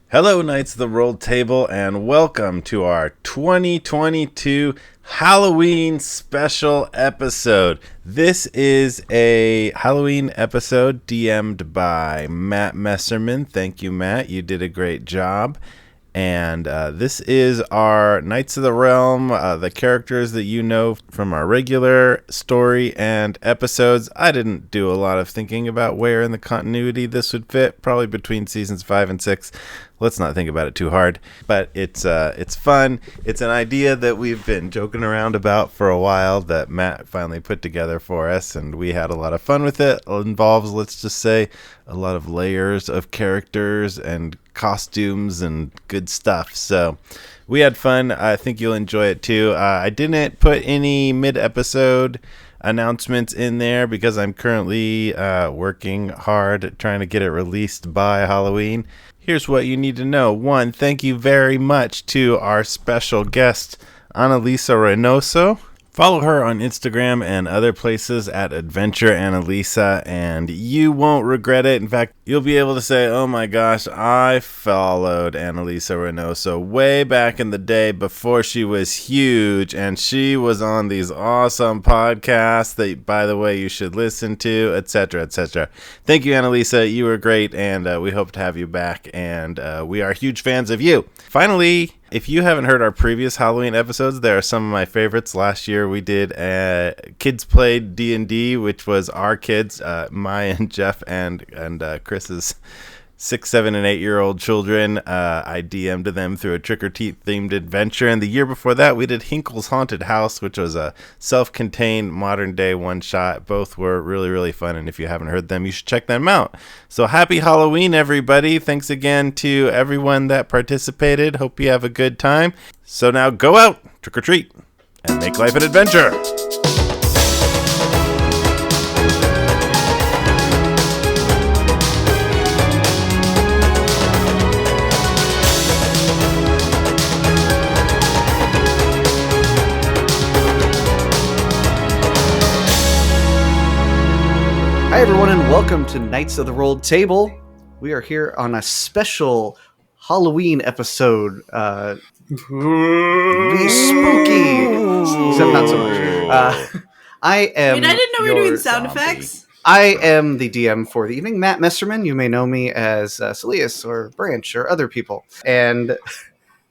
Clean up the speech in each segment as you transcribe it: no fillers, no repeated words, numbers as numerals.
Hello, Knights of the Roll Table, and welcome to our 2022 Halloween special episode. This is a Halloween episode DM'd by Matt Messerman. Thank you, Matt. You did a great job. And this is our Knights of the Realm, the characters that you know from our regular story and episodes. I didn't do a lot of thinking about where in the continuity this would fit, probably between seasons 5 and 6. Let's not think about it too hard, but it's fun. It's an idea that we've been joking around about for a while that Matt finally put together for us, and we had a lot of fun with it. It involves, let's just say, a lot of layers of characters and costumes and good stuff. So we had fun. I think you'll enjoy it too. I didn't put any mid-episode announcements in there because I'm currently working hard trying to get it released by Halloween. Here's what you need to know. 1, thank you very much to our special guest, Analisa Reynoso. Follow her on Instagram and other places at Adventure Analisa, and you won't regret it. In fact, you'll be able to say, oh my gosh, I followed Analisa Reynoso way back in the day before she was huge, and she was on these awesome podcasts that, by the way, you should listen to, etc., etc. Thank you, Analisa. You were great, and we hope to have you back, and we are huge fans of you. Finally, if you haven't heard our previous Halloween episodes, there are some of my favorites. Last year we did Kids Played D&D, which was our kids, my and Jeff and Chris's 6, 7, and 8-year-old children. I DM'd them through a trick-or-treat themed adventure. And the year before that, we did Hinkle's Haunted House, which was a self-contained modern-day one-shot. Both were really, really fun, and if you haven't heard them, you should check them out. So happy Halloween, everybody. Thanks again to everyone that participated. Hope you have a good time. So now go out, trick-or-treat, and make life an adventure. Hi everyone, and welcome to Knights of the Roll Table. We are here on a special Halloween episode. Be spooky, except not so much. I didn't know we were doing sound effects. I am the DM for the evening, Matt Messerman. You may know me as Celius or Branch or other people, and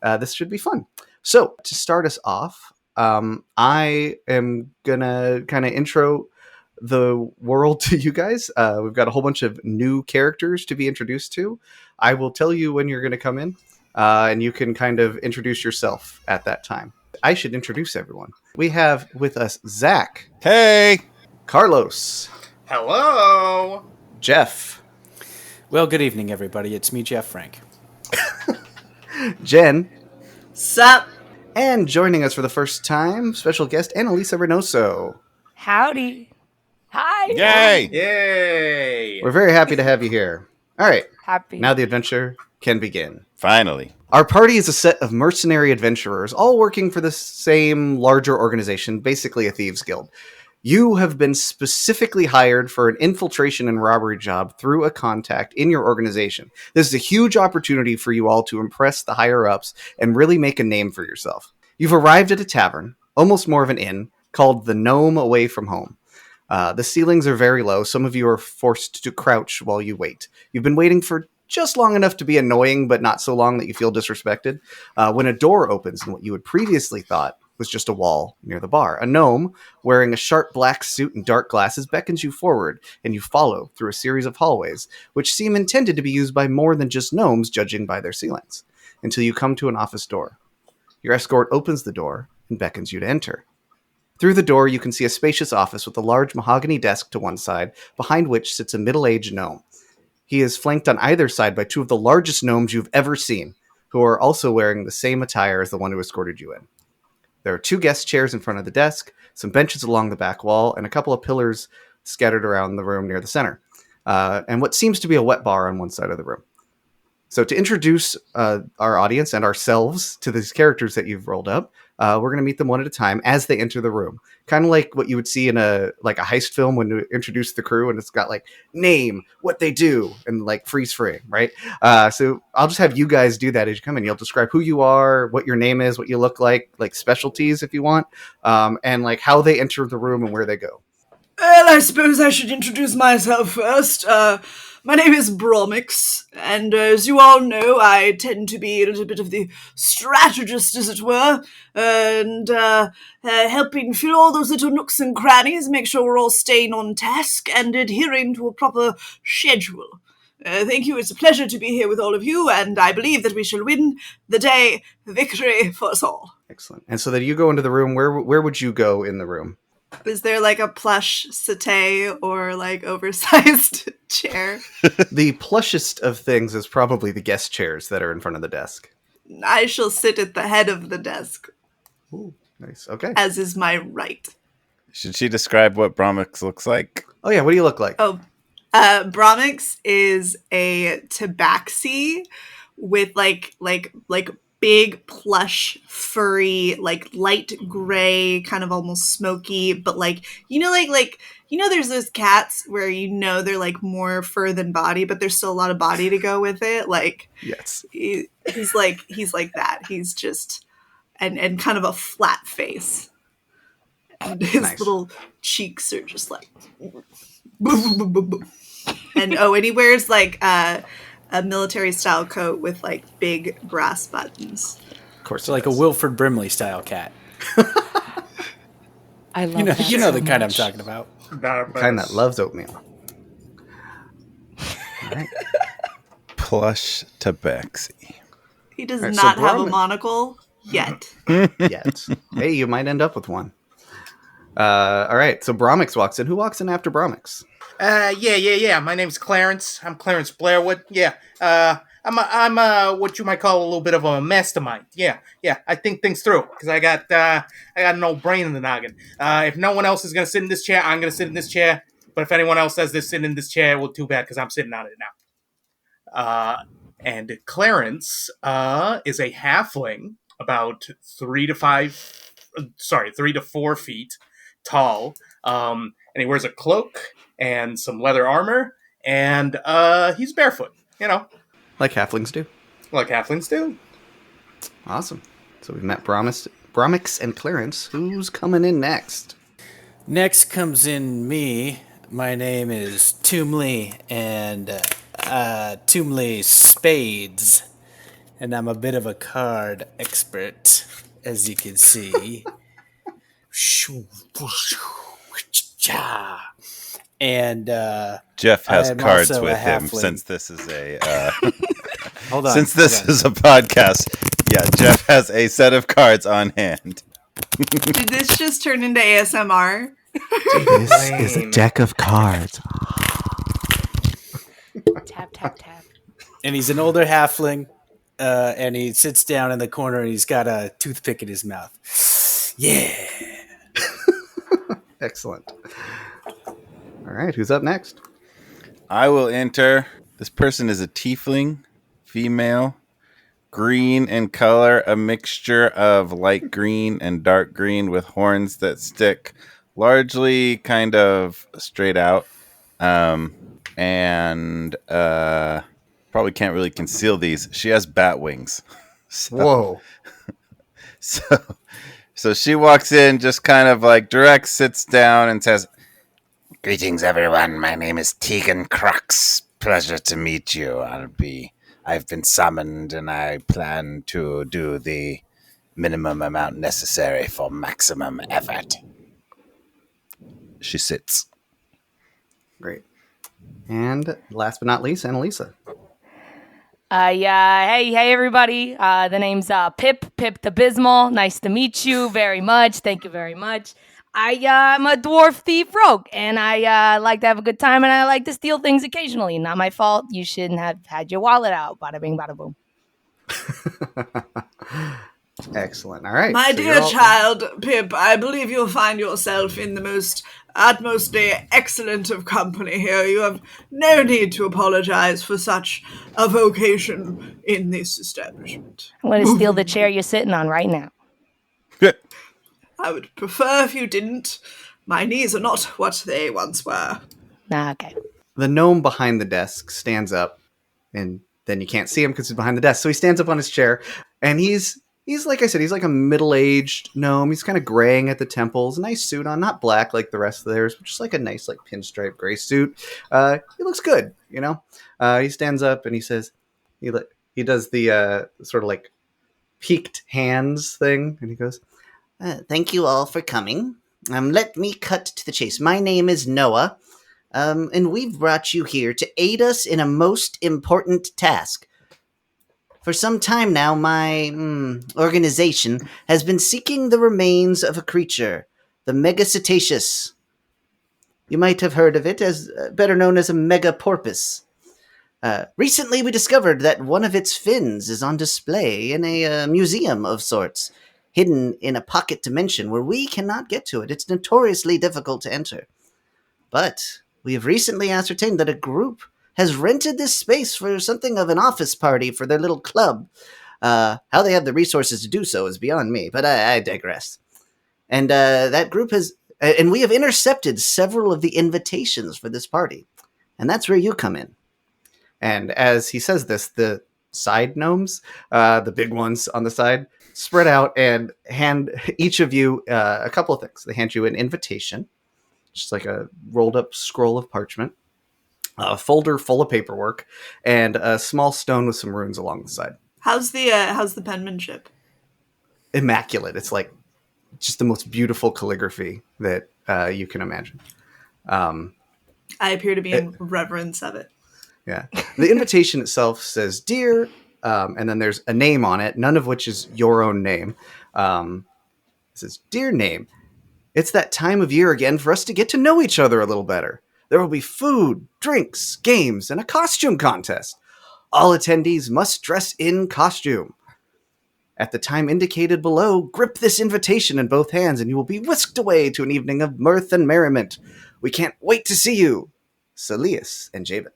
this should be fun. So to start us off, I am gonna kind of intro the world to you guys. We've got a whole bunch of new characters to be introduced to. I will tell you when you're going to come in, and you can kind of introduce yourself at that time. I should introduce everyone. We have with us Zach. Hey! Carlos. Hello! Jeff. Well, good evening, everybody. It's me, Jeff Frank. Jen. Sup? And joining us for the first time, special guest Analisa Reynoso. Howdy. Hi. Yay! Yay! We're very happy to have you here. All right. Happy. Now the adventure can begin. Finally. Our party is a set of mercenary adventurers, all working for the same larger organization, basically a thieves' guild. You have been specifically hired for an infiltration and robbery job through a contact in your organization. This is a huge opportunity for you all to impress the higher-ups and really make a name for yourself. You've arrived at a tavern, almost more of an inn, called the Gnome Away from Home. The ceilings are very low. Some of you are forced to crouch while you wait. You've been waiting for just long enough to be annoying, but not so long that you feel disrespected. When a door opens in what you had previously thought was just a wall near the bar, a gnome wearing a sharp black suit and dark glasses beckons you forward, and you follow through a series of hallways, which seem intended to be used by more than just gnomes, judging by their ceilings, until you come to an office door. Your escort opens the door and beckons you to enter. Through the door, you can see a spacious office with a large mahogany desk to one side, behind which sits a middle-aged gnome. He is flanked on either side by two of the largest gnomes you've ever seen, who are also wearing the same attire as the one who escorted you in. There are 2 guest chairs in front of the desk, some benches along the back wall, and a couple of pillars scattered around the room near the center, and what seems to be a wet bar on one side of the room. So to introduce our audience and ourselves to these characters that you've rolled up, we're going to meet them one at a time as they enter the room. Kind of like what you would see in a heist film when you introduce the crew, and it's got like name, what they do, and like freeze frame, right? So I'll just have you guys do that as you come in. You'll describe who you are, what your name is, what you look like specialties if you want, and like how they enter the room and where they go. Well, I suppose I should introduce myself first. My name is Bromix, and as you all know, I tend to be a little bit of the strategist, as it were, and helping fill all those little nooks and crannies, make sure we're all staying on task and adhering to a proper schedule. Thank you. It's a pleasure to be here with all of you, and I believe that we shall win the day. Victory for us all. Excellent. And so that you go into the room, where would you go in the room? Is there like a plush settee or like oversized chair? The plushest of things is probably the guest chairs that are in front of the desk. I shall sit at the head of the desk. Ooh, nice. Okay. As is my right. Should she describe what Bromix looks like? Oh yeah, what do you look like? Oh, Bromix is a tabaxi with like big plush furry like light gray kind of almost smoky but like there's those cats where they're like more fur than body but there's still a lot of body to go with it, like Yes. He's like that. He's just and kind of a flat face and his Nice. little cheeks are just like and he wears like a military style coat with like big brass buttons. Of course. So like a Wilford Brimley style cat. I love that You know so the kind I'm much. talking about. kind that loves oatmeal. All right. Plush tabaxi. He does All right, so not have a Brahmin- monocle yet. Yet. Hey, you might end up with one. All right. So Bromix walks in. Who walks in after Bromix? Yeah. My name's Clarence. I'm Clarence Blairwood. Yeah. I'm what you might call a little bit of a mastermind. Yeah. I think things through because I got an old brain in the noggin. If no one else is gonna sit in this chair, I'm gonna sit in this chair. But if anyone else says they're sitting in this chair, well, too bad because I'm sitting on it now. And Clarence is a halfling, about 3 to 4 feet tall. And he wears a cloak and some leather armor, and he's barefoot, Like halflings do. like halflings do. Awesome. So we've met Bromix and Clarence. Who's coming in next? Next comes in me. My name is Toomley, and Toomley Spades. And I'm a bit of a card expert, as you can see. And Jeff has I'm cards also a with him halfling. since this is a hold on. since this hold on. is a podcast. Yeah, Jeff has a set of cards on hand. Did this just turn into ASMR? This is a deck of cards. Tap, tap, tap. And he's an older halfling, and he sits down in the corner and he's got a toothpick in his mouth. Yeah. Excellent. All right, who's up next? I will enter. This person is a tiefling, female, green in color, a mixture of light green and dark green with horns that stick largely kind of straight out. And probably can't really conceal these. She has bat wings. Whoa. So she walks in, just kind of like direct, sits down and says, "Greetings, everyone. My name is Tegan Crux. Pleasure to meet you. I've been summoned and I plan to do the minimum amount necessary for maximum effort." She sits. Great. And last but not least, Analisa. Hey, everybody. The name's Pip the Bismal. Nice to meet you very much. Thank you very much. I'm a dwarf thief rogue, and I like to have a good time, and I like to steal things occasionally. Not my fault. You shouldn't have had your wallet out. Bada bing, bada boom. Excellent. All right. My so dear you're all- child, Pip, I believe you'll find yourself in the most utmostly excellent of company here. You have no need to apologize for such a vocation in this establishment. I'm going to steal the chair you're sitting on right now. I would prefer if you didn't. My knees are not what they once were. Nah, okay. The gnome behind the desk stands up, and then you can't see him because he's behind the desk. So he stands up on his chair, and he's like I said, he's like a middle-aged gnome. He's kind of graying at the temples, nice suit on, not black like the rest of theirs, but just like a nice like pinstripe gray suit. He looks good, you know. He stands up and he says, he does the sort of like peaked hands thing, and he goes, "Thank you all for coming. Let me cut to the chase. My name is Noah." And we've brought you here to aid us in a most important task. For some time now, my organization has been seeking the remains of a creature, the Megacetaceous. You might have heard of it as better known as a megaporpoise. Recently, we discovered that one of its fins is on display in a museum of sorts, hidden in a pocket dimension where we cannot get to it. It's notoriously difficult to enter. But we have recently ascertained that a group has rented this space for something of an office party for their little club. How they have the resources to do so is beyond me, but I digress. And that group has... and we have intercepted several of the invitations for this party. And that's where you come in. And as he says this, the side gnomes, the big ones on the side, spread out and hand each of you a couple of things. They hand you an invitation, just like a rolled up scroll of parchment, a folder full of paperwork, and a small stone with some runes along the side. How's the penmanship? Immaculate. It's like just the most beautiful calligraphy that you can imagine. I appear to be in reverence of it. Yeah. The invitation itself says, "Dear," and then there's a name on it, none of which is your own name. It says, "Dear name, it's that time of year again for us to get to know each other a little better. There will be food, drinks, games, and a costume contest. All attendees must dress in costume. At the time indicated below, grip this invitation in both hands and you will be whisked away to an evening of mirth and merriment. We can't wait to see you. Celius and Jabin."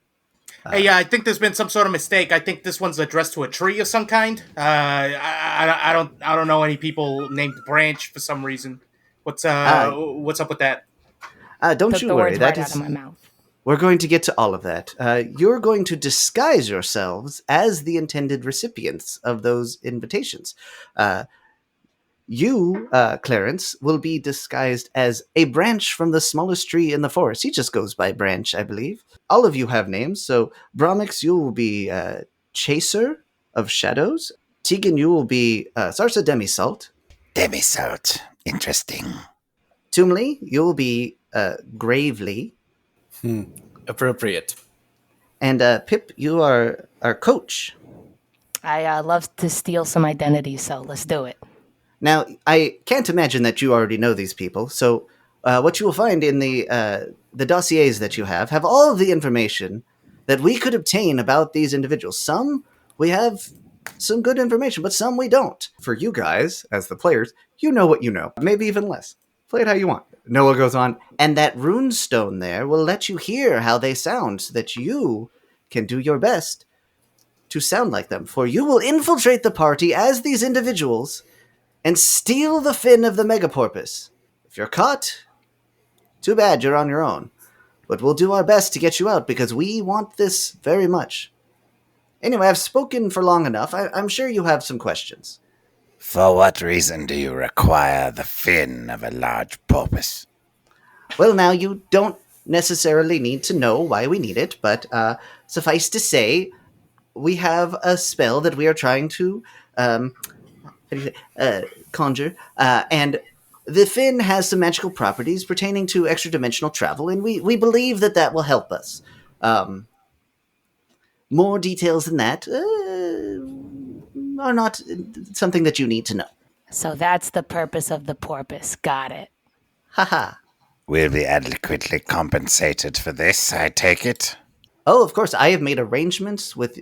Hey, I think there's been some sort of mistake. I think this one's addressed to a tree of some kind. I don't know any people named Branch for some reason. What's up with that? Don't Took you the worry. words That right out is... of my mouth. We're going to get to all of that. You're going to disguise yourselves as the intended recipients of those invitations. You, Clarence, will be disguised as a branch from the smallest tree in the forest. He just goes by Branch, I believe. All of you have names. So, Bromix, you will be Chaser of Shadows. Tegan, you will be Sarsa Demisalt. Demisalt. Interesting. Tumley, you will be Gravely. Appropriate. And Pip, you are our coach. I love to steal some identities, so let's do it. Now, I can't imagine that you already know these people, so what you will find in the dossiers that you have all of the information that we could obtain about these individuals. Some, we have some good information, but some we don't. For you guys, as the players, you know what you know, maybe even less. Play it how you want. Noah goes on, and that rune stone there will let you hear how they sound so that you can do your best to sound like them. For you will infiltrate the party as these individuals and steal the fin of the megaporpoise. If you're caught, too bad, you're on your own. But we'll do our best to get you out because we want this very much. Anyway, I've spoken for long enough. I'm sure you have some questions. For what reason do you require the fin of a large porpoise? Well, now, you don't necessarily need to know why we need it, but suffice to say, we have a spell that we are trying to conjure, and the fin has some magical properties pertaining to extra-dimensional travel, and we believe that will help us. More details than that are not something that you need to know. So that's the purpose of the porpoise. Got it. Haha. Will be adequately compensated for this, I take it? Oh, of course. I have made arrangements with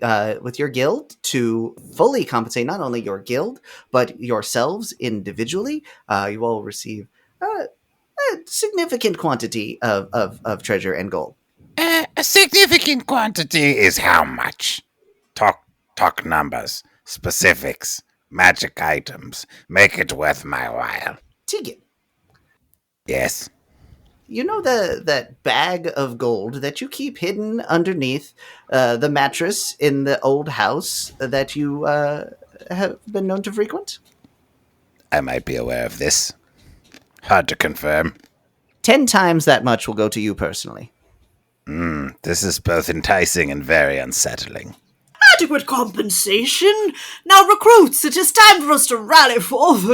your guild to fully compensate not only your guild but yourselves individually. You all receive a significant quantity of treasure and gold. A significant quantity is how much? Talk numbers, specifics, magic items. Make it worth my while. Tegan, Yes. you know that bag of gold that you keep hidden underneath the mattress in the old house that you have been known to frequent? I might be aware of this. Hard to confirm. 10 times that much will go to you personally. This is both enticing and very unsettling. Adequate compensation? Now, recruits, it is time for us to rally forth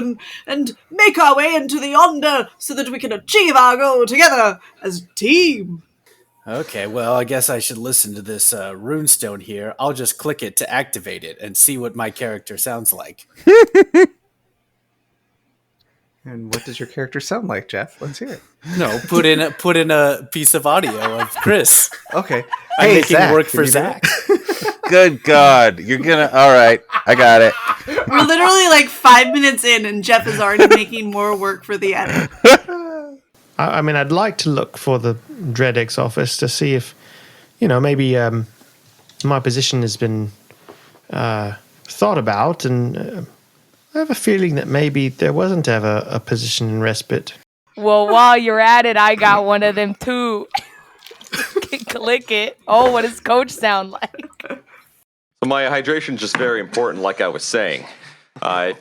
and make our way into the yonder so that we can achieve our goal together as a team. Okay, well, I guess I should listen to this runestone here. I'll just click it to activate it and see what my character sounds like. And what does your character sound like, Jeff? Let's hear it. No, put in a piece of audio of Chris. Okay. I'm Hey, making Zach, work can for you do Zach. Good God. You're going to. All right. I got it. We're literally like 5 minutes in, and Jeff is already making more work for the edit. I mean, I'd like to look for the Dreadix office to see if, maybe my position has been thought about, and I have a feeling that maybe there wasn't ever a position in respite. Well, while you're at it, I got one of them too. Click it. Oh, what does Coach sound like? So my hydration is just very important, like I was saying.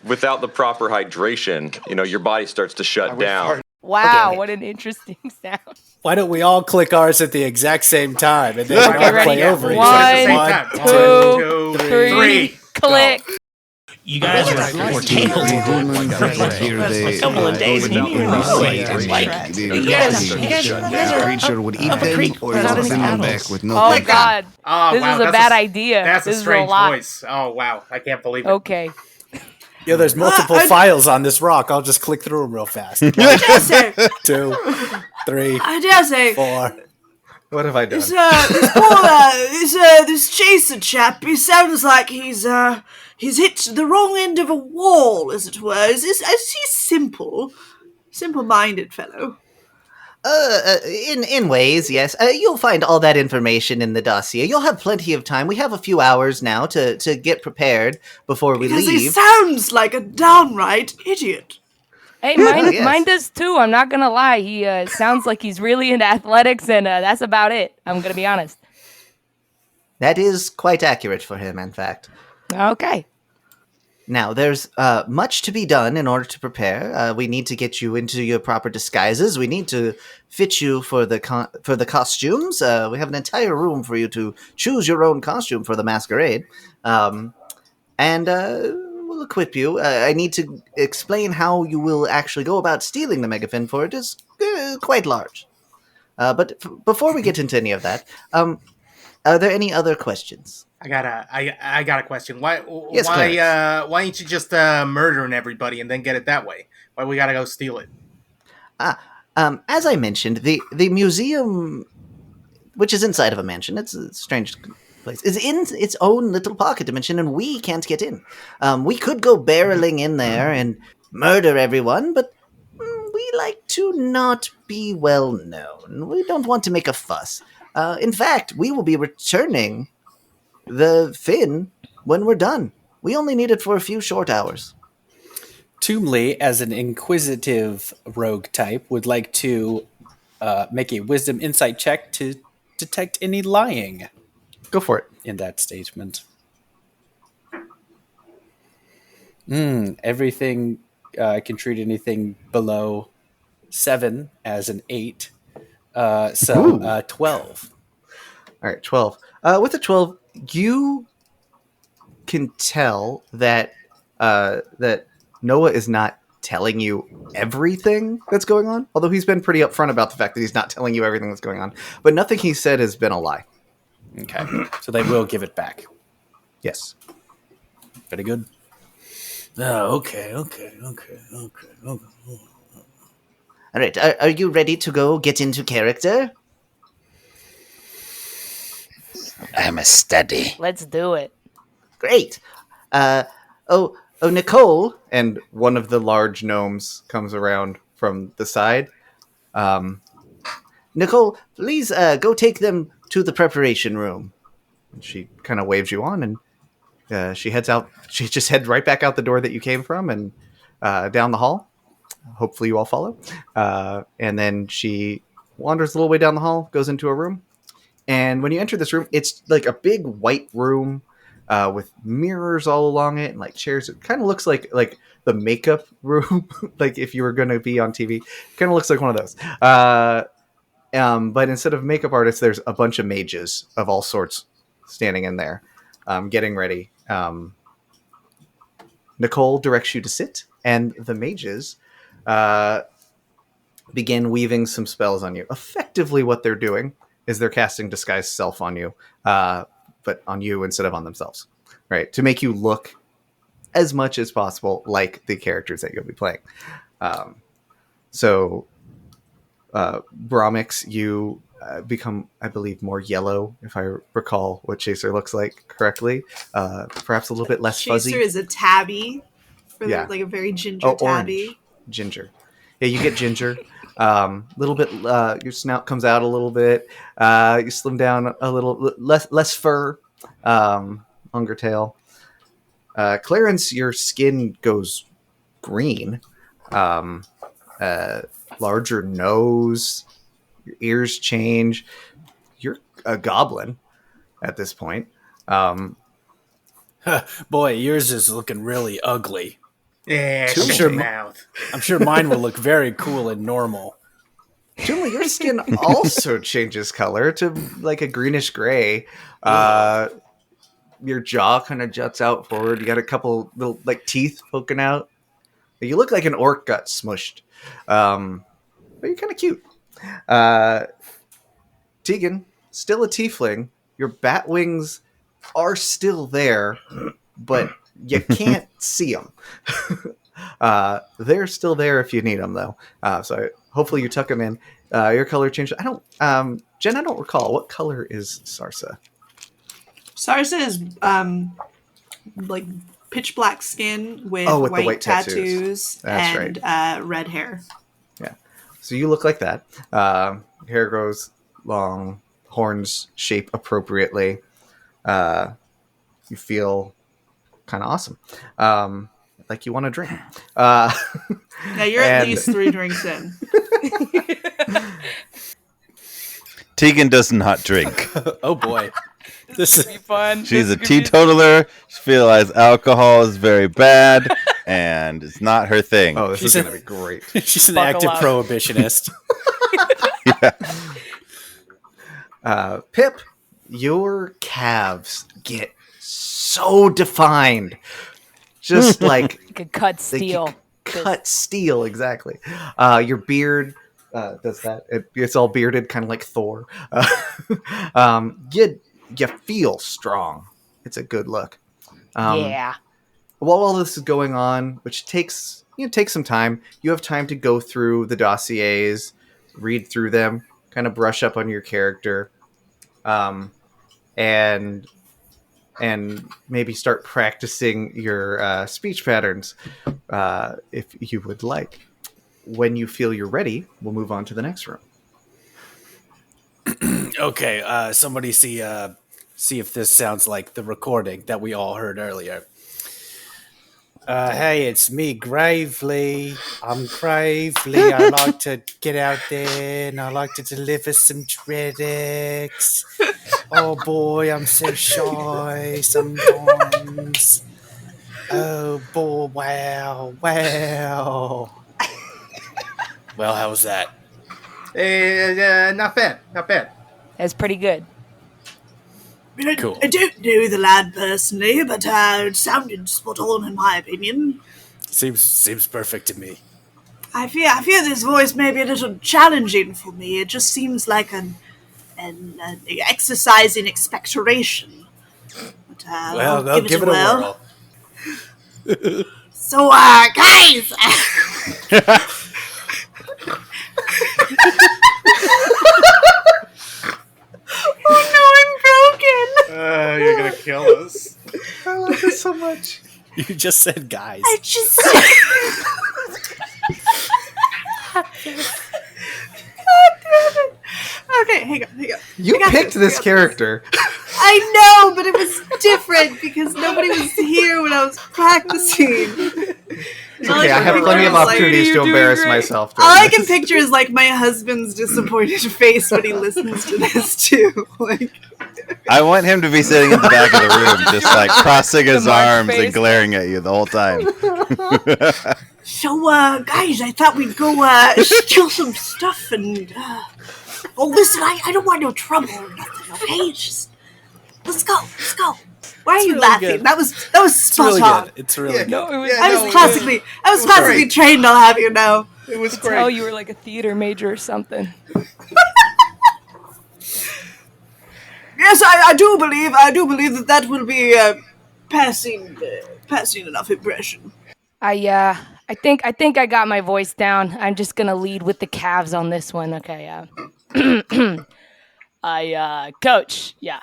Without the proper hydration, your body starts to shut down. Wow, Okay. what an interesting sound. Why don't we all click ours at the exact same time and then we Okay, all ready? play over each One, other? two, One, three, click. You guys are like a couple of days and creature would eat them or send them back with no Oh God, Oh, this wow, is a that's bad idea. That's This a is strange lot. voice. Oh, wow. I can't believe it. Okay. Yeah, there's multiple files on this rock. I'll just click through them real fast. I dare say, 2, 3, I dare say, 4. What have I done? this chaser chap, he sounds like he's hit the wrong end of a wall, as it were. Is he simple-minded fellow? In ways, yes. You'll find all that information in the dossier. You'll have plenty of time. We have a few hours now to get prepared before we Because he leave. sounds like a downright idiot. Hey, mine, Yes. mine does too. I'm not gonna lie. He sounds like he's really into athletics, and that's about it. I'm gonna be honest. That is quite accurate for him, in fact. Okay. Now, there's much to be done in order to prepare. We need to get you into your proper disguises. We need to fit you for the costumes. We have an entire room for you to choose your own costume for the masquerade. And we'll equip you. I need to explain how you will actually go about stealing the megafin, for it is quite large. But before we get into any of that, are there any other questions? I got a question. Why Yes, why ain't you just murdering everybody and then get it that way? Why we gotta go steal it? As I mentioned, the museum, which is inside of a mansion, it's a strange place, is in its own little pocket dimension, and we can't get in. We could go barreling in there and murder everyone, but we like to not be well known. We don't want to make a fuss. In fact, we will be returning the fin when we're done. We only need it for a few short hours. Toomley, as an inquisitive rogue type, would like to make a wisdom insight check to detect any lying Go for it. in that statement. Everything, I can treat anything below 7 as an 8. 12. All right, 12. With a 12, you can tell that that Noah is not telling you everything that's going on, although he's been pretty upfront about the fact that he's not telling you everything that's going on. But nothing he said has been a lie. Okay, so they will give it back. Yes. Very good. All right, are you ready to go get into character? I'm a study. Let's do it. Great. Oh, Nicole, and one of the large gnomes comes around from the side. Nicole, please go take them to the preparation room. And she kind of waves you on, and she heads out. She just heads right back out the door that you came from, and down the hall. Hopefully, you all follow. And then she wanders a little way down the hall, goes into a room. And when you enter this room, it's like a big white room with mirrors all along it and like chairs. It kind of looks like the makeup room, like if you were going to be on TV. Kind of looks like one of those. But instead of makeup artists, there's a bunch of mages of all sorts standing in there, getting ready. Nicole directs you to sit, and the mages begin weaving some spells on you. Effectively, what they're doing is they're casting Disguise Self on you, but on you instead of on themselves, right? To make you look as much as possible like the characters that you'll be playing. So, Bromix, you become, I believe, more yellow, if I recall what Chaser looks like correctly. Perhaps a little bit less fuzzy. Chaser is a tabby, Yeah. like a very ginger tabby. Orange. Ginger. Yeah, you get ginger. Little bit. Your snout comes out a little bit. You slim down a little. Less fur. Longer tail. Clarence, your skin goes green. Larger nose. Your ears change. You're a goblin at this point. Boy, yours is looking really ugly. Yeah, I'm shut sure your mouth. I'm sure mine will look very cool and normal. Julie, your skin also changes color to like a greenish gray. Your jaw kind of juts out forward. You got a couple little like teeth poking out. You look like an orc got smushed. But you're kind of cute. Tegan, still a tiefling. Your bat wings are still there, but you can't see them. They're still there if you need them, though. So hopefully you tuck them in. Your color changed. I don't, Jen, I don't recall. What color is Sarsa? Sarsa is like pitch black skin with, with the white, white tattoos. and red hair. Yeah. So you look like that. Hair grows long, horns shape appropriately. You feel kind of awesome. Like you want to drink. Yeah, you're at least 3 drinks in. Tegan does not drink. Oh boy. This is Fun. She's a teetotaler. She realizes alcohol is very bad, and it's not her thing. Oh, this is going to be great. She's an Buckle active up. prohibitionist. Pip, your calves get so defined. Just like You could cut steel. cut steel, exactly. Your beard does that. It's all bearded, kind of like Thor. You feel strong. It's a good look. Yeah. While all this is going on, which takes some time, you have time to go through the dossiers, read through them, kind of brush up on your character, and maybe start practicing your speech patterns if you would like. When you feel you're ready, we'll move on to the next room. Okay, somebody see if this sounds like the recording that we all heard earlier. Hey, it's me, Gravely. I'm Gravely. I like to get out there and I like to deliver some dreadics. Oh boy, I'm so shy sometimes. Oh boy, wow. Well, how was that? Not bad. That's pretty good. Cool. I don't know the lad personally, but it sounded spot on in my opinion. Seems perfect to me. I fear this voice may be a little challenging for me. It just seems like an exercise in expectoration. But, Well, I'll give it a whirl. So, guys! Oh no, I'm broken! You're gonna kill us. I love this so much. You just said guys. I just. God damn it. Okay, hang on. You picked this character. I know, but it was different because nobody was here when I was practicing. Okay, I have plenty of opportunities to embarrass myself. All I can picture is like my husband's disappointed face when he listens to this too. Like, I want him to be sitting in the back of the room, just like crossing his arms and glaring at you the whole time. so, guys, I thought we'd go steal some stuff and. Listen, I don't want no trouble or nothing. Okay, just let's go. Why are you laughing? Good. That was spot on. It's really good. No, it was. I was classically trained. I'll have you know. It was great. Oh, you were like a theater major or something. Yes, I do believe that will be passing enough impression. I think I got my voice down. I'm just gonna lead with the calves on this one. Okay, coach, yeah.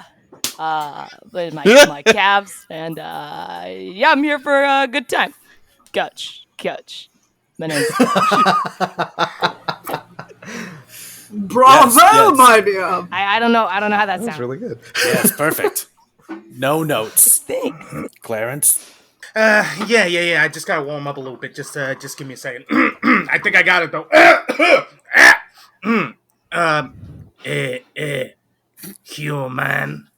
With my calves, and yeah, I'm here for a good time. Coach. My name's Bravo, yes. my dear. I don't know how that sounds. That's really good. Yes, perfect. No notes. Thanks. Clarence? Yeah. I just gotta warm up a little bit. Just give me a second. I think I got it though. Human.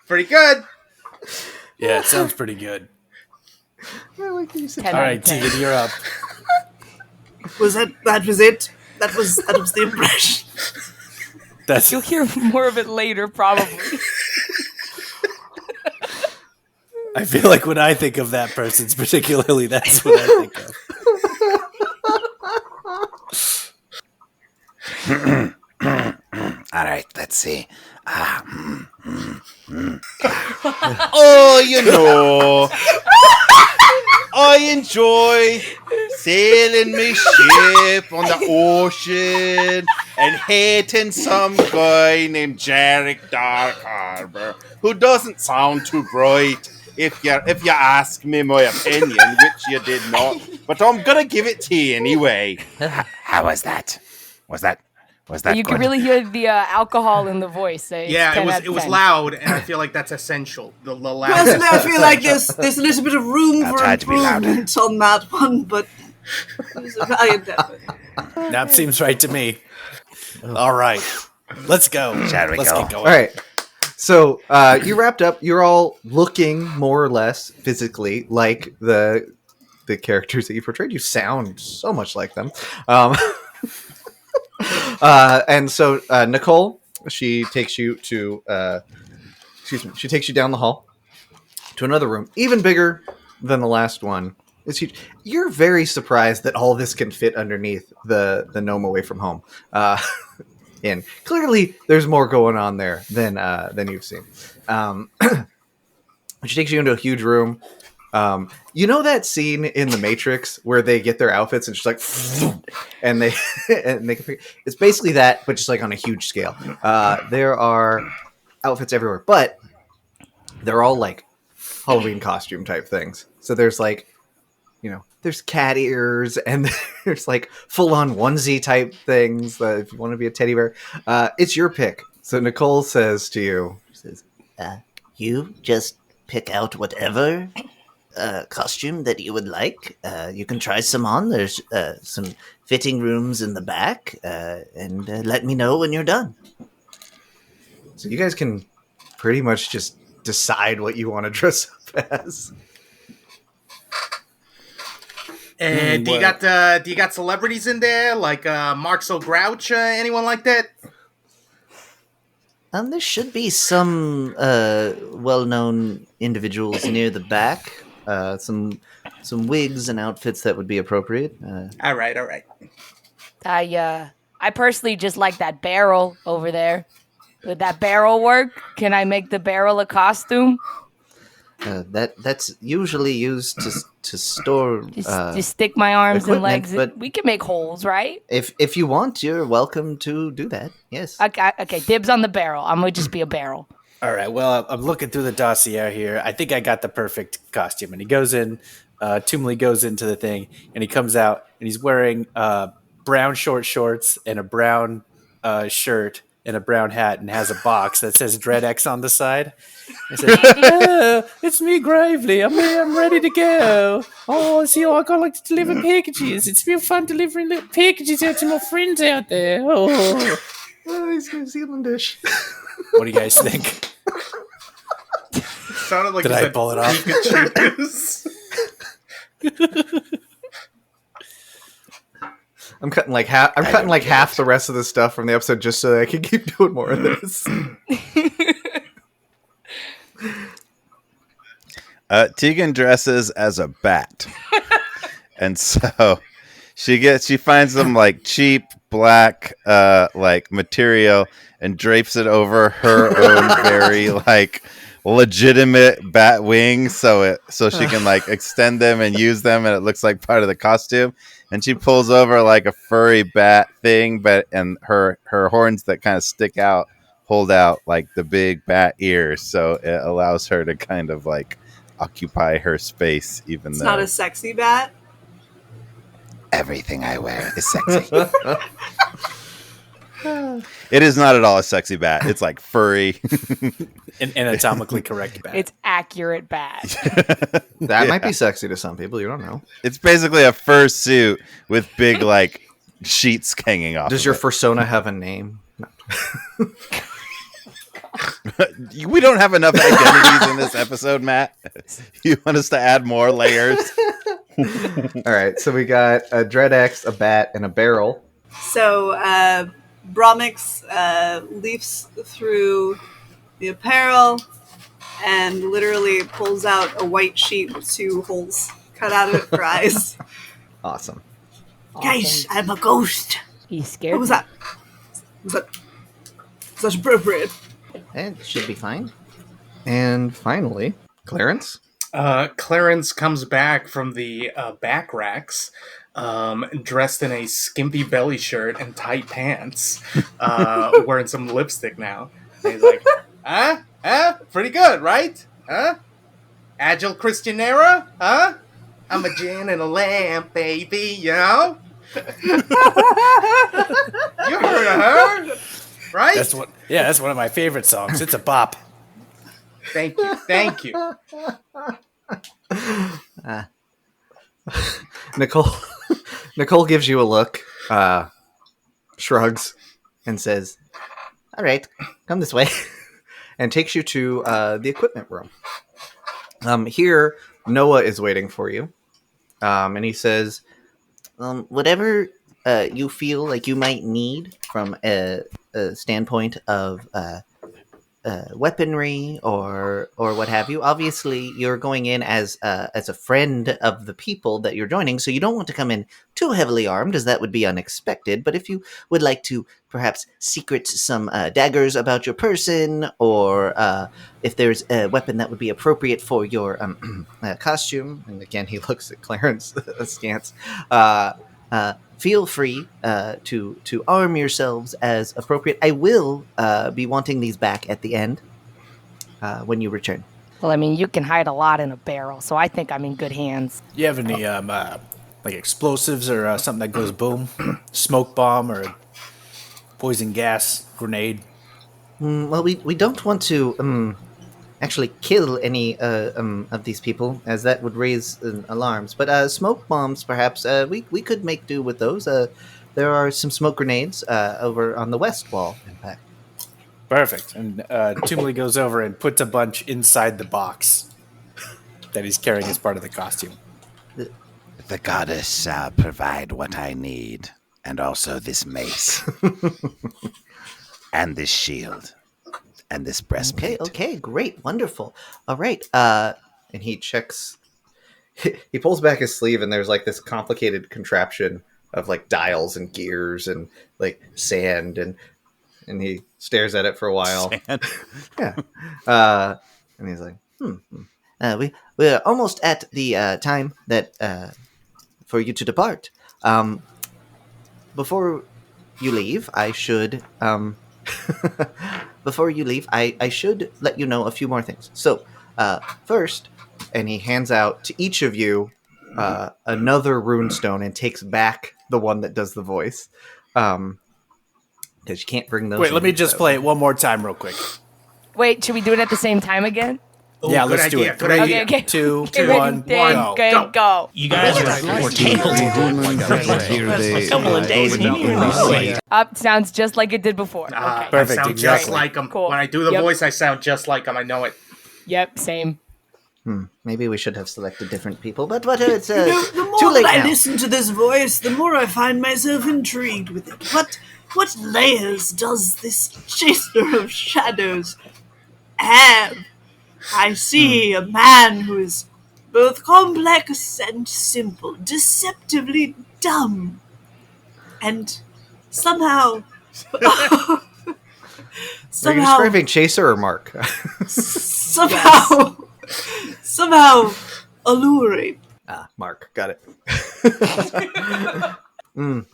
Pretty good. Yeah, it sounds pretty good. All right, Tegan, you're up. That was it? That was the impression. You'll hear more of it later, probably. I feel like when I think of that person's particularly, that's what I think of. All right, let's see. Oh, you know, I enjoy sailing my ship on the ocean and hating some guy named Jarek Dark Harbor who doesn't sound too bright. If you ask me my opinion, which you did not, but I'm gonna give it to you anyway. How was that? Was that You good? can really hear the alcohol in the voice. Yeah, it was loud, and I feel like that's essential. The loud. Personally, I feel like there's a little bit of room for improvement on that one, but I endeavor. That seems right to me. All right, let's go. Shall we Let's go? get going. All right. So you wrapped up. You're all looking more or less physically like the characters that you portrayed. You sound so much like them. And so Nicole, she takes you to she takes you down the hall to another room, even bigger than the last one. It's huge. You're very surprised that all this can fit underneath the gnome away from home. In clearly, there's more going on there than you've seen. She takes you into a huge room. You know that scene in The Matrix where they get their outfits and she's like, and they it's basically that, but just like on a huge scale. There are outfits everywhere, but they're all like Halloween costume type things. So there's like, there's cat ears and there's like full on onesie type things. If you want to be a teddy bear, it's your pick. So Nicole says to you, she says, You just pick out whatever costume that you would like. You can try some on. There's some fitting rooms in the back, and let me know when you're done. So you guys can pretty much just decide what you want to dress up as. And do you got celebrities in there like Marcel Grouch, anyone like that? There should be some well-known individuals near the back. Some wigs and outfits that would be appropriate. All right. I personally just like that barrel over there. Would that barrel work? Can I make the barrel a costume? That's usually used to store. Just stick my arms and legs. But we can make holes, right? If you want, you're welcome to do that. Yes. Okay. Dibs on the barrel. I'm gonna just be a barrel. All right. Well, I'm looking through the dossier here. I think I got the perfect costume. And he goes in. Toomley goes into the thing, and he comes out, and he's wearing brown short shorts and a brown shirt and a brown hat, and has a box that says DreadX on the side. He says, "Oh, it's me, Gravely. I'm here. I'm ready to go. Oh, see, I like to deliver packages. It's real fun delivering little packages out to my friends out there. Oh, he's New Zealandish. What do you guys think? Sounded like Did you I said pull it off? Pikachu. I'm cutting like half. I'm cutting like half the rest of the stuff from the episode just so I can keep doing more of this. Tegan dresses as a bat, and so she finds some like cheap black like material and drapes it over her own very like legitimate bat wings, so she can like extend them and use them, and it looks like part of the costume. And she pulls over like a furry bat thing, and her horns that kind of stick out hold out like the big bat ears, so it allows her to kind of like occupy her space, even It's though not a sexy bat. Everything I wear is sexy. it is not at all a sexy bat. It's like furry. An anatomically correct bat. It's accurate bat. That might be sexy to some people. You don't know. It's basically a fur suit with big like sheets hanging off. Does your fursona have a name? We don't have enough identities in this episode, Matt. You want us to add more layers? All right, so we got a DreadX, a bat, and a barrel. So Bromix leafs through the apparel and literally pulls out a white sheet with 2 holes cut out of it for eyes. Awesome. Guys, I'm a ghost. He's scared. What was that? Was that appropriate? It should be fine. And finally, Clarence. Clarence comes back from the back racks, dressed in a skimpy belly shirt and tight pants, wearing some lipstick now. And he's like, pretty good, right? Huh? Agile Christian era? Huh? I'm a gin and a lamp, baby, you know? You heard of her, right? That's one of my favorite songs. It's a bop. Thank you. Nicole gives you a look, shrugs, and says, "All right, come this way," and takes you to the equipment room. Here, Noah is waiting for you, and he says, Whatever you feel like you might need from a standpoint of weaponry or what have you. Obviously, you're going in as a friend of the people that you're joining, so you don't want to come in too heavily armed, as that would be unexpected. But if you would like to perhaps secret some daggers about your person, or if there's a weapon that would be appropriate for your costume, and again he looks at Clarence askance, feel free to arm yourselves as appropriate. I will be wanting these back at the end when you return. Well, I mean, you can hide a lot in a barrel, so I think I'm in good hands. You have any like explosives or something that goes boom? Smoke bomb or a poison gas grenade? Well, we don't want to actually kill any of these people, as that would raise alarms. But smoke bombs, perhaps, we could make do with those. There are some smoke grenades over on the west wall, in fact. Perfect. And Toomley goes over and puts a bunch inside the box that he's carrying as part of the costume. The goddess provide what I need, and also this mace, and this shield, and this breastplate. Okay, great, wonderful. All right. and he checks. He pulls back his sleeve, and there's like this complicated contraption of like dials and gears and like sand, and he stares at it for a while. Sand. Yeah. And he's like, We're almost at the time that for you to depart. Before you leave, I should before you leave, I should let you know a few more things. So, first, and he hands out to each of you another runestone and takes back the one that does the voice. Because you can't bring those. Wait, let me just play it one more time real quick. Wait, should we do it at the same time again? Ooh, Yeah, good let's do idea, it. good 3, idea. Okay. 2, Okay, ready, 1, then, go. good, go. You guys are like 14. A couple of days. Sounds just like it did before. Okay. Perfect, I sound just exactly. like him. Cool. When I do the Yep. voice, I sound just like him. I know it. Yep, same. Maybe we should have selected different people, but it's You know, the too more late that I now. listen to this voice, the more I find myself intrigued with it. What layers does this chaser of shadows have? I see a man who is both complex and simple, deceptively dumb, and somehow Are you describing Chaser or Mark? somehow alluring. Mark, got it.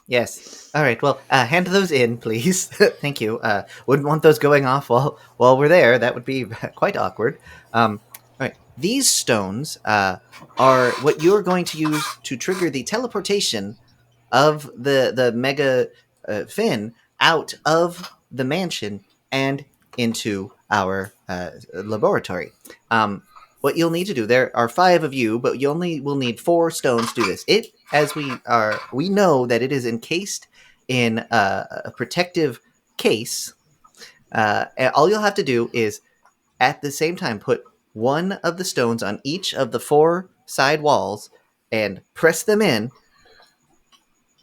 Yes. All right. Well, hand those in, please. Thank you. Wouldn't want those going off while we're there. That would be quite awkward. All right. These stones are what you're going to use to trigger the teleportation of the mega fin out of the mansion and into our laboratory. What you'll need to do, there are 5 of you, but you only will need 4 stones to do this. We know that it is encased in a protective case. And all you'll have to do is, at the same time, put one of the stones on each of the 4 side walls and press them in,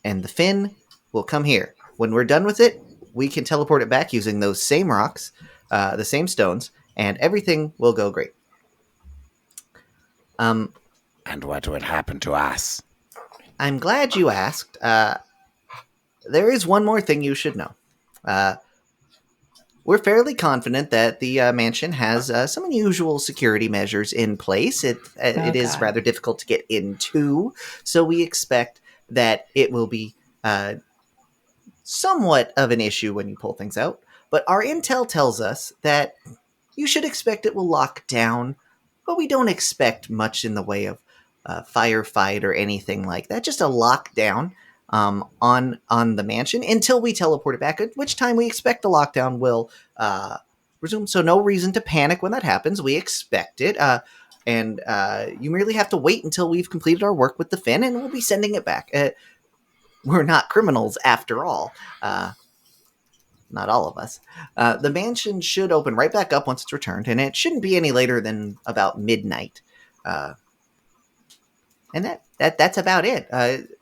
and the fin will come here. When we're done with it, we can teleport it back using those same rocks, the same stones, and everything will go great. And what would happen to us? I'm glad you asked. There is one more thing you should know. We're fairly confident that the mansion has some unusual security measures in place. It is rather difficult to get into, so we expect that it will be somewhat of an issue when you pull things out. But our intel tells us that you should expect it will lock down, but we don't expect much in the way of firefight or anything like that. Just a lockdown on the mansion until we teleport it back, at which time we expect the lockdown will resume. So no reason to panic when that happens. We expect it. And you merely have to wait until we've completed our work with the fin, and we'll be sending it back. We're not criminals after all. Not all of us. The mansion should open right back up once it's returned, and it shouldn't be any later than about midnight. And that's about it.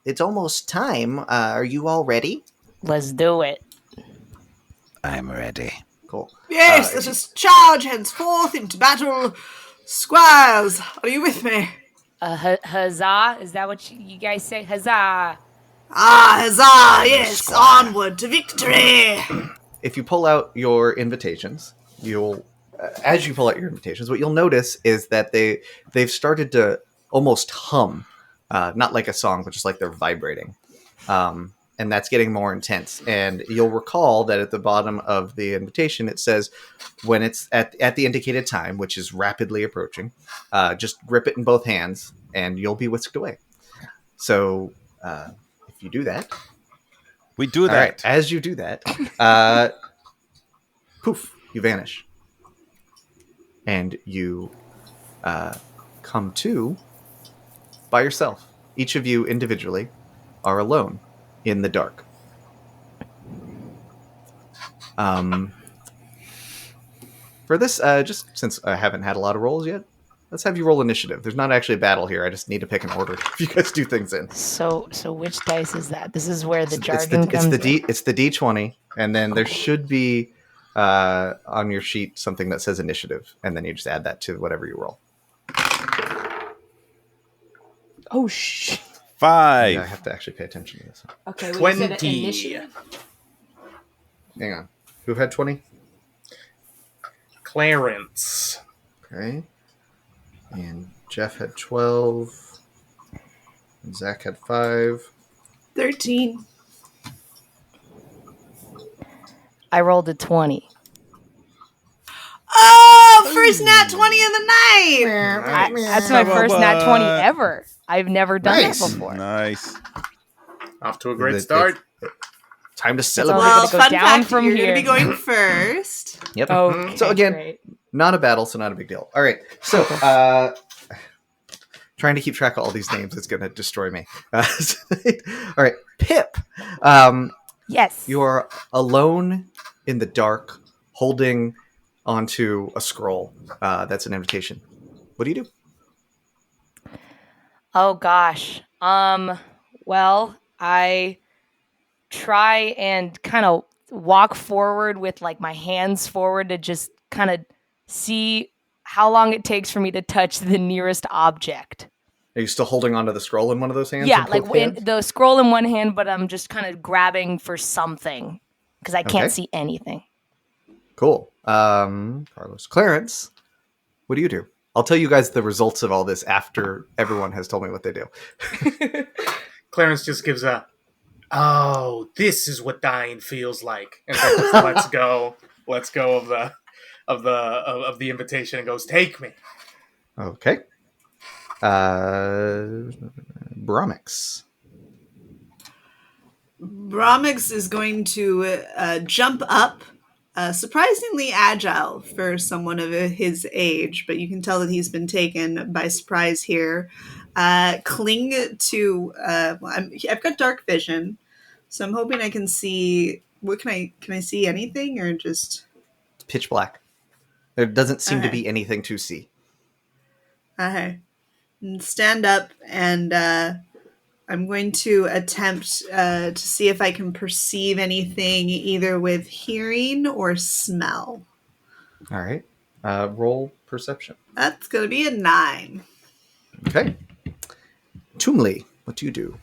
It's almost time. Are you all ready? Let's do it. I'm ready. Cool. Yes, let us charge henceforth into battle. Squires, are you with me? Huzzah? Is that what you guys say? Huzzah! Huzzah, yes, onward to victory! If you pull out your invitations, as you pull out your invitations, what you'll notice is that they've started to almost hum, not like a song, but just like they're vibrating. And that's getting more intense. And you'll recall that at the bottom of the invitation, it says, when it's at the indicated time, which is rapidly approaching, just grip it in both hands and you'll be whisked away. So if you do that... We do that. All right, as you do that, poof, you vanish. And you come to by yourself. Each of you individually are alone in the dark. For this, just since I haven't had a lot of rolls yet, let's have you roll initiative. There's not actually a battle here. I just need to pick an order if you guys do things in. So which dice is that? This is where the jargon comes in. It's the D20, and then there should be on your sheet something that says initiative, and then you just add that to whatever you roll. Oh, shh. 5. Yeah, I have to actually pay attention to this. Okay, we 20. said initiative. Hang on. Who had 20? Clarence. Okay. And Jeff had 12. And Zach had 5. 13. I rolled a 20. first nat 20 of the night. That's my first nat 20 ever. I've never done Nice. that before. Nice. Off to a great It- start. Time to So celebrate. we're Well, gonna go fun down fact, from you're going to here. be going first. Yep. Okay, So again, great. not a battle, so not a big deal. All right. So, trying to keep track of all these names is going to destroy me. All right. Pip. Yes. You are alone in the dark, holding onto a scroll. That's an invitation. What do you do? Oh gosh. Well, I try and kind of walk forward with like my hands forward to just kind of see how long it takes for me to touch the nearest object. Are you still holding onto the scroll in one of those hands? Yeah, in like both hands? the scroll in one hand, but I'm just kind of grabbing for something because I can't Okay. see anything. Cool. Carlos. Clarence, what do you do? I'll tell you guys the results of all this after everyone has told me what they do. Clarence just gives a, "Oh, this is what dying feels like," and then just lets go of the invitation and goes, "Take me." Okay. Bromix. Bromix is going to jump up, surprisingly agile for someone of his age, but you can tell that he's been taken by surprise here. Cling to. I've got dark vision, so I'm hoping I can see. What can I see anything or just? It's pitch black. There doesn't seem to Okay. be anything to see. Okay. Stand up and I'm going to attempt to see if I can perceive anything either with hearing or smell. All right. Roll perception. That's going to be a 9. Okay. Toomley, what do you do?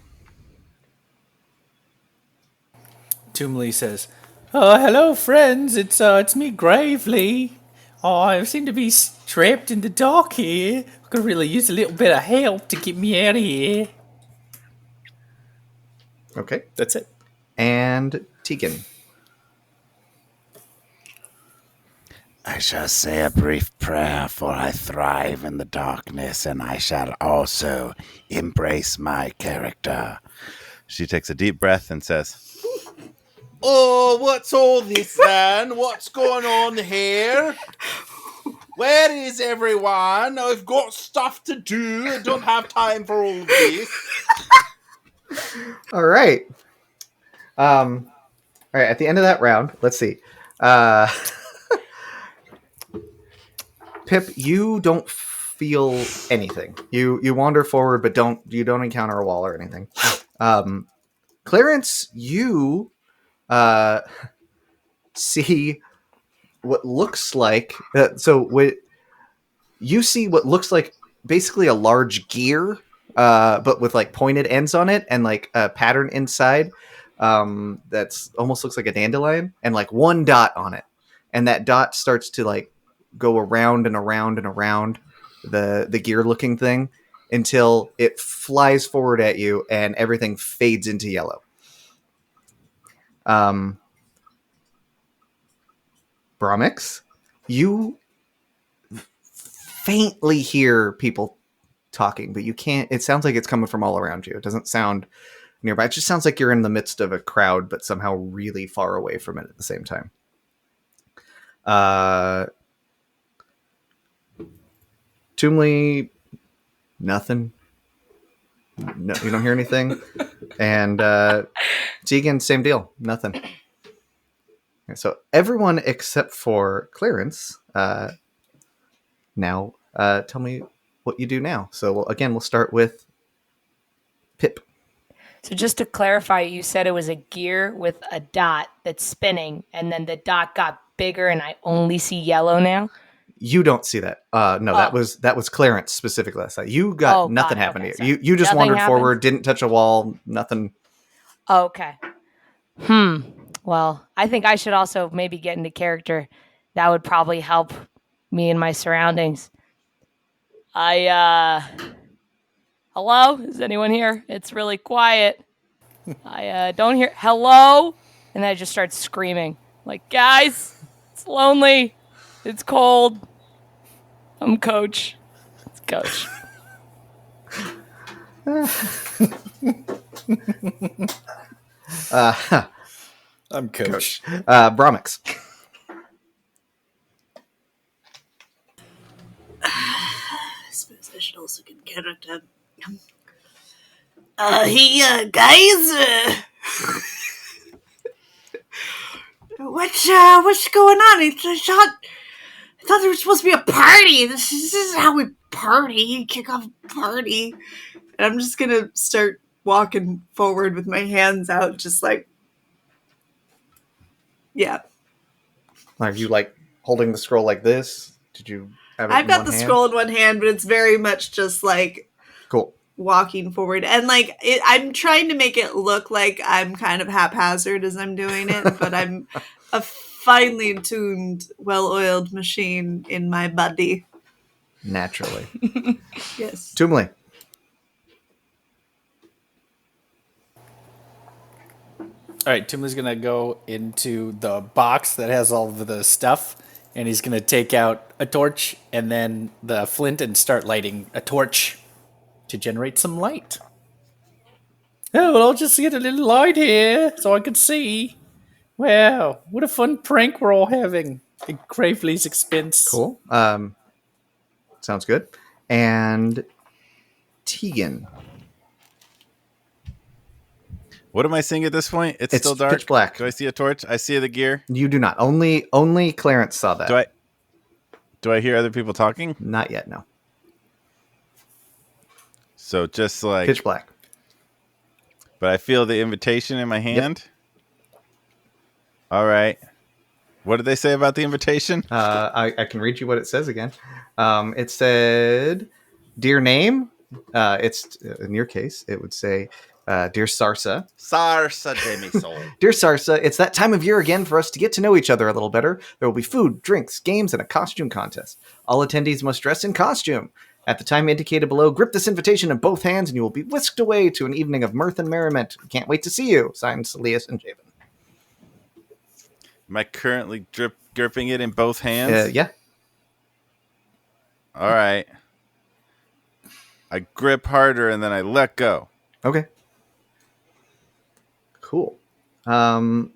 Toomley says, "Oh, hello, friends. It's me, Gravely. Oh, I seem to be trapped in the dark here. I could really use a little bit of help to get me out of here." Okay. That's it. And Tegan. I shall say a brief prayer, for I thrive in the darkness, and I shall also embrace my character. She takes a deep breath and says, "Oh, what's all this then? What's going on here? Where is everyone? I've got stuff to do. I don't have time for all of this." All right. All right. At the end of that round, let's see. Pip, you don't feel anything. You wander forward, but you don't encounter a wall or anything. Clarence, you see what looks like you see what looks like basically a large gear, but with like pointed ends on it and like a pattern inside that's almost looks like a dandelion and like one dot on it, and that dot starts to like go around and around and around the gear looking thing until it flies forward at you and everything fades into yellow. Bromix, you faintly hear people talking, but you can't. It sounds like it's coming from all around you. It doesn't sound nearby. It just sounds like you're in the midst of a crowd, but somehow really far away from it at the same time. Toomley, nothing. No, you don't hear anything. And Tegan, same deal. Nothing. Okay, so everyone except for Clarence now tell me what you do now. So we'll start with Pip. So just to clarify, you said it was a gear with a dot that's spinning, and then the dot got bigger, and I only see yellow now. You don't see that. No, that was Clarence specifically last night. You got nothing happened to you. You just Nothing wandered happened? forward, didn't touch a wall, nothing. Okay. Well, I think I should also maybe get into character. That would probably help me and my surroundings. Hello? Is anyone here? It's really quiet. I don't hear. Hello? And I just start screaming. Like, guys, it's lonely. It's cold. I'm Coach. It's Coach. I'm Coach. Bromix. I suppose I should also get character. Hey, guys. What's going on? I thought there was supposed to be a party. This is how we party. Kick off a party. And I'm just gonna start walking forward with my hands out, just like, yeah. Are you like holding the scroll like this? Did you have it I've in got one the hand? scroll in one hand, but it's very much just like Cool. walking forward. And like, I'm trying to make it look like I'm kind of haphazard as I'm doing it, but I'm a finely tuned, well-oiled machine in my body. Naturally. Yes. Tumley. All right, Tumley's going to go into the box that has all of the stuff, and he's going to take out a torch and then the flint and start lighting a torch to generate some light. Oh, well, I'll just get a little light here so I can see. Wow, what a fun prank we're all having at Gravely's expense. Cool. Sounds good. And Tegan. What am I seeing at this point? It's still dark. Pitch black. Do I see a torch? I see the gear. You do not. Only Clarence saw that. Do I hear other people talking? Not yet, no. So just like Pitch black. But I feel the invitation in my hand. Yep. All right. What did they say about the invitation? I can read you what it says again. It said, "Dear name." It's in your case, it would say, "Dear Sarsa." Sarsa Demisol. Dear Sarsa, it's that time of year again for us to get to know each other a little better. There will be food, drinks, games, and a costume contest. All attendees must dress in costume. At the time indicated below, grip this invitation in both hands, and you will be whisked away to an evening of mirth and merriment. We can't wait to see you. Signed, Celius and Javen. Am I currently gripping it in both hands? Yeah. All right. I grip harder and then I let go. Okay. Cool. Tumley,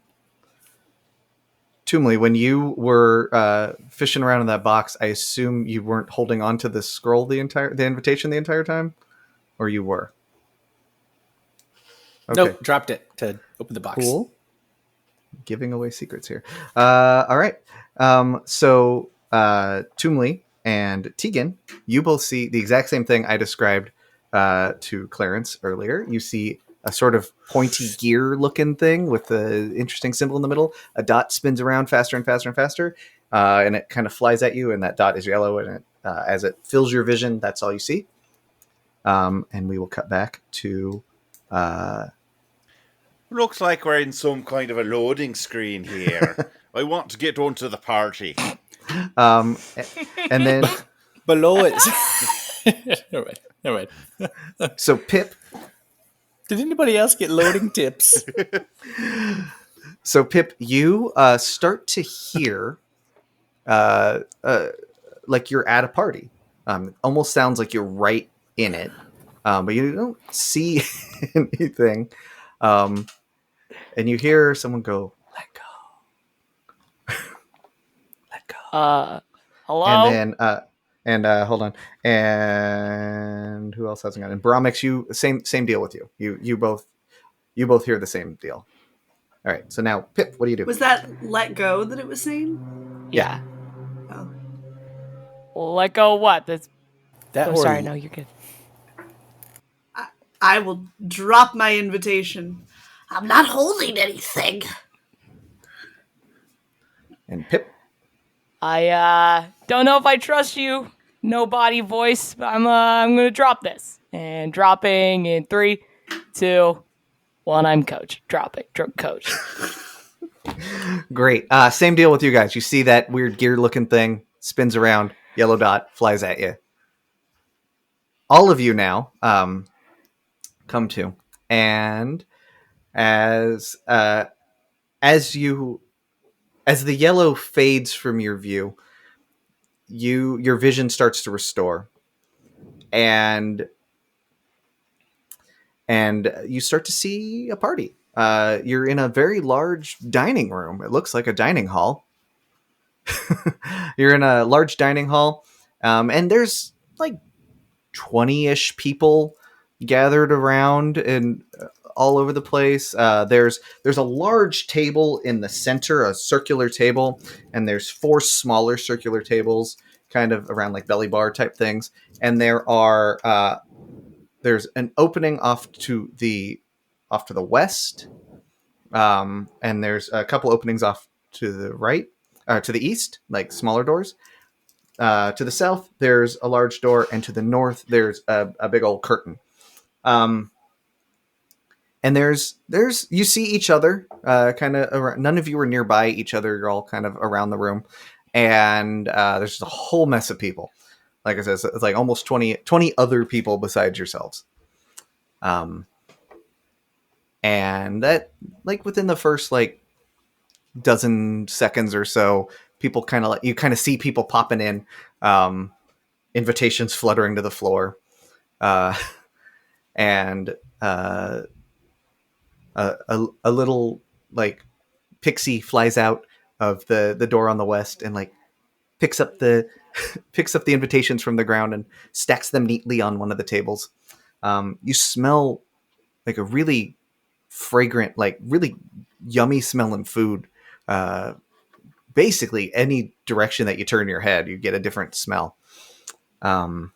when you were fishing around in that box, I assume you weren't holding on to the scroll the invitation the entire time, or you were? Okay. Nope, dropped it to open the box. Cool. Giving away secrets here. All right. So Tumley and Tegan, you both see the exact same thing I described to Clarence earlier. You see a sort of pointy gear looking thing with the interesting symbol in the middle. A dot spins around faster and faster and faster, and it kind of flies at you, and that dot is yellow, and as it fills your vision, that's all you see. And we will cut back to... Looks like we're in some kind of a loading screen here. I want to get onto the party. And then... Below it. All right. So Pip... Did anybody else get loading tips? So Pip, you start to hear like you're at a party. Almost sounds like you're right in it, but you don't see anything. And you hear someone go, "Let go, let go." Hello. And then hold on. And who else hasn't got it? And Bromix, you same deal with you. You both hear the same deal. All right. So now, Pip, what do you do? Was that let go that it was saying? Yeah. Oh. Let go what? That's. That. Sorry. No, you're good. I will drop my invitation. I'm not holding anything. And Pip? I don't know if I trust you. No body voice. But I'm gonna drop this. And dropping in 3, 2, 1. I'm Coach. Dropping. Coach. Great. Same deal with you guys. You see that weird gear-looking thing spins around, yellow dot flies at you. All of you now come to, and as the yellow fades from your view, your vision starts to restore, and you start to see a party. You're in a very large dining room. It looks like a dining hall. You're in a large dining hall, and there's like 20-ish people gathered around and all over the place. There's a large table in the center, a circular table, and there's 4 smaller circular tables kind of around like belly bar type things. And there's an opening off to the west, and there's a couple openings off to the right, to the east, like smaller doors. To the south, there's a large door, and to the north, there's a big old curtain. And there's you see each other, kind of. None of you are nearby each other. You're all kind of around the room, and there's just a whole mess of people. Like I said, it's like almost 20 other people besides yourselves. And that, like within the first like dozen seconds or so, people kind of you kind of see people popping in, invitations fluttering to the floor, and a little like pixie flies out of the door on the west and like picks up the invitations from the ground and stacks them neatly on one of the tables. You smell like a really fragrant, like really yummy smelling food. Basically any direction that you turn your head, you get a different smell. And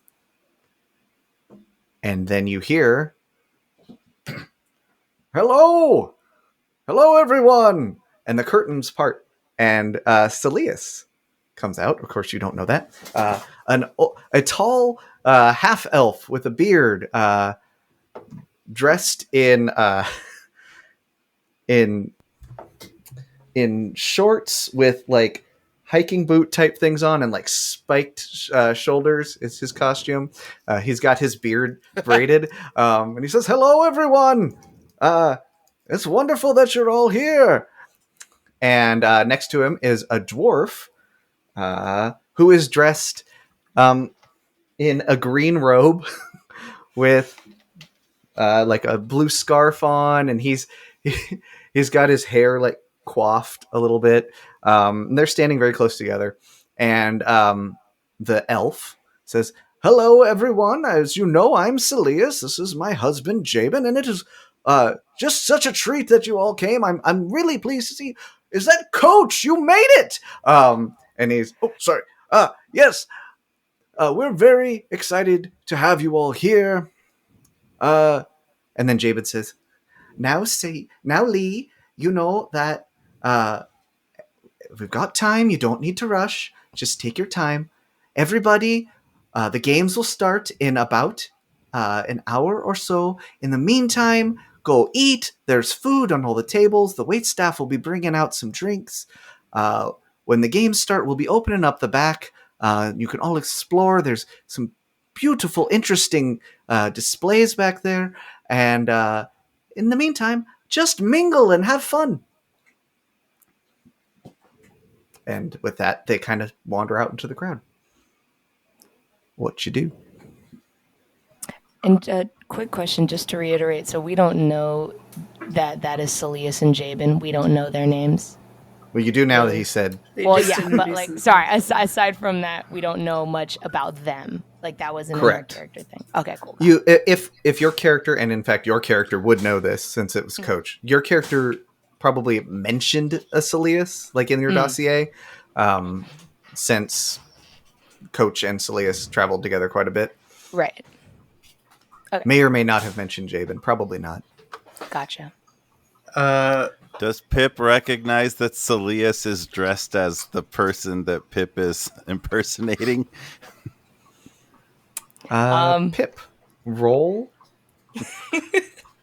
then you hear, hello everyone. And the curtains part, and Celius comes out. Of course you don't know that. A tall half elf with a beard, dressed in shorts with like hiking boot type things on and like spiked shoulders is his costume. He's got his beard braided, and he says, hello everyone, it's wonderful that you're all here. And next to him is a dwarf who is dressed in a green robe with like a blue scarf on, and he's got his hair like coiffed a little bit. They're standing very close together, and the elf says, hello everyone, as you know, I'm Celius. This is my husband Jabin, and it is just such a treat that you all came. I'm really pleased to see. Is that Coach? You made it. And he's sorry. Yes, we're very excited to have you all here. And then Jabin says, now Lee, you know that we've got time. You don't need to rush. Just take your time. Everybody, the games will start in about an hour or so. In the meantime, go eat. There's food on all the tables. The waitstaff will be bringing out some drinks. When the games start, we'll be opening up the back. You can all explore. There's some beautiful, interesting displays back there. And in the meantime, just mingle and have fun. And with that, they kind of wander out into the crowd. What you do? And a quick question, just to reiterate. So we don't know that is Celius and Jabin. We don't know their names. Well, you do now that he said. Well, yeah, but like, sorry. Aside from that, we don't know much about them. Like that wasn't a character thing. Okay, cool. You, if your character, and in fact your character would know this since it was Coach. Your character probably mentioned a Celius, like in your dossier, since Coach and Celius traveled together quite a bit. Right. Okay. May or may not have mentioned Jabin. Probably not. Gotcha. Does Pip recognize that Celius is dressed as the person that Pip is impersonating? Pip, roll.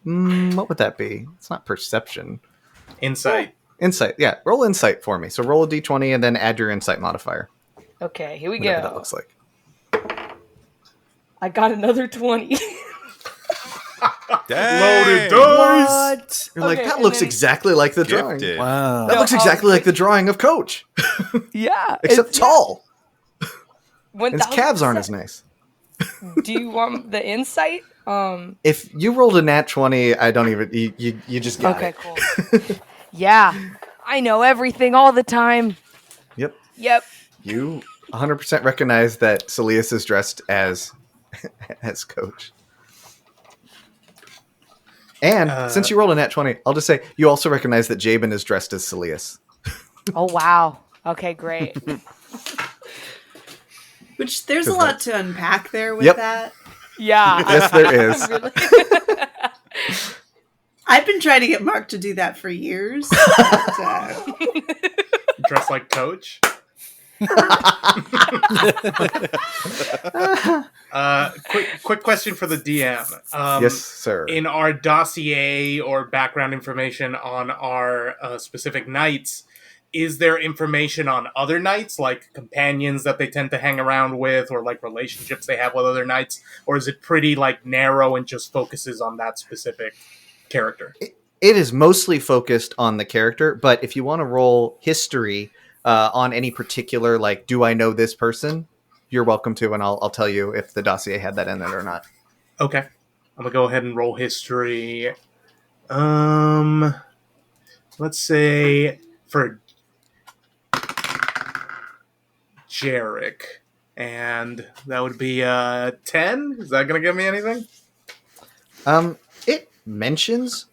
What would that be? It's not perception. Insight. Insight, yeah. Roll insight for me. So roll a d20 and then add your insight modifier. Okay, here we Whatever go. that looks like. I got another 20. Loaded What? You're like, that looks exactly like the drawing. Wow. That looks exactly like the drawing of Coach. Yeah. Except tall. His calves aren't as nice. Do you want the insight? If you rolled a nat 20, I don't even. You just got it. Okay, cool. Yeah, I know everything all the time. Yep. Yep. You 100% recognize that Celius is dressed as Coach. And since you rolled a nat 20, I'll just say you also recognize that Jabin is dressed as Celius. Oh, wow. Okay, great. Which there's a lot to unpack there with Yep. that. Yeah. Yes, there is. I've been trying to get Mark to do that for years. But, Dressed like Coach. Quick question for the DM. Yes, sir. In our dossier or background information on our specific knights, is there information on other knights, like companions that they tend to hang around with, or like relationships they have with other knights, or is it pretty like narrow and just focuses on that specific character? It is mostly focused on the character, but if you want to roll history on any particular, like, do I know this person? You're welcome to, and I'll tell you if the dossier had that in it or not. Okay. I'm gonna go ahead and roll history. Let's say for Jarek, and that would be 10. Is that gonna give me anything? It mentions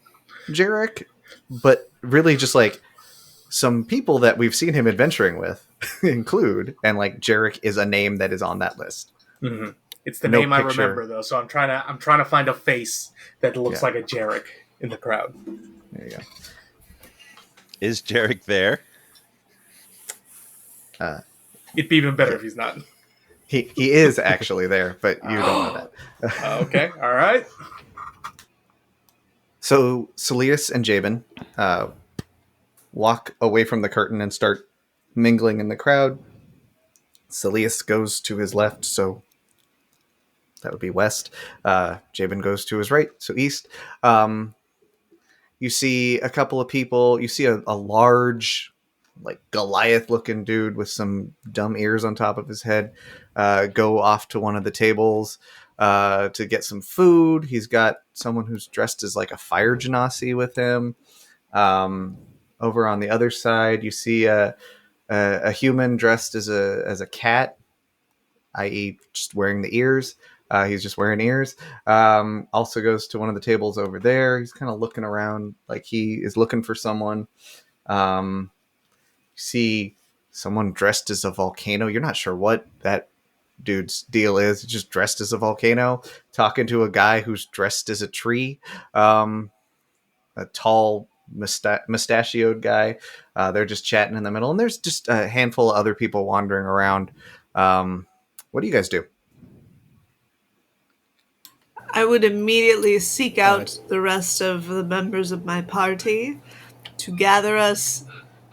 Jarek, but really just like some people that we've seen him adventuring with include, and like Jarek is a name that is on that list. Mm-hmm. It's the No name picture. I remember though, so I'm trying to find a face that looks like a Jarek in the crowd. There you go. Is Jarek there? It'd be even better if he's not. He is actually there, but you don't know that. Okay, all right. So Celius and Jabin walk away from the curtain and start mingling in the crowd. Celius goes to his left, so that would be west. Jabin goes to his right, so east. You see a couple of people. You see a large, like Goliath-looking dude with some dumb ears on top of his head go off to one of the tables to get some food. He's got someone who's dressed as like a fire genasi with him. Over on the other side, you see a human dressed as a cat, i.e., just wearing the ears. He's just wearing ears. Also goes to one of the tables over there. He's kind of looking around like he is looking for someone. You see someone dressed as a volcano. You're not sure what that dude's deal is. He's just dressed as a volcano, talking to a guy who's dressed as a tree. A tall, mustachioed guy. They're just chatting in the middle, and there's just a handful of other people wandering around. What do you guys do? I would immediately seek out the rest of the members of my party to gather us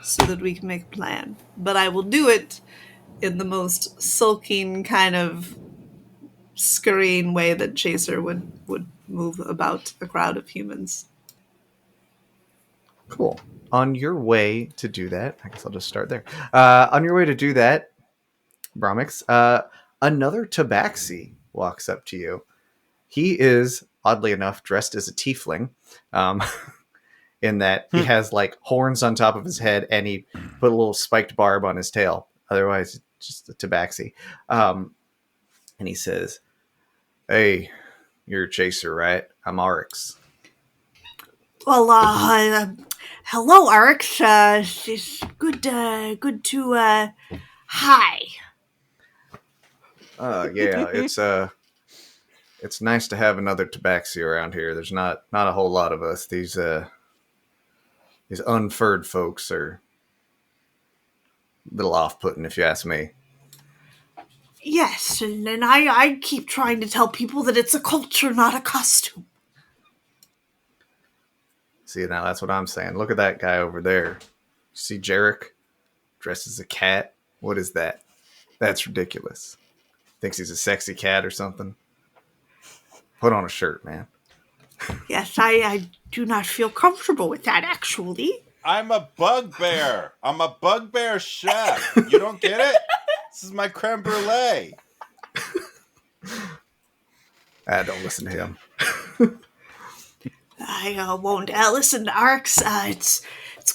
so that we can make a plan. But I will do it in the most sulking, kind of scurrying way that Chaser would move about a crowd of humans. Cool. On your way to do that, I guess I'll just start there. On your way to do that, Bromix, another tabaxi walks up to you. He is, oddly enough, dressed as a tiefling, in that he has like horns on top of his head and he put a little spiked barb on his tail. Otherwise, just a tabaxi. And he says, "Hey, you're a Chaser, right? I'm Arix." Well, hello, Arx. It's good to, hi. Yeah, it's nice to have another tabaxi around here. There's not a whole lot of us. These unfurred folks are a little off-putting, if you ask me. Yes, and I keep trying to tell people that it's a culture, not a costume. See, now that's what I'm saying. Look at that guy over there. See Jarek dressed as a cat? What is that? That's ridiculous. Thinks he's a sexy cat or something. Put on a shirt, man. Yes, I do not feel comfortable with that, actually. I'm a bugbear. I'm a bugbear chef. You don't get it? This is my creme brulee. Don't listen to him. I won't listen to Arx. It's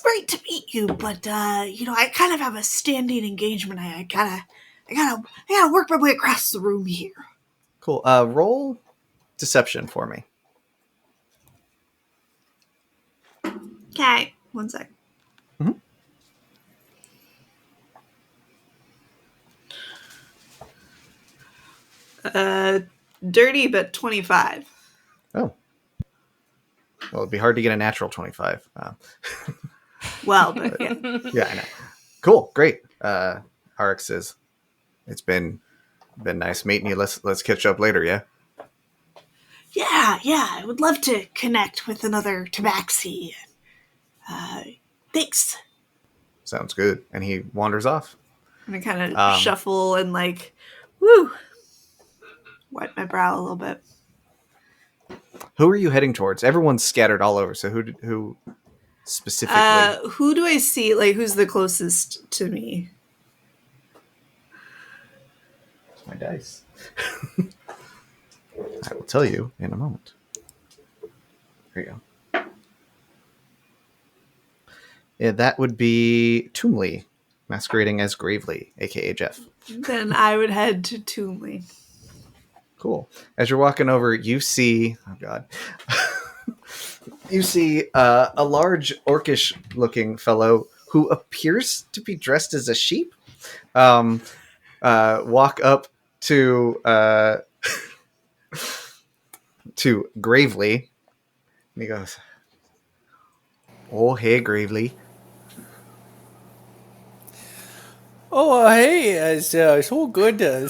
great to meet you, but I kind of have a standing engagement. I gotta work my way across the room here. Cool. Roll deception for me. Okay, 1 sec. Mhm. Dirty, but 25. Oh. Well, it'd be hard to get a natural 25. Well, but yeah. Yeah, I know. Cool. Great. Arx says, it's been nice meeting you. Let's catch up later, yeah? Yeah, I would love to connect with another Tabaxi. Thanks. Sounds good. And he wanders off. I'm gonna kind of shuffle and wipe my brow a little bit. Who are you heading towards? Everyone's scattered all over, so who specifically? Who do I see? Like, who's the closest to me? My dice. I will tell you in a moment. There you go. Yeah, that would be Toomley, masquerading as Gravely, aka Jeff. Then I would head to Toomley. Cool. As you're walking over, you see... Oh, God. You see a large, orcish-looking fellow who appears to be dressed as a sheep walk up to Gravely. And he goes, "Oh, hey, Gravely." Oh, hey, it's so good to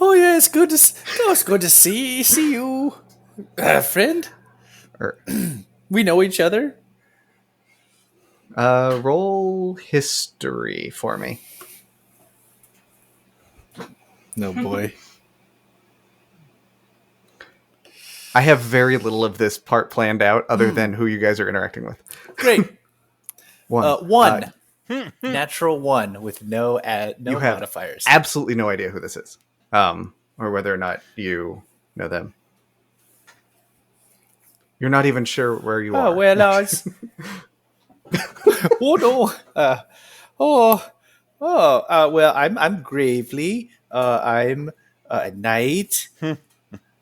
Oh, yeah, it's good to see you, friend. We know each other. Roll history for me. No boy. I have very little of this part planned out other than who you guys are interacting with. Great. One. Natural 1 with no You have modifiers. absolutely no idea who this is. Or whether or not you know them. You're not even sure where you are. Oh, well, it's... oh, no. Well, I'm Gravely. I'm a knight.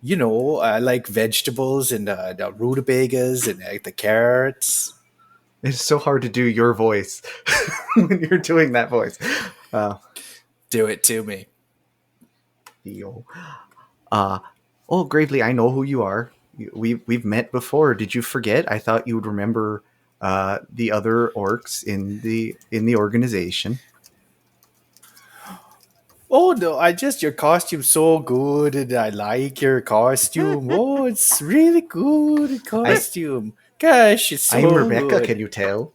You know, I like vegetables and the rutabagas and the carrots. It's so hard to do your voice when you're doing that voice. Do it to me. Yo. Oh, Gravely, I know who you are. We've met before. Did you forget? I thought you would remember the other orcs in the organization. Oh no! Your costume's so good, and I like your costume. Oh, it's really good costume. Gosh, it's so I'm Rebecca. good. Can you tell?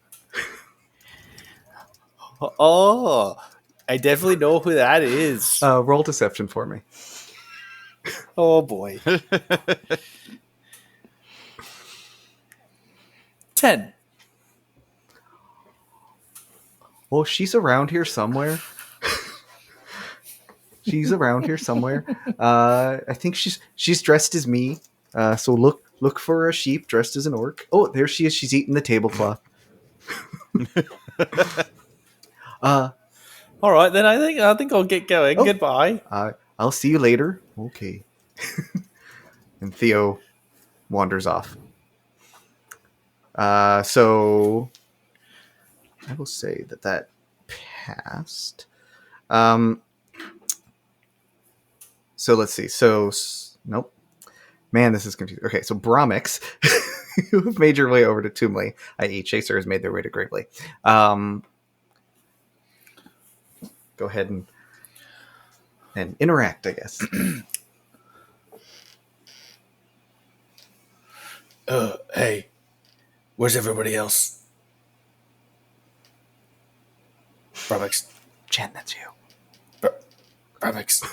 Oh, I definitely know who that is. Roll deception for me. Oh boy. 10. Oh, she's around here somewhere. She's around here somewhere. I think she's dressed as me. So look for a sheep dressed as an orc. Oh, there she is. She's eating the tablecloth. All right, then I think I'll get going. Oh. Goodbye. I'll see you later. Okay. And Theo wanders off. So I will say that passed. So let's see. So nope. Man, this is confusing. Okay, so Bromix, you have made your way over to Toomley, i.e. Chaser has made their way to Gravely. Go ahead and interact, I guess. Hey, where's everybody else? Bromix. Chan, that's you. Bromix.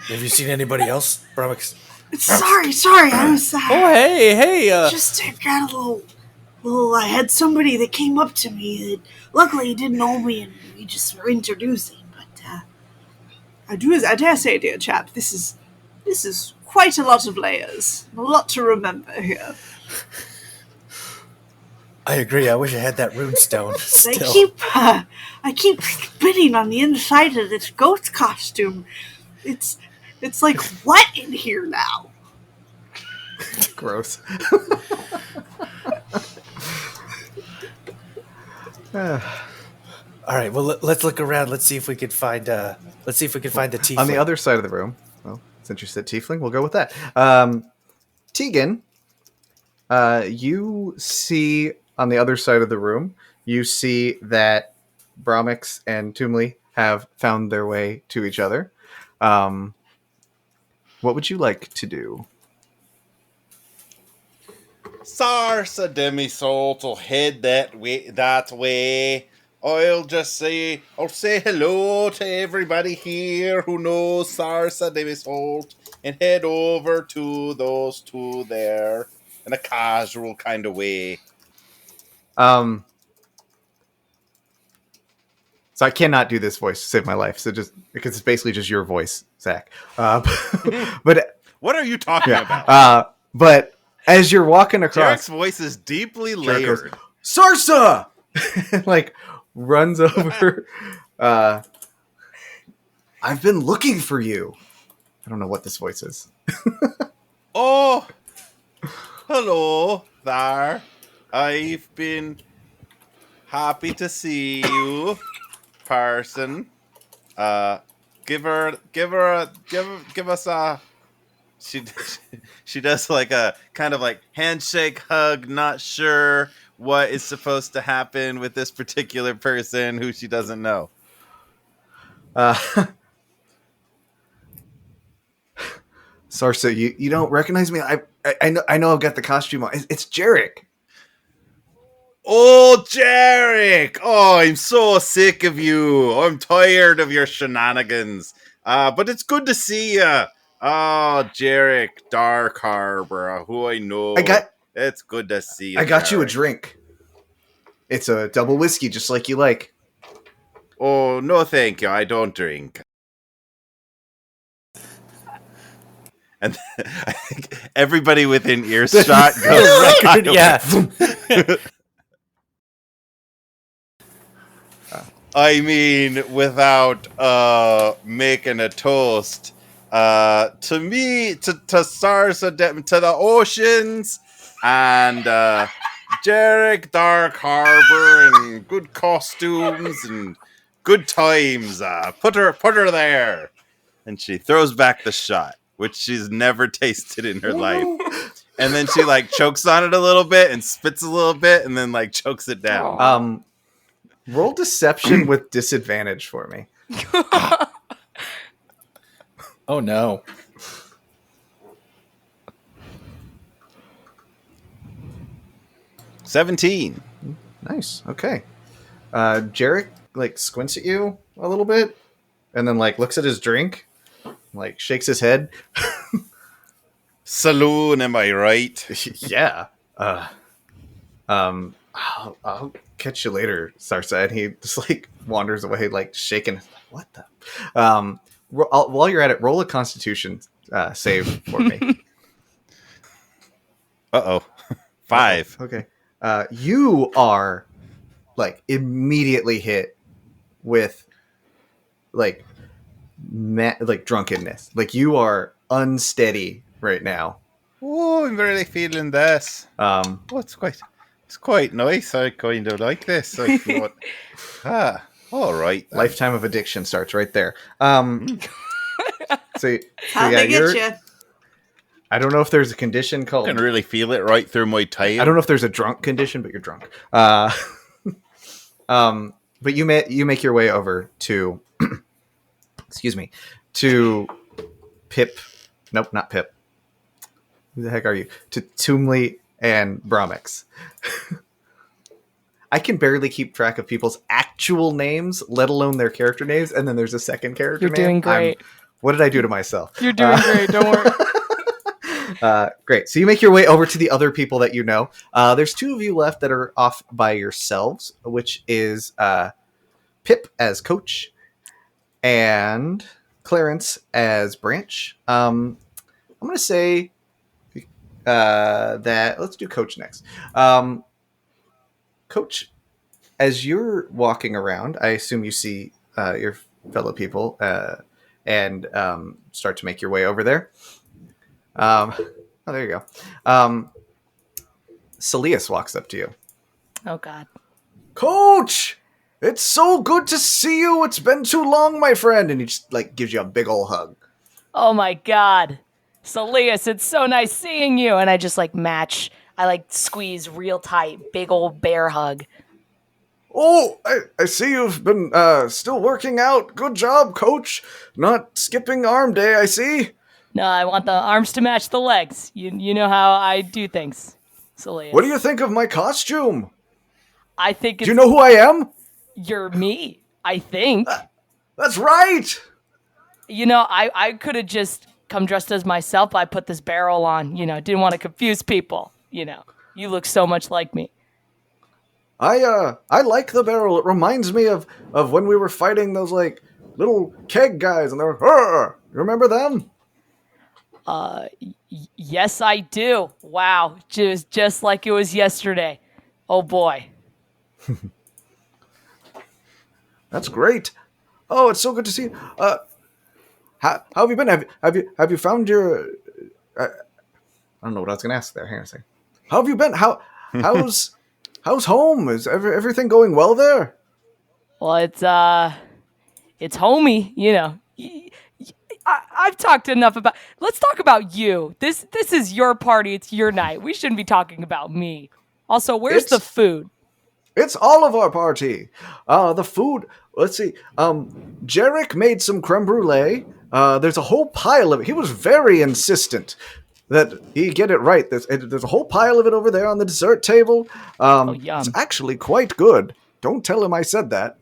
Have you seen anybody else, Bromix? Sorry, I was Oh, hey. just got a little Well, I had somebody that came up to me that luckily didn't know me, and we just were introducing. But I dare say, dear chap, this is quite a lot of layers, a lot to remember here. I agree. I wish I had that runestone still. I keep spitting on the inside of this ghost costume. It's like wet in here now. Gross. All right. Well, let's look around. Let's see if we could find. Let's see if we can find the tiefling On the other side of the room. Well, since you said tiefling, we'll go with that. Tegan, you see on the other side of the room, you see that Bromix and Toomley have found their way to each other. What would you like to do? Sarsa Demisalt will head that way. I'll say hello to everybody here who knows Sarsa Demisalt and head over to those two there in a casual kind of way. So I cannot do this voice to save my life. So just because it's basically just your voice, Zach. But what are you talking about? But as you're walking across, Jarek's voice is deeply layered. Goes, Sarsa, like runs over. I've been looking for you. I don't know what this voice is. Oh, hello there. I've been happy to see you, person. Give us a. She does like a kind of like handshake, hug. Not sure what is supposed to happen with this particular person who she doesn't know. Sarsa, you don't recognize me? I know I've got the costume on. It's Jarek. Oh, Jarek! Oh, I'm so sick of you. I'm tired of your shenanigans. But it's good to see you. Oh, Jarek, Dark Harbor, who I know. It's good to see you. I got Jarek. you a drink. It's a double whiskey, just like you like. Oh, no thank you. I don't drink. And I think everybody within earshot goes record, yeah. I mean, without making a toast, to me, to Sarsa, to the oceans, and Jarek, Dark Harbor, and good costumes and good times. Put her there, and she throws back the shot, which she's never tasted in her life. And then she like chokes on it a little bit and spits a little bit, and then like chokes it down. Roll deception with disadvantage for me. Oh no. $17. Nice. Okay. Jarek like squints at you a little bit, and then like looks at his drink, like shakes his head. Saloon, am I right? Yeah. I'll catch you later, Sarsa. And he just like wanders away, like shaking. What the? While you're at it, roll a Constitution save for me. 5. Okay. You are like immediately hit with like drunkenness. Like you are unsteady right now. Oh, I'm really feeling this. It's quite nice. I kind of like this. I thought, all right. Then. Lifetime of addiction starts right there. So How'd they get you? I don't know if there's a condition called. I can really feel it right through my tail. I don't know if there's a drunk condition, but you're drunk. But you make your way over to, excuse me, to Pip. Nope, not Pip. Who the heck are you? To Toomley and Bromix. I can barely keep track of people's actual names, let alone their character names, and then there's a second character name. You're doing great. What did I do to myself? You're doing great. Don't worry. Great. So you make your way over to the other people that you know. There's two of you left that are off by yourselves, which is Pip as coach and Clarence as branch. I'm going to say that let's do coach next. Coach, as you're walking around, I assume you see your fellow people and start to make your way over there. Oh, there you go. Celius walks up to you. Oh, God. Coach, it's so good to see you. It's been too long, my friend. And he just gives you a big old hug. Oh, my God. Celius, it's so nice seeing you. And I just match. I squeeze real tight. Big old bear hug. Oh, I see you've been still working out. Good job, coach. Not skipping arm day, I see. No, I want the arms to match the legs. You know how I do things, Celius. What do you think of my costume? I think it's... Do you know who I am? You're me, I think. That's right! I could have just come dressed as myself. I put this barrel on, didn't want to confuse people. You look so much like me. I like the barrel. It reminds me of when we were fighting those little keg guys and they were, "Arr!" You remember them? Yes, I do. Wow, just like it was yesterday. Oh boy. That's great. Oh, it's so good to see you. How have you been? Have you found your? I don't know what I was going to ask there. Hang on a second. How have you been? How's home? Is everything going well there? Well, it's homey. I've talked enough about. Let's talk about you. This is your party. It's your night. We shouldn't be talking about me. Also, where's the food? It's all of our party. The food. Let's see. Jarek made some creme brulee. There's a whole pile of it. He was very insistent that he get it right. There's a whole pile of it over there on the dessert table. Yum. It's actually quite good. Don't tell him I said that.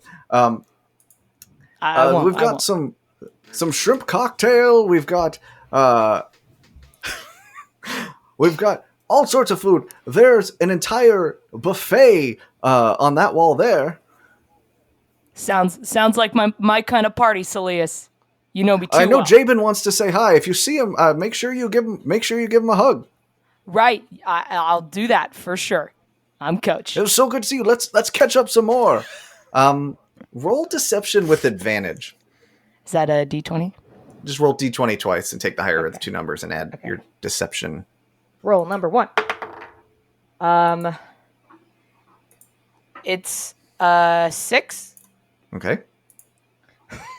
We've got some shrimp cocktail. We've got all sorts of food. There's an entire buffet on that wall there. Sounds like my kind of party, Celius. You know me too I know well. Jabin wants to say hi. If you see him, make sure you give him a hug. Right, I'll do that for sure. I'm coach. It was so good to see you. Let's catch up some more. Roll deception with advantage. Is that a D20? Just roll D20 twice and take the higher of the two numbers and add your deception. Roll number 1. It's 6. Okay.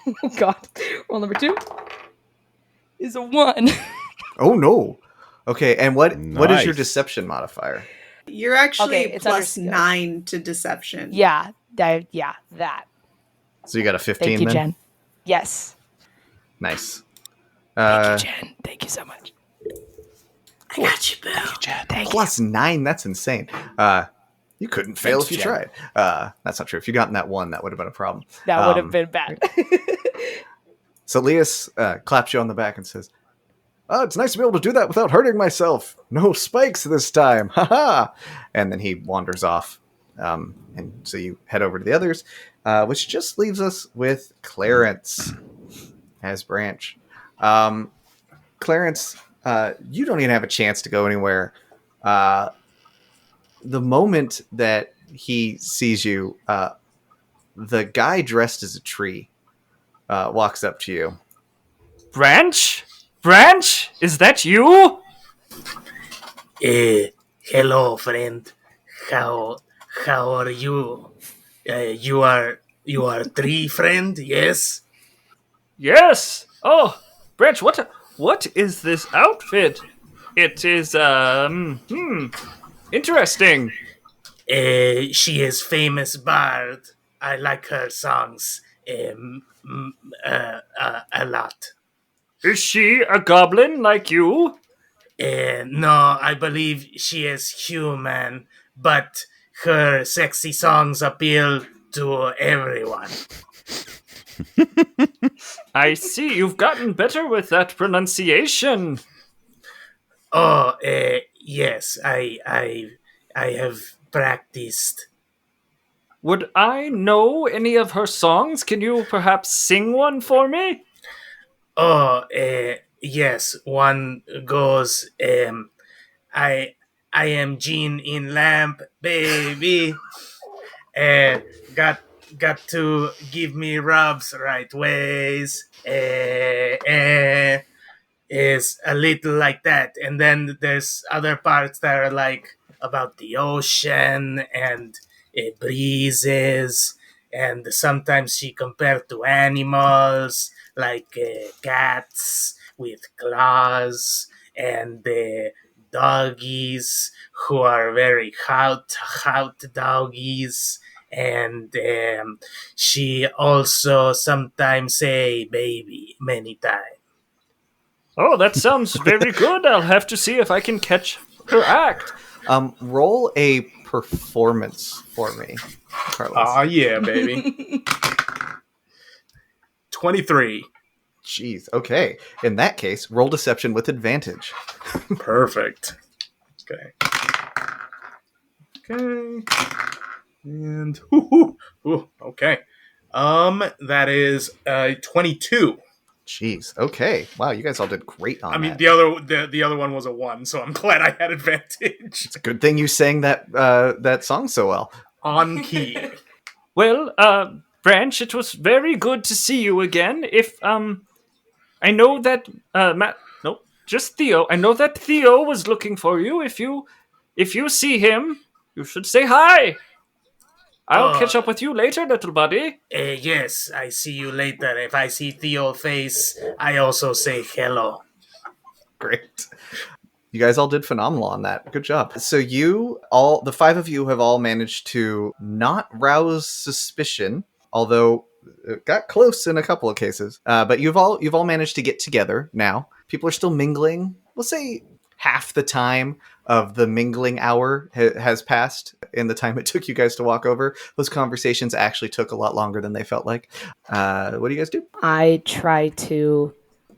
Oh God. Roll number 2 is a 1. Oh no. Okay, and what is Nice. your deception modifier? You're actually Okay, it's under plus skill. 9 to deception. Yeah, that. So you got a 15 Thank you, then? Jen. Yes. Nice. Thank you, Jen. Thank you so much. I got you, Boo. Thank you. Plus 9, that's insane. You couldn't fail if you tried. That's not true. If you gotten that 1, that would have been a problem. That would have been bad. So Leas claps you on the back and says, it's nice to be able to do that without hurting myself. No spikes this time. Ha-ha! And then he wanders off. And so you head over to the others, which just leaves us with Clarence as Branch. Clarence, you don't even have a chance to go anywhere. The moment that he sees you, the guy dressed as a tree walks up to you. Branch? Branch? Is that you? Hello, friend. How are you? You are tree friend, yes? Yes. Oh, Branch, what is this outfit? It is interesting. She is famous bard. I like her songs a lot. Is she a goblin like you? No, I believe she is human, but her sexy songs appeal to everyone. I see. You've gotten better with that pronunciation. Oh, yes, I have practiced. Would I know any of her songs? Can you perhaps sing one for me? Oh, yes, one goes, I I am Gene in lamp, baby. Uh, got got to give me rubs right ways. Is a little like that, and then there's other parts that are like about the ocean and breezes, and sometimes she compared to animals like cats with claws and doggies who are very hot doggies, and she also sometimes say baby many times. Oh, that sounds very good. I'll have to see if I can catch her act. Roll a performance for me, Carlos. Yeah, baby. 23. Jeez. Okay. In that case, roll deception with advantage. Perfect. Okay. And okay. That is 22. Jeez. Okay. Wow, you guys all did great on I mean, that. the other one was a 1, so I'm glad I had advantage. It's a good thing you sang that song so well. On key. Well, Branch, it was very good to see you again. If I know that Matt, no, just Theo. I know that Theo was looking for you. If you see him, you should say hi. I'll catch up with you later, little buddy. Yes, I see you later. If I see Theo's face, I also say hello. Great. You guys all did phenomenal on that. Good job. So the 5 of you have all managed to not rouse suspicion, although it got close in a couple of cases. But you've all managed to get together now. People are still mingling. We'll say half the time of the mingling hour has passed in the time it took you guys to walk over. Those conversations actually took a lot longer than they felt like. What do you guys do? I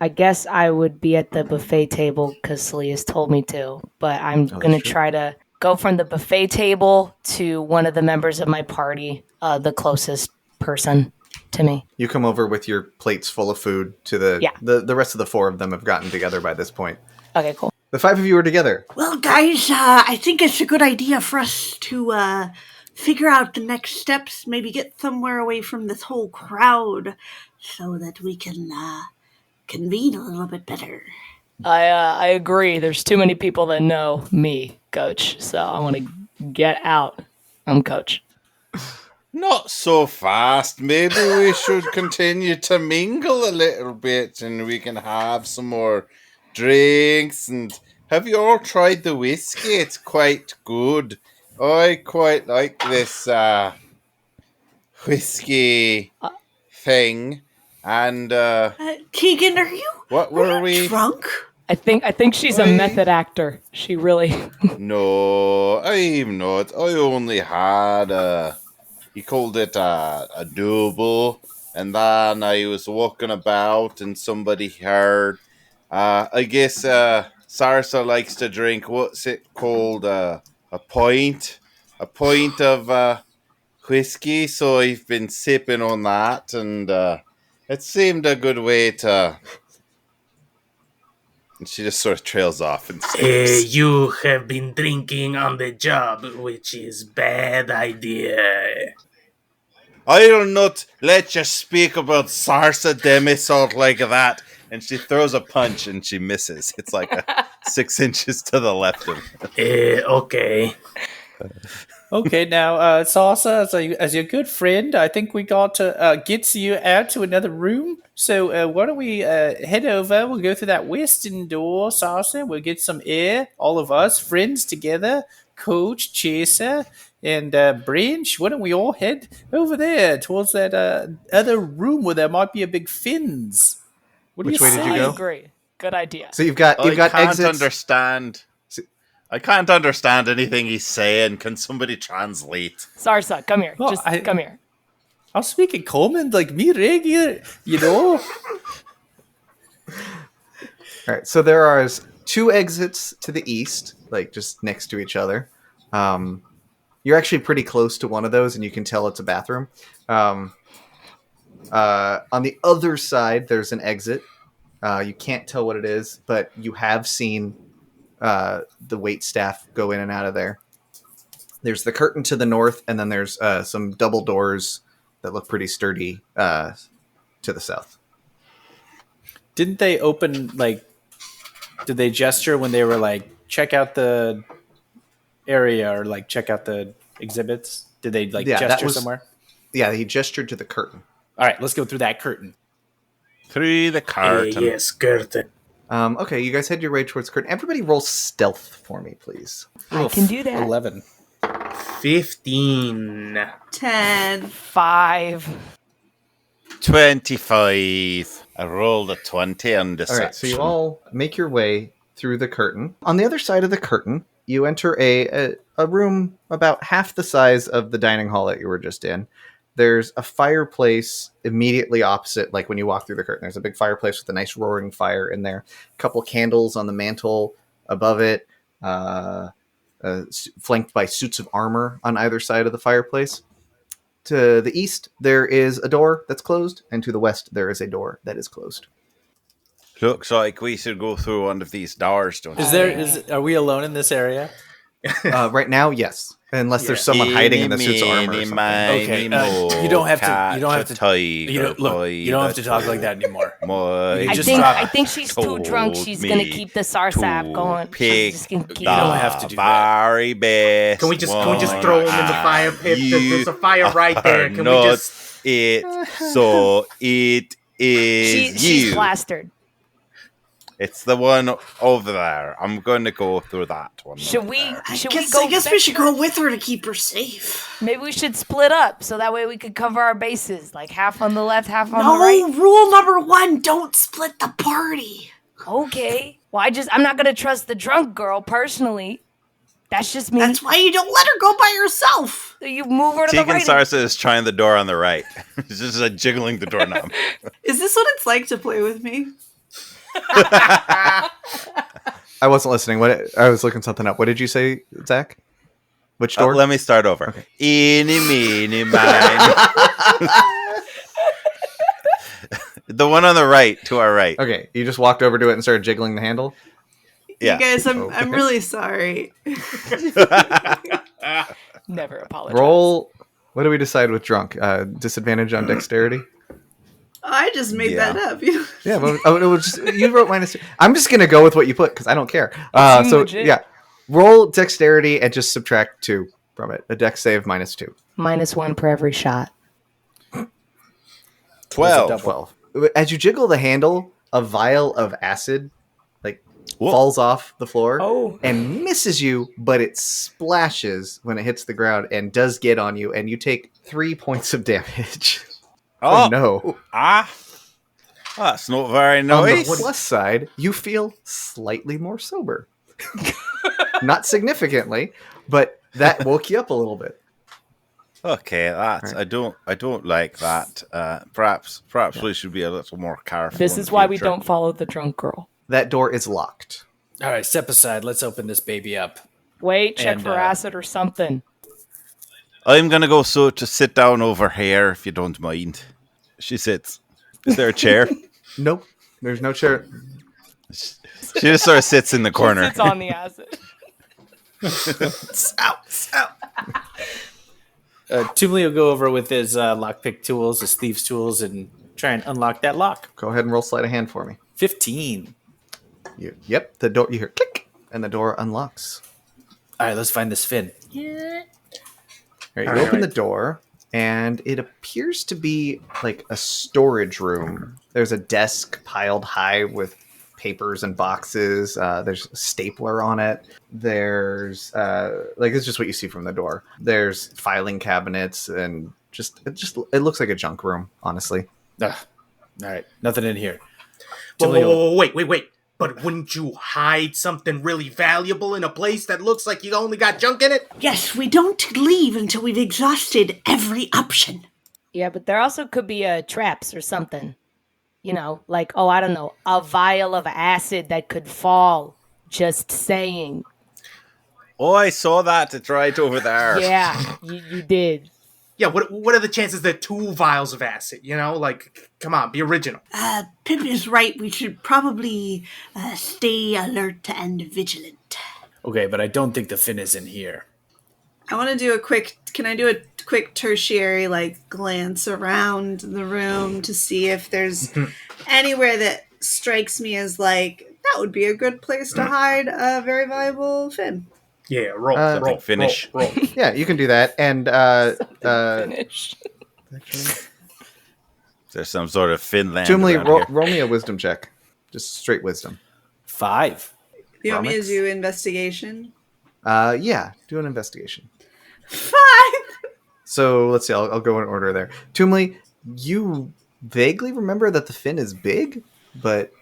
guess I would be at the buffet table because Salias told me to, but I'm going to try to go from the buffet table to one of the members of my party, the closest person to me. You come over with your plates full of food to the rest of the 4 of them have gotten together by this point. Okay, cool. The 5 of you are together. Well, guys, I think it's a good idea for us to figure out the next steps, maybe get somewhere away from this whole crowd so that we can convene a little bit better. I agree. There's too many people that know me, Coach, so I want to get out. I'm Coach. Not so fast. Maybe we should continue to mingle a little bit and we can have some more drinks. And have you all tried the whiskey? It's quite good. I quite like this whiskey thing. And Keegan, are you drunk? I think she's a method actor. She really. No, I'm not. I only had he called it a double, and then I was walking about and somebody heard. I guess Sarsa likes to drink, what's it called? A pint of whiskey. So I've been sipping on that, and it seemed a good way to. And she just sort of trails off and says, You have been drinking on the job, which is bad idea. I'll not let you speak about Sarsa Demisalt like that. And she throws a punch and she misses. It's like 6 inches to the left of her. Okay. Okay, now, Salsa, as your good friend, I think we got to get you out to another room. So why don't we head over? We'll go through that western door, Salsa. We'll get some air, all of us, friends together, Coach, Chaser, and Branch. Why don't we all head over there towards that other room where there might be a big fins? Which way did you go? I agree. Good idea. So you've got exits. I can't understand anything he's saying. Can somebody translate? Sarsa, come here. Well, come here. I'll speak in common, like me regular, you know? All right, so there are 2 exits to the east, like just next to each other. You're actually pretty close to one of those, and you can tell it's a bathroom. On the other side, there's an exit. You can't tell what it is, but you have seen the wait staff go in and out of there. There's the curtain to the north, and then there's some double doors that look pretty sturdy to the south. Didn't they open, like, did they gesture when they were like, check out the area or like check out the exhibits? Did they like gesture somewhere? Yeah, he gestured to the curtain. All right, let's go through that curtain. Through the curtain. Yes, curtain. Okay, you guys head your way towards the curtain. Everybody roll stealth for me, please. I can do that. 11. 15. 10. 5. 25. I rolled a 20 on deception. All right, so you all make your way through the curtain. On the other side of the curtain, you enter a room about half the size of the dining hall that you were just in. There's a fireplace immediately opposite, like when you walk through the curtain. There's a big fireplace with a nice roaring fire in there. A couple candles on the mantle above it, flanked by suits of armor on either side of the fireplace. To the east, there is a door that's closed, and to the west, there is a door that is closed. Looks like we should go through one of these doors, don't Are we alone in this area? Right now, yes. Unless there's someone hiding in the suit's armor or something. Okay, you don't have to. You don't have to talk like that anymore. I think she's too drunk. She's gonna keep the SARSAP going. She's just gonna keep. You don't have to do that. Best Can we just throw him in the fire pit? There's a fire right there. Can we just? So it is She's plastered. It's the one over there. I'm going to go through that one. Should we go? I guess we should go with her to keep her safe. Maybe we should split up so that way we could cover our bases, like half on the left, half on the right. No, rule number 1: don't split the party. Okay. Well, I'm not gonna trust the drunk girl personally. That's just me. That's why you don't let her go by herself. You move her to the Tegan right. Sarsa is trying the door on the right. She's just jiggling the doorknob. Is this what it's like to play with me? I wasn't listening. I was looking something up. What did you say, Zach? Which door? Let me start over. Okay. Eeny, meeny, mine. The one on the right, to our right. Okay, you just walked over to it and started jiggling the handle? Yeah. You guys, I'm really sorry. Never apologize. Roll. What do we decide with drunk? Disadvantage on dexterity? I just made that up. Yeah, but you wrote -2. I'm just going to go with what you put because I don't care. So, legit. Yeah. Roll dexterity and just subtract 2 from it. A dex save -2. -1 per every shot. 12. As you jiggle the handle, a vial of acid falls off the floor and misses you, but it splashes when it hits the ground and does get on you, and you take 3 points of damage. Oh no. That's not very nice. On the plus side, you feel slightly more sober. Not significantly, but that woke you up a little bit. Okay, right. I don't like that. Perhaps we should be a little more careful. This is why we don't follow the drunk girl. That door is locked. All right, step aside. Let's open this baby up. Wait, check for acid or something. I'm gonna go to sit down over here if you don't mind. She sits. Is there a chair? Nope. There's no chair. She just sort of sits in the corner. She sits on the acid. Tumley will go over with his lockpick tools, his thieves' tools, and try and unlock that lock. Go ahead and roll sleight of hand for me. 15. Yep. The door. You hear click, and the door unlocks. All right, let's find this fin. All right, you open the door, and it appears to be like a storage room. There's a desk piled high with papers and boxes. There's a stapler on it. There's it's just what you see from the door. There's filing cabinets, and it looks like a junk room, honestly. All right, nothing in here. Whoa, wait. But wouldn't you hide something really valuable in a place that looks like you only got junk in it? Yes, we don't leave until we've exhausted every option. Yeah, but there also could be traps or something. You know, like, I don't know, a vial of acid that could fall Just saying. Oh, I saw that. It's right over there. Yeah, you did. Yeah, what are the chances that 2 vials of acid? You know, like, come on, be original. Pip is right. We should probably stay alert and vigilant. Okay, but I don't think the fin is in here. I want to do a quick. Can I do a quick tertiary glance around the room to see if there's anywhere that strikes me as that would be a good place to hide a very valuable fin? Yeah, roll, finish. roll. Yeah, you can do that. And Finish. There's some sort of Finland. Tumley, around here. roll me a wisdom check. Just straight wisdom. 5. You want me to Romix? do investigation? Yeah, do an investigation. 5. So let's see. I'll go in order there. Tumley, you vaguely remember that the fin is big, but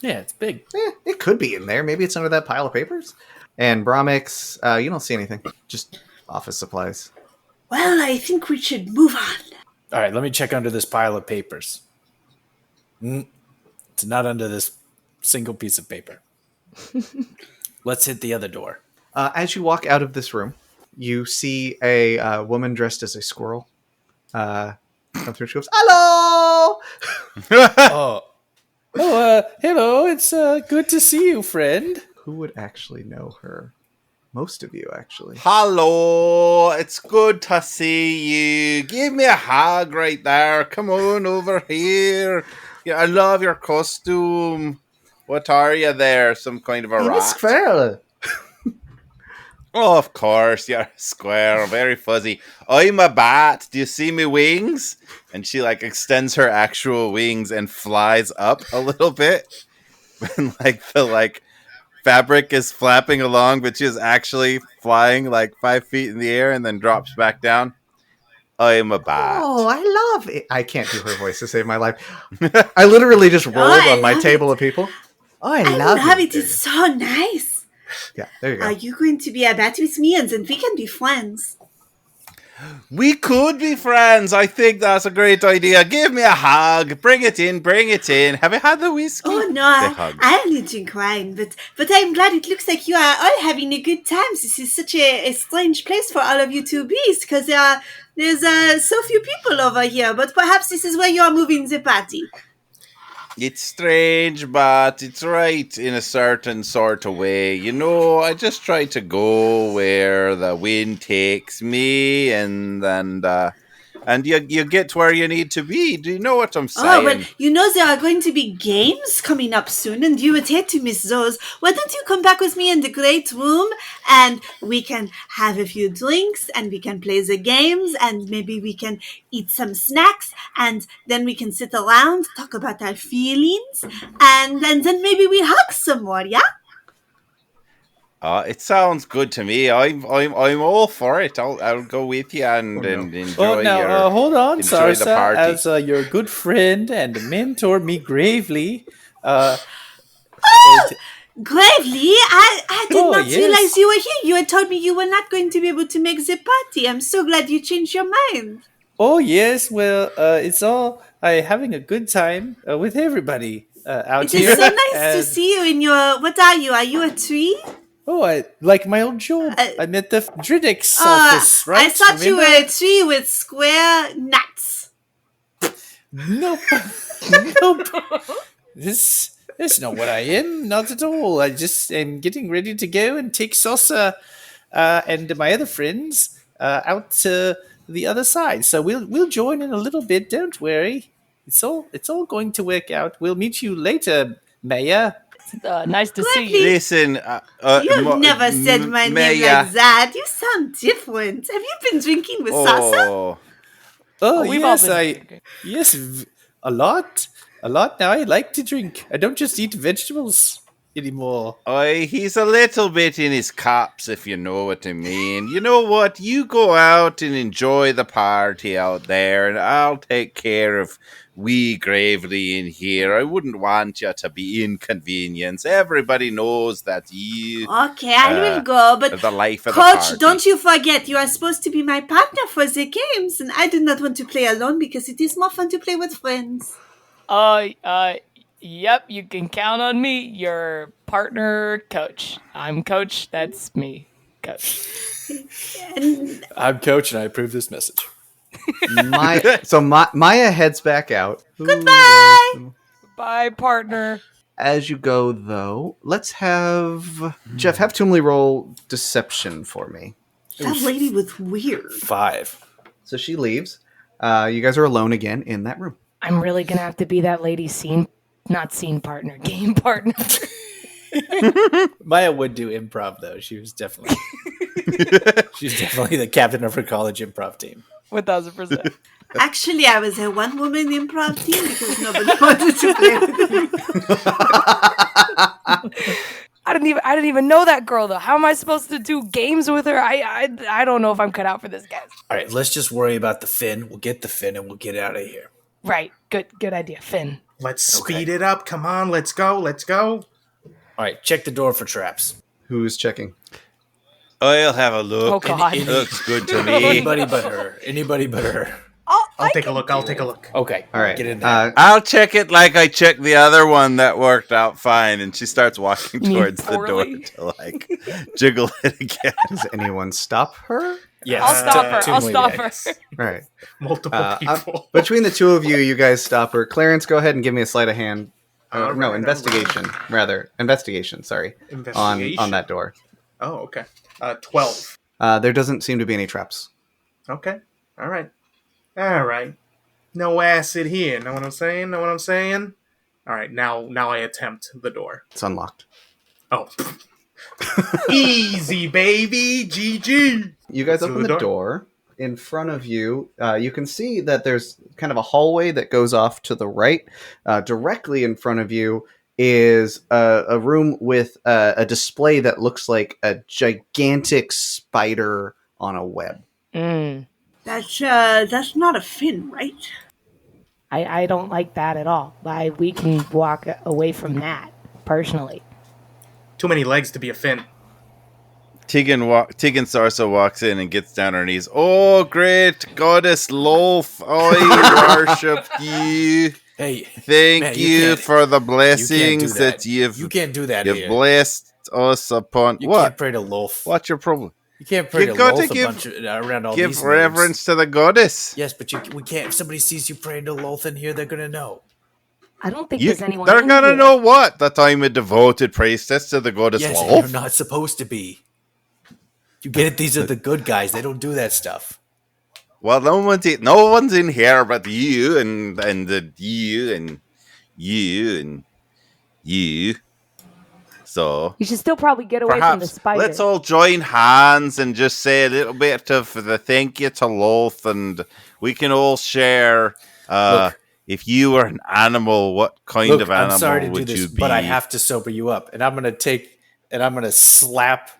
Yeah, it's big. it could be in there. Maybe it's under that pile of papers. And Bromix, you don't see anything. Just office supplies. Well, I think we should move on. All right, let me check under this pile of papers. It's not under this single piece of paper. Let's hit the other door. As you walk out of this room, you see a woman dressed as a squirrel. Come through. She goes, "Hello!" Hello. It's good to see you, friend. Who would actually know her? Most of you, actually. Hello, it's good to see you. Give me a hug right there. Come on over here. Yeah, I love your costume. What are you there? Some kind of a rat? Squirrel. Oh, of course, you're a squirrel. Very fuzzy. I'm a bat. Do you see me wings? And she extends her actual wings and flies up a little bit. And the fabric is flapping along, but she's actually flying 5 feet in the air and then drops back down. I am a bat. Oh, I love it. I can't do her voice to save my life. I literally just rolled on my table of people. Oh, I love it. It's so nice. Yeah, there you go. Are you going to be a bat with me, and then we can be friends? We could be friends. I think that's a great idea. Give me a hug. Bring it in. Have you had the whiskey? Oh no, I only drink wine, but I'm glad. It looks like you are all having a good time. This is such a strange place for all of you to be, because there's so few people over here. But perhaps this is where you are moving the party. It's strange, but it's right in a certain sort of way. I just try to go where the wind takes me, and you get where you need to be. Do you know what I'm saying? Oh, but there are going to be games coming up soon, and you would hate to miss those. Why don't you come back with me in the great room, and we can have a few drinks, and we can play the games, and maybe we can eat some snacks, and then we can sit around, talk about our feelings, and then maybe we hug some more, yeah? It sounds good to me. I'm all for it. I'll go with you and enjoy hold on, enjoy the Sarsa. party. As your good friend and mentor me gravely. Gravely? I did not yes. realize you were here. You had told me you were not going to be able to make the party. I'm so glad you changed your mind. Oh yes, well, it's all having a good time with everybody out here. It is so nice to see you in your... What are you? Are you a tree? Oh, I like my old job. I'm at the Dridix office, right? I thought you were a tree with square nuts. Nope. That's not what I am. Not at all. I just am getting ready to go and take Sosa and my other friends out to the other side. So we'll join in a little bit. Don't worry. It's all going to work out. We'll meet you later, Maya. Nice to see you. Listen, You've never said my name like that. You sound different. Have you been drinking with Sasa? Oh, we've all yes, been drinking. yes, a lot now. I like to drink. I don't just eat vegetables anymore. He's a little bit in his cups, if you know what I mean. You know what? You go out and enjoy the party out there, and I'll take care of wee Gravely in here. I wouldn't want you to be inconvenienced. Everybody knows that you... Okay, I will go, but the life of Coach, the party. don't you forget, you are supposed to be my partner for the games, and I do not want to play alone because it is more fun to play with friends. Yep, you can count on me. Your partner, Coach. I'm Coach. That's me, Coach. I'm Coach, and I approve this message. Maya heads back out. Goodbye. Bye, partner. As you go, though, let's have Jeff have Toomley roll deception for me. That lady was weird. 5. So she leaves. You guys are alone again in that room. I'm really gonna have to be that lady's not scene partner, game partner. Maya would do improv though. She was definitely the captain of her college improv team. 1000%. Actually, I was a one-woman improv team because nobody wanted to play with me. I didn't even know that girl though. How am I supposed to do games with her? I don't know if I'm cut out for this, guys. All right, let's just worry about the fin. We'll get the fin and we'll get out of here. Right. Good idea, Finn. Let's speed it up. Come on, let's go. All right, check the door for traps. Who's checking? I'll have a look. Oh God. Looks good to me. Anybody but her. I'll take a look. Okay. All right. Get in there. I'll check it like I checked the other one that worked out fine. And she starts walking Me towards the door poorly? to like jiggle it again. Does anyone stop her? Yes. I'll stop her. I'll Toomley stop did. her. All right. Multiple people. Between the two of you, you guys stop her. Clarence, go ahead and give me a sleight of hand. Alright, Investigation. Rather, investigation. Sorry, Investigation. on that door. Oh, okay. 12. There doesn't seem to be any traps. Okay. All right. No acid here. Know what I'm saying? All right. Now I attempt the door. It's unlocked. Oh. Easy, baby. GG. You guys Through open the door. In front of you, you can see that there's kind of a hallway that goes off to the right. Directly in front of you is a room with a display that looks like a gigantic spider on a web. That's not a fin, right? I don't like that at all. We can walk away from that personally. Too many legs to be a fin. Tegan Sarso walks in and gets down on her knees. Oh, great goddess Lolf, I worship you. Hey, Thank man, you for the blessings that you can't do that. you've Here. blessed us upon. You What? can't pray to Lolf. What's your problem? You can't pray You to gotta Lolf give- around all Give these reverence names. to the goddess. Yes, but we can't. If somebody sees you praying to Lolf in here, they're gonna know. I don't think there's anyone. They're in gonna here. know what? That I'm a devoted priestess to the goddess Yes, and Lolf. you're not supposed to be. You get it? These are the good guys. They don't do that stuff. Well, no one's in here but you and you and you and you. So You should still probably get away from the perhaps spider. let's all join hands and just say a little bit of the thank you to Loth, and we can all share. If you were an animal, what kind Look, of animal I'm sorry to do would this, you be? but I have to sober you up, and I'm gonna slap.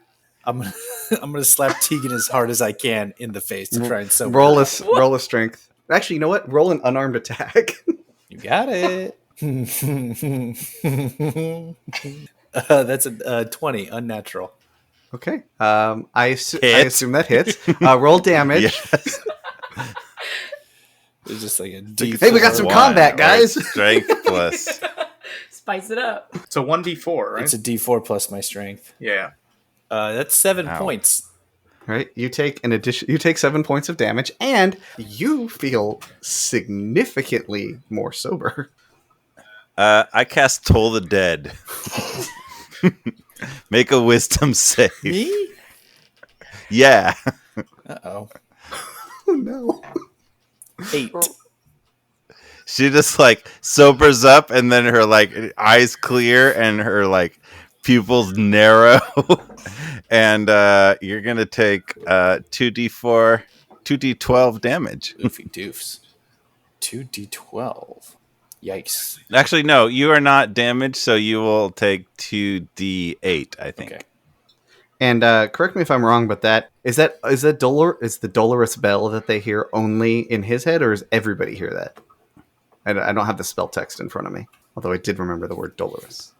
I'm gonna slap Tegan as hard as I can in the face to try and sober. Roll her a roll a strength. Actually, you know what? Roll an unarmed attack. You got it. That's a 20, unnatural. Okay. I assume that hits. Roll damage. Yes. It's just like a D4. Hey, we got some combat, guys. Strength plus. Spice it up. It's a 1d4, right? It's a D4 plus my strength. Yeah. That's 7 Ow. points. Right. You take 7 points of damage, and you feel significantly more sober. I cast Toll the Dead. Make a wisdom save. Me? Yeah. Uh-oh. Oh no. 8. She just like sobers up, and then her like eyes clear and her like pupils narrow. And you're gonna take 2d4, 2d12 damage. Goofy doofs. 2d12. Yikes. Actually, no, you are not damaged, so you will take 2d8, I think. Okay. And correct me if I'm wrong, but is the Dolorous Bell that they hear only in his head, or does everybody hear that? I don't have the spell text in front of me, although I did remember the word Dolorous.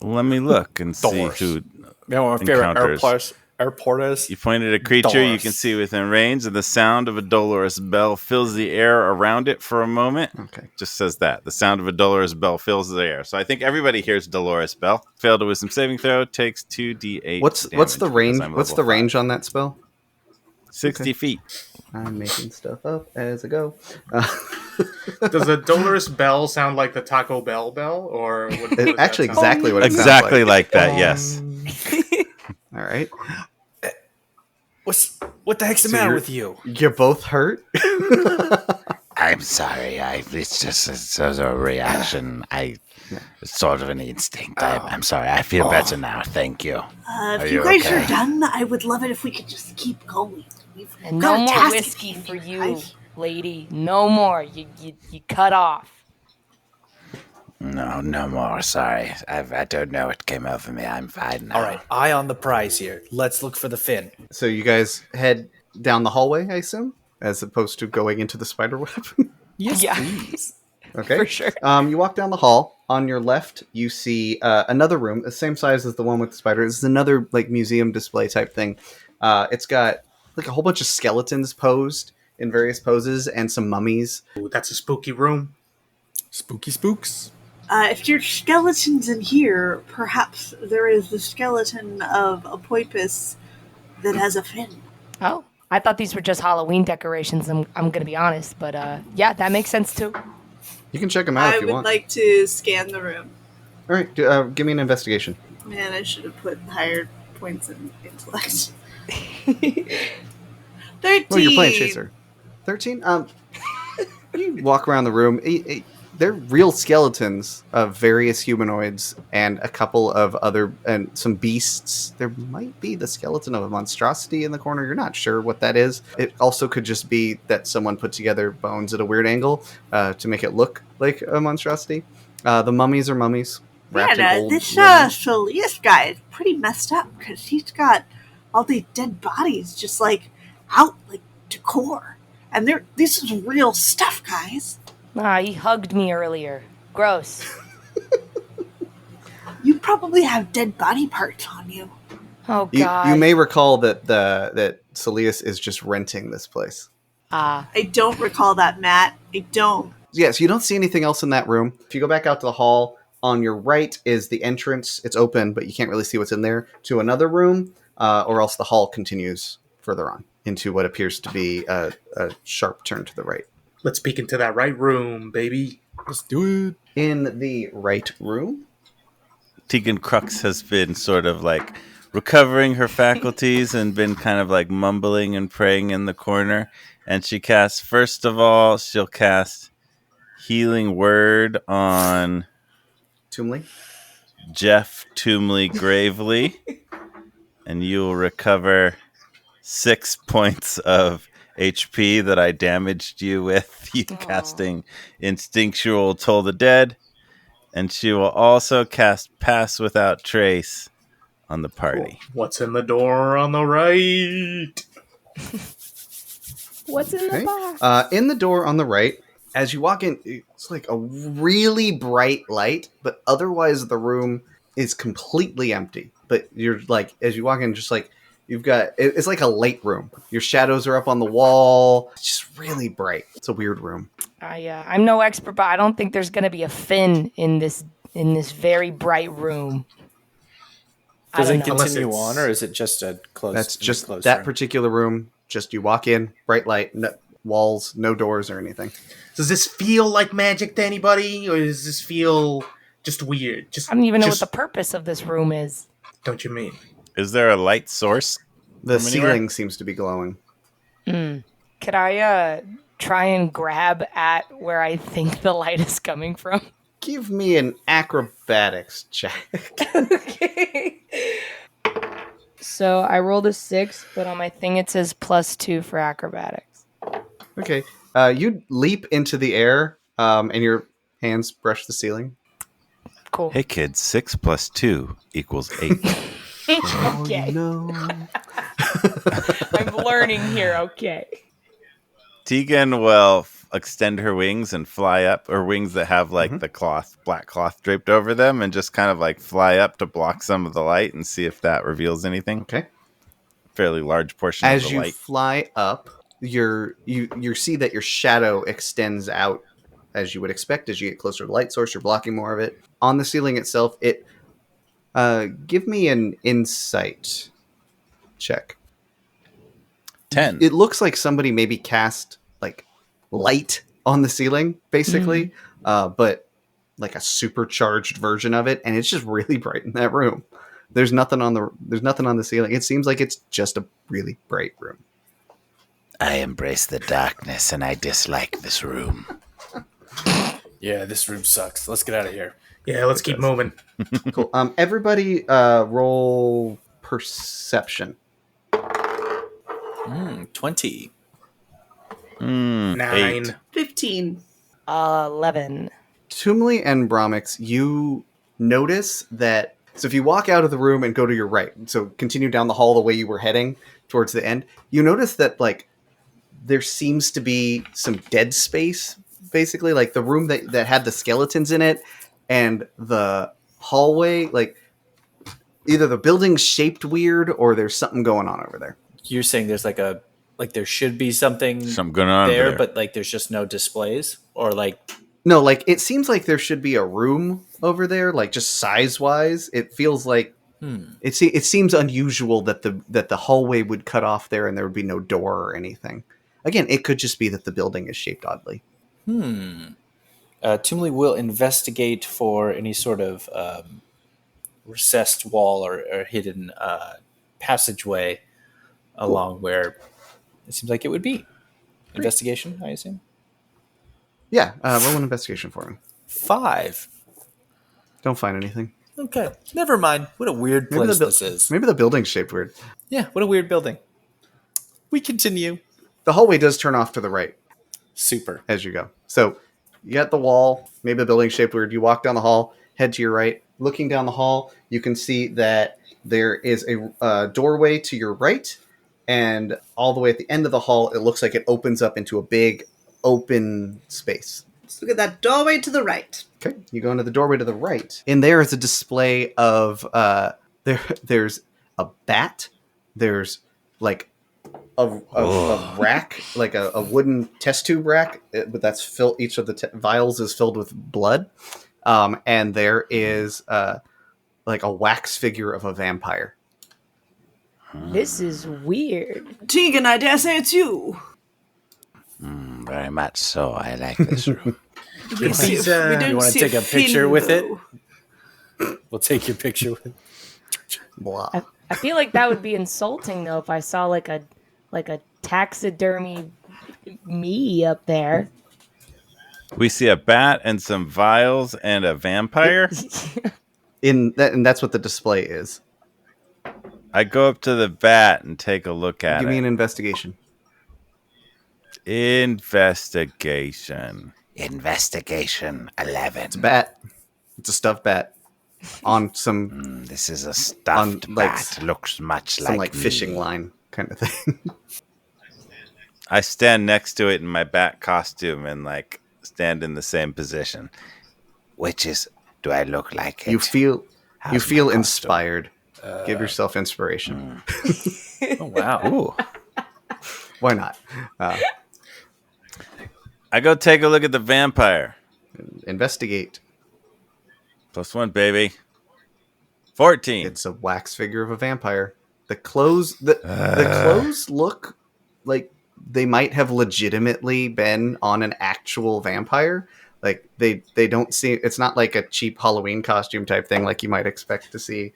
Let me look and see Dolorous. who Yeah, my favorite encounters. Our porters. You point at a creature you can see within range, and the sound of a dolorous bell fills the air around it for a moment. Okay. Just says that. The sound of a dolorous bell fills the air. So I think everybody hears dolorous bell. Failed a wisdom saving throw, takes 2d8 What's the range? What's the range on that spell? 60 feet. I'm making stuff up as I go. Does a dolorous bell sound like the Taco Bell bell, or what actually that sound exactly what it sounds Exactly like that, yes. All right. What the heck's the matter with you? You're both hurt. I'm sorry. It's a reaction. It's sort of an instinct. I'm sorry. I feel better now. Thank you. If you guys are done, I would love it if we could just keep going. And no more whiskey for you, lady. No more. You cut off. No more. Sorry. I don't know what came over me. I'm fine now. All right, eye on the prize here. Let's look for the fin. So you guys head down the hallway, I assume, as opposed to going into the spider web. Yes, Yeah. please. Okay. For sure. You walk down the hall. On your left, you see another room, the same size as the one with the spider. This is another like museum display type thing. It's got like a whole bunch of skeletons posed in various poses and some mummies. Ooh, that's a spooky room. Spooky spooks. If your skeleton's in here, perhaps there is the skeleton of a poipus that has a fin. Oh, I thought these were just Halloween decorations. I'm gonna be honest, but yeah, that makes sense too. You can check them out I if you would want. like to scan the room. All right, give me an investigation. Man, I should have put higher points in intellect. 13. Oh, you're playing Chaser. 13? You walk around the room. They're real skeletons of various humanoids and a couple of and some beasts. There might be the skeleton of a monstrosity in the corner. You're not sure what that is. It also could just be that someone put together bones at a weird angle to make it look like a monstrosity. The mummies are mummies. Wrapped in old This linen. Solis guy is pretty messed up because he's got all these dead bodies just like out like decor. And this is real stuff, guys. He hugged me earlier. Gross. You probably have dead body parts on you. Oh God. You may recall that that Solis is just renting this place. I don't recall that, Matt. I don't. Yes, you don't see anything else in that room. If you go back out to the hall, on your right is the entrance. It's open, but you can't really see what's in there, to another room, or else the hall continues further on into what appears to be a sharp turn to the right. Let's peek into that right room, baby. Let's do it. In the right room, Tegan Crux has been sort of like recovering her faculties and been kind of like mumbling and praying in the corner. And she casts, first of all, she'll cast Healing Word on Toomley. Jeff Toomley Gravely. And you will recover 6 points of HP that I damaged you with, you casting Instinctual Toll the Dead. And she will also cast Pass Without Trace on the party. What's in the door on the right? What's in the box? In the door on the right, as you walk in, it's like a really bright light, but otherwise the room is completely empty. But you're like, as you walk in, just like, it's like a light room. Your shadows are up on the wall. It's just really bright. It's a weird room. I'm no expert, but I don't think there's gonna be a fin in this very bright room. Does it know. continue on, or is it just a closed? That's just closed that room? particular room. Just you walk in, bright light, no walls, no doors or anything. Does this feel like magic to anybody, or does this feel just weird? I don't even know what the purpose of this room is. Don't you mean? Is there a light source? The from ceiling anywhere? seems to be glowing. Could I try and grab at where I think the light is coming from? Give me an acrobatics check. Okay. So I rolled a 6, but on my thing it says +2 for acrobatics. Okay. You leap into the air, and your hands brush the ceiling. Cool. Hey kids, 6 + 2 = 8. Okay. No. I'm learning here, okay. Tegan will extend her wings and fly up, or wings that have like the black cloth draped over them, and just kind of like fly up to block some of the light and see if that reveals anything. Okay. fairly large portion of As the you light. fly up, you see that your shadow extends out as you would expect. As you get closer to the light source, you're blocking more of it. On the ceiling itself, give me an insight check. 10. It looks like somebody maybe cast like light on the ceiling, basically, but like a supercharged version of it, and it's just really bright in that room. There's nothing on the ceiling. It seems like it's just a really bright room. I embrace the darkness and I dislike this room. Yeah, this room sucks. Let's get out of here. Yeah, let's keep moving. Cool. Everybody, roll perception. 20. 9. 8. 15. 11. Tumley and Bromix, you notice that. So if you walk out of the room and go to your right, so continue down the hall the way you were heading towards the end, you notice that like there seems to be some dead space, basically, like the room that had the skeletons in it and the hallway, like either the building's shaped weird or there's something going on over there. You're saying there's like there should be something going on there, but like there's just no displays, or like no, like it seems like there should be a room over there, like just size wise. It feels like it seems unusual that the hallway would cut off there and there would be no door or anything. Again, it could just be that the building is shaped oddly. Tumley will investigate for any sort of recessed wall or hidden passageway along where it seems like it would be. Investigation, I assume? Yeah, roll an investigation for him. 5. Don't find anything. Okay, never mind. What a weird place this is. Maybe the building's shaped weird. Yeah, what a weird building. We continue. The hallway does turn off to the right. Super. As you go. So you got the wall, maybe the building's shaped weird. You walk down the hall, head to your right. Looking down the hall, you can see that there is a doorway to your right, and all the way at the end of the hall, it looks like it opens up into a big open space. Let's look at that doorway to the right. Okay, you go into the doorway to the right. In there is a display of there's a bat. There's like a rack, like a wooden test tube rack, but that's filled. Each of the vials is filled with blood, and there is like a wax figure of a vampire. This is weird. Tegan, I dare say it's you. Very much so. I like this room. We you want to take a picture with it? We'll take your picture with it. Blah. I feel like that would be insulting though if I saw like a taxidermy me up there. We see a bat and some vials and a vampire. And that's what the display is. I go up to the bat and take a look at it. Give me an investigation. Investigation 11. It's a bat. It's a stuffed bat on some. This is a stuffed bat. Looks much some like me. fishing line kind of thing. I stand next to it in my bat costume and like stand in the same position. Which is, do I look like it? You feel How's you feel my costume? inspired. Give yourself inspiration. Oh wow! Ooh. Why not? I go take a look at the vampire. Investigate. +1, baby. 14. It's a wax figure of a vampire. The clothes the clothes look like they might have legitimately been on an actual vampire. Like they don't seem. It's not like a cheap Halloween costume type thing like you might expect to see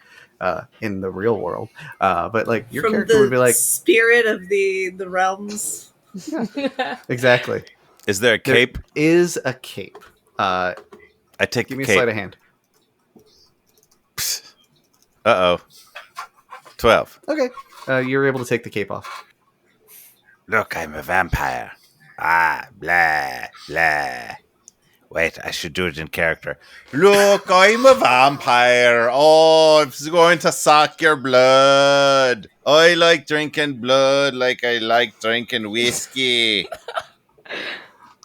in the real world. But like your character would be like spirit of the realms. Yeah, exactly. Is there a cape? There is a cape. I take Give the me cape. a sleight of hand. Uh-oh. 12. Okay. You're able to take the cape off. Look, I'm a vampire. Ah, blah, blah. Wait, I should do it in character. Look, I'm a vampire. Oh, I'm going to suck your blood. I like drinking blood like I like drinking whiskey.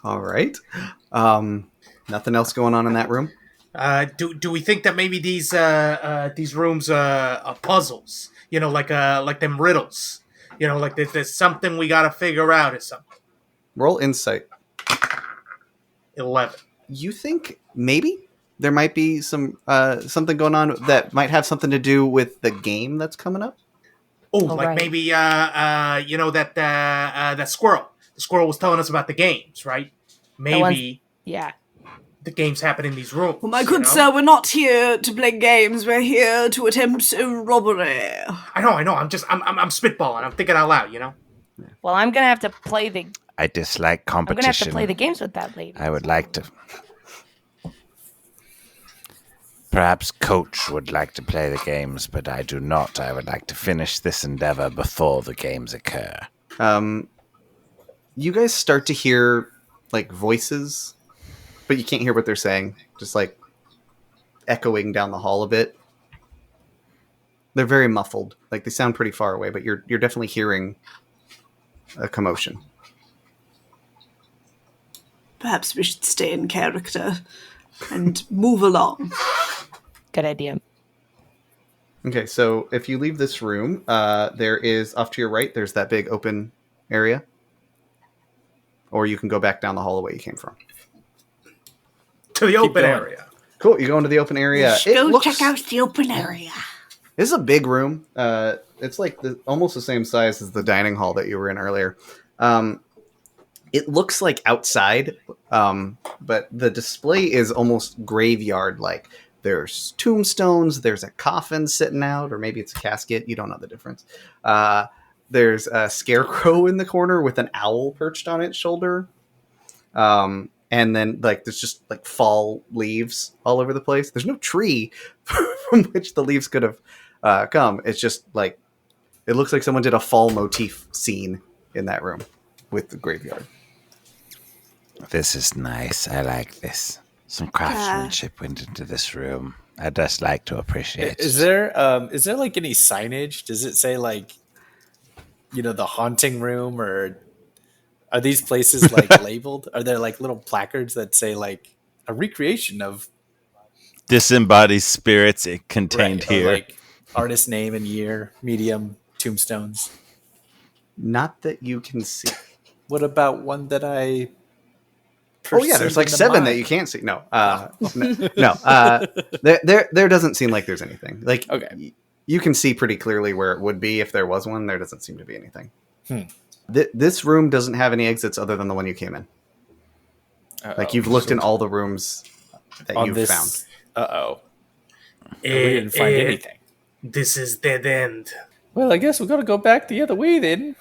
All right. Nothing else going on in that room? Do we think that maybe these rooms are puzzles? like them riddles. Like there's something we gotta figure out or something. Roll insight. 11. You think maybe there might be some something going on that might have something to do with the game that's coming up? Oh, like maybe that squirrel. The squirrel was telling us about the games, right? Maybe the games happen in these rooms. Well, my good sir, we're not here to play games. We're here to attempt a robbery. I know. I'm spitballing. I'm thinking out loud. Well, I'm gonna have to play the. I dislike competition. I'm gonna have to play the games with that lady. I would like to. Perhaps Coach would like to play the games, but I do not. I would like to finish this endeavor before the games occur. You guys start to hear like voices, but you can't hear what they're saying. Just like echoing down the hall a bit. They're very muffled. Like they sound pretty far away, but you're definitely hearing a commotion. Perhaps we should stay in character and move along. Good idea. Okay, so if you leave this room, there is off to your right, there's that big open area. Or you can go back down the hallway you came from. To the open area. Cool, you go into the open area. Check out the open area. This is a big room. It's like almost the same size as the dining hall that you were in earlier. It looks like outside, but the display is almost graveyard-like. There's tombstones, there's a coffin sitting out, or maybe it's a casket. You don't know the difference. There's a scarecrow in the corner with an owl perched on its shoulder. And then like there's just like fall leaves all over the place. There's no tree from which the leaves could have come. It's just like it looks like someone did a fall motif scene in that room with the graveyard. This is nice. I like this. Some craftsmanship went into this room. I'd just like to appreciate. Is there like any signage? Does it say like, the haunting room, or are these places like labeled? Are there like little placards that say like a recreation of disembodied spirits contained or, here? like artist name and year, medium, tombstones? Not that you can see. What about one that I? Oh yeah, there's like 7 that you can't see. No, no. There doesn't seem like there's anything. Like, okay, you can see pretty clearly where it would be if there was one. There doesn't seem to be anything. This room doesn't have any exits other than the one you came in. Like you've looked in all the rooms that you've found. We didn't find anything. This is dead end. Well, I guess we're gonna go back the other way then.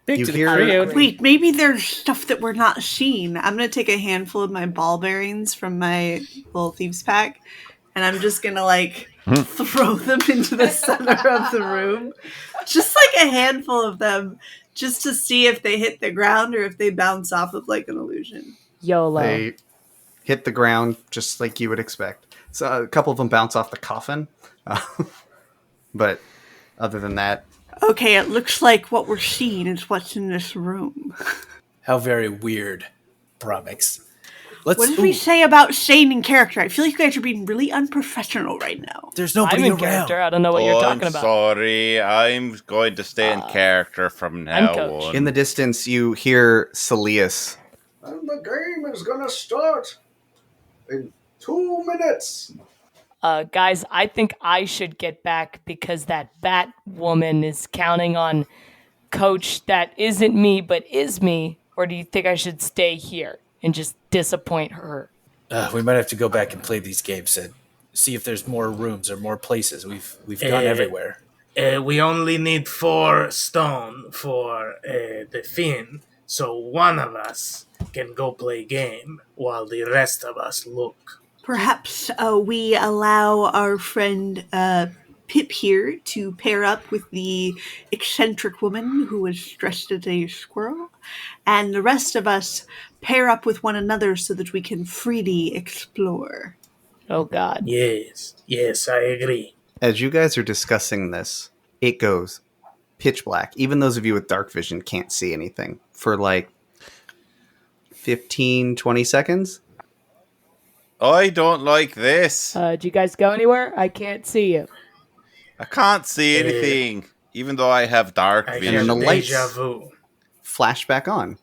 Wait, maybe there's stuff that we're not seeing. I'm going to take a handful of my ball bearings from my little thieves pack, and I'm just going to, like, throw them into the center of the room. Just, like, a handful of them, just to see if they hit the ground or if they bounce off of, like, an illusion. YOLO. They hit the ground just like you would expect. So a couple of them bounce off the coffin. But other than that... Okay, it looks like what we're seeing is what's in this room. How very weird, Bromix. What did we say about staying in character? I feel like you guys are being really unprofessional right now. There's nobody I'm in around. character. I don't know what you're talking about. Sorry, I'm going to stay in character from now on. In the distance, you hear Celius. And the game is gonna start in 2 minutes. Guys, I think I should get back because that bat woman is counting on Coach that isn't me but is me. Or do you think I should stay here and just disappoint her? We might have to go back and play these games and see if there's more rooms or more places. We've gone everywhere. We only need 4 stone for the fin, so one of us can go play game while the rest of us look. Perhaps we allow our friend Pip here to pair up with the eccentric woman who is dressed as a squirrel, and the rest of us pair up with one another so that we can freely explore. Oh, God. Yes, I agree. As you guys are discussing this, it goes pitch black. Even those of you with dark vision can't see anything for like 15, 20 seconds. I don't like this. Did you guys go anywhere? I can't see you. I can't see anything, even though I have dark vision. And then the lights Deja vu. flash back on.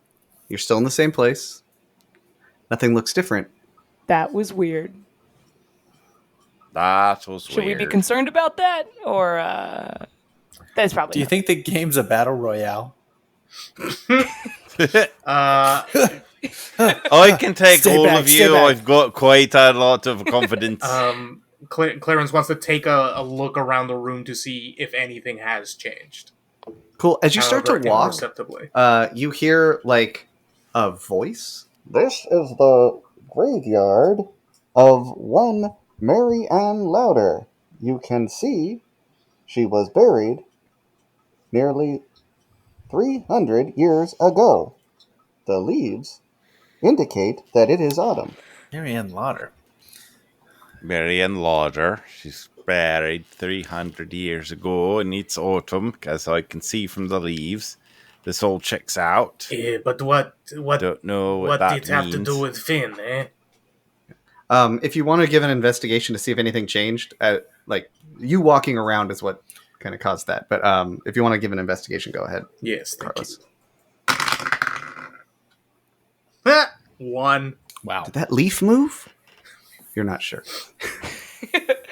You're still in the same place. Nothing looks different. That was weird. That was Should weird. we be concerned about that? Or, that's probably Do you think the game's a battle royale? I can take all of you. I've got quite a lot of confidence. Clarence wants to take a look around the room to see if anything has changed. Cool. As you start to walk, imperceptibly. You hear like a voice. This is the graveyard of one Mary Ann Louder. You can see she was buried nearly 300 years ago. The leaves indicate that it is autumn. Marianne Lauder. Marianne Lauder. She's buried 300 years ago, and it's autumn, as I can see from the leaves. This all checks out. Yeah, but what Don't know what that did it have to means. do with Finn, eh? If you want to give an investigation to see if anything changed, like you walking around is what kind of caused that. But if you want to give an investigation, go ahead. Yes, thank Carlos. you. 1. Wow. Did that leaf move? You're not sure.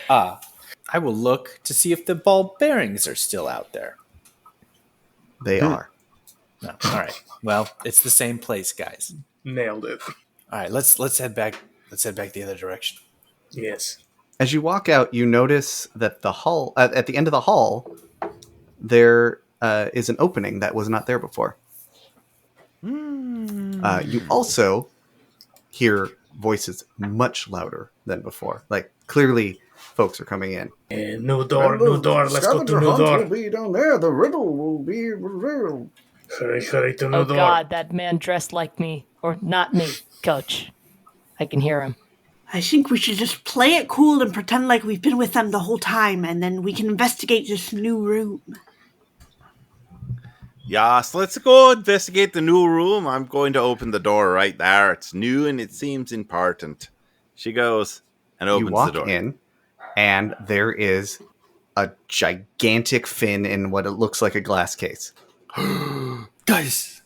I will look to see if the ball bearings are still out there. They are. No. All right. Well, it's the same place, guys. Nailed it. All right. Let's head back. Let's head back the other direction. Yes. As you walk out, you notice that the hall at the end of the hall, there is an opening that was not there before. You also hear voices much louder than before. Like clearly, folks are coming in. New door. Let's go to Scavenger new hunt door. will be down there. The riddle will be revealed. Hurry to new Oh door. God, that man dressed like me. Or not me, Coach. I can hear him. I think we should just play it cool and pretend like we've been with them the whole time, and then we can investigate this new room. Yes, let's go investigate the new room. I'm going to open the door right there. It's new and it seems important. She goes and opens You walk the door. in, and there is a gigantic fin in what it looks like a glass case. Guys,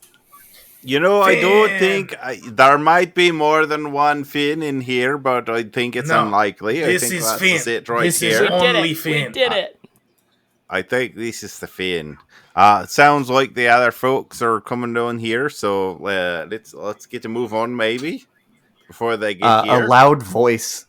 You know, I don't think there might be more than one Finn in here, but I think it's No, unlikely. I this think is that's Finn. it right This is here. only Finn. We did it. I think this is the Finn. Sounds like the other folks are coming down here, so let's get to move on maybe before they get here. A loud voice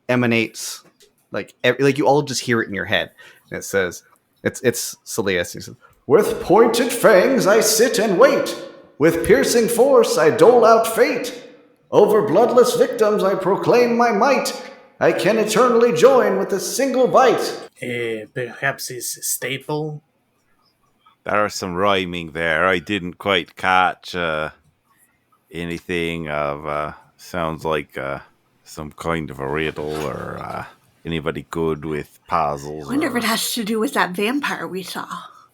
emanates, like you all just hear it in your head, and it says, "It's Celius." He says, With pointed fangs I sit and wait. With piercing force I dole out fate. Over bloodless victims I proclaim my might. I can eternally join with a single bite. Perhaps his staple. There was some rhyming there. I didn't quite catch anything of. Sounds like some kind of a riddle or anybody good with puzzles. I wonder if it has to do with that vampire we saw.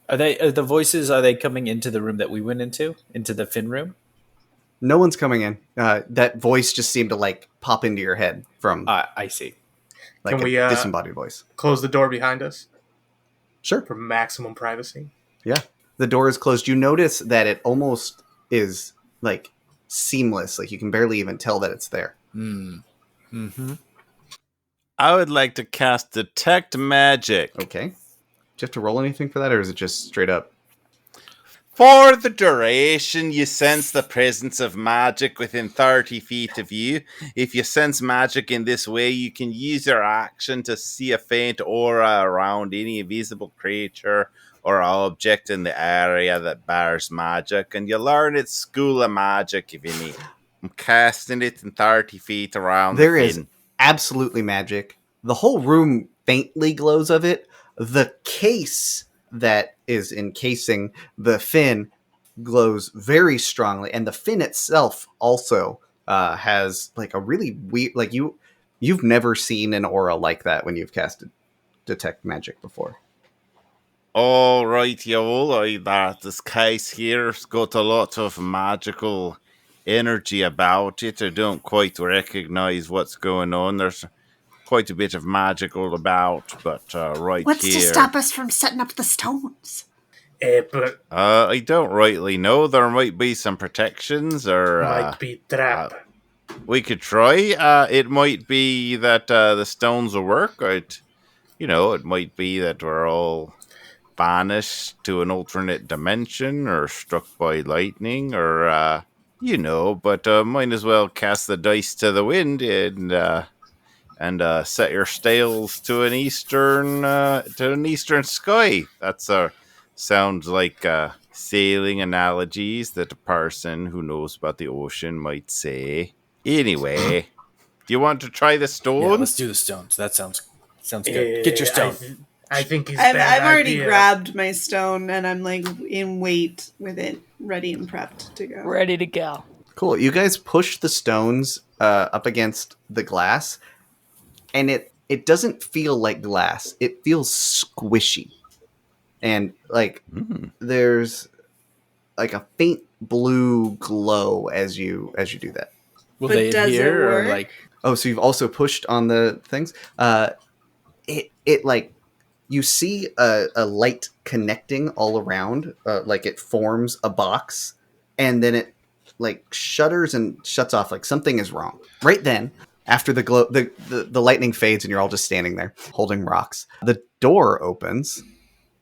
are the voices? Are they coming into the room that we went into the Finn room? No one's coming in. That voice just seemed to like pop into your head from. I see. Like Can we a disembodied voice. close the door behind us Sure. for maximum privacy? Yeah. The door is closed. You notice that it almost is like seamless. Like you can barely even tell that it's there. I would like to cast Detect Magic. Okay. Do you have to roll anything for that, or is it just straight up? For the duration, you sense the presence of magic within 30 feet of you. If you sense magic in this way, you can use your action to see a faint aura around any visible creature or object in the area that bears magic, and you learn its school of magic if you need. I'm casting it in 30 feet around There the is Finn. absolutely magic. The whole room faintly glows of it. The case that is encasing the fin glows very strongly, and the fin itself also has like a really weird, like you've never seen an aura like that when you've casted Detect Magic before. All right, y'all. This case here's got a lot of magical energy about it. I don't quite recognize what's going on. There's quite a bit of magical about, but right What's here... to stop us from setting up the stones? But I don't rightly know. There might be some protections, or... might be trap. We could try. It might be that the stones will work. It might be that we're all banished to an alternate dimension or struck by lightning or, but might as well cast the dice to the wind and set your sails to an eastern sky. That's sounds like sailing analogies that a person who knows about the ocean might say. Anyway, do you want to try the stone? Yeah, let's do the stones. That sounds good. Get your stone. I think it's I've already grabbed my stone and I'm like in wait with it, ready and prepped to go. Ready to go. Cool. You guys push the stones up against the glass, and it doesn't feel like glass. It feels squishy, and like there's like a faint blue glow as you do that. Will they adhere or like? Oh, so you've also pushed on the things. It like you see a light connecting all around, like it forms a box, and then it like shutters and shuts off. Like something is wrong. Right then, after the glow, the lightning fades, and you're all just standing there holding rocks. The door opens,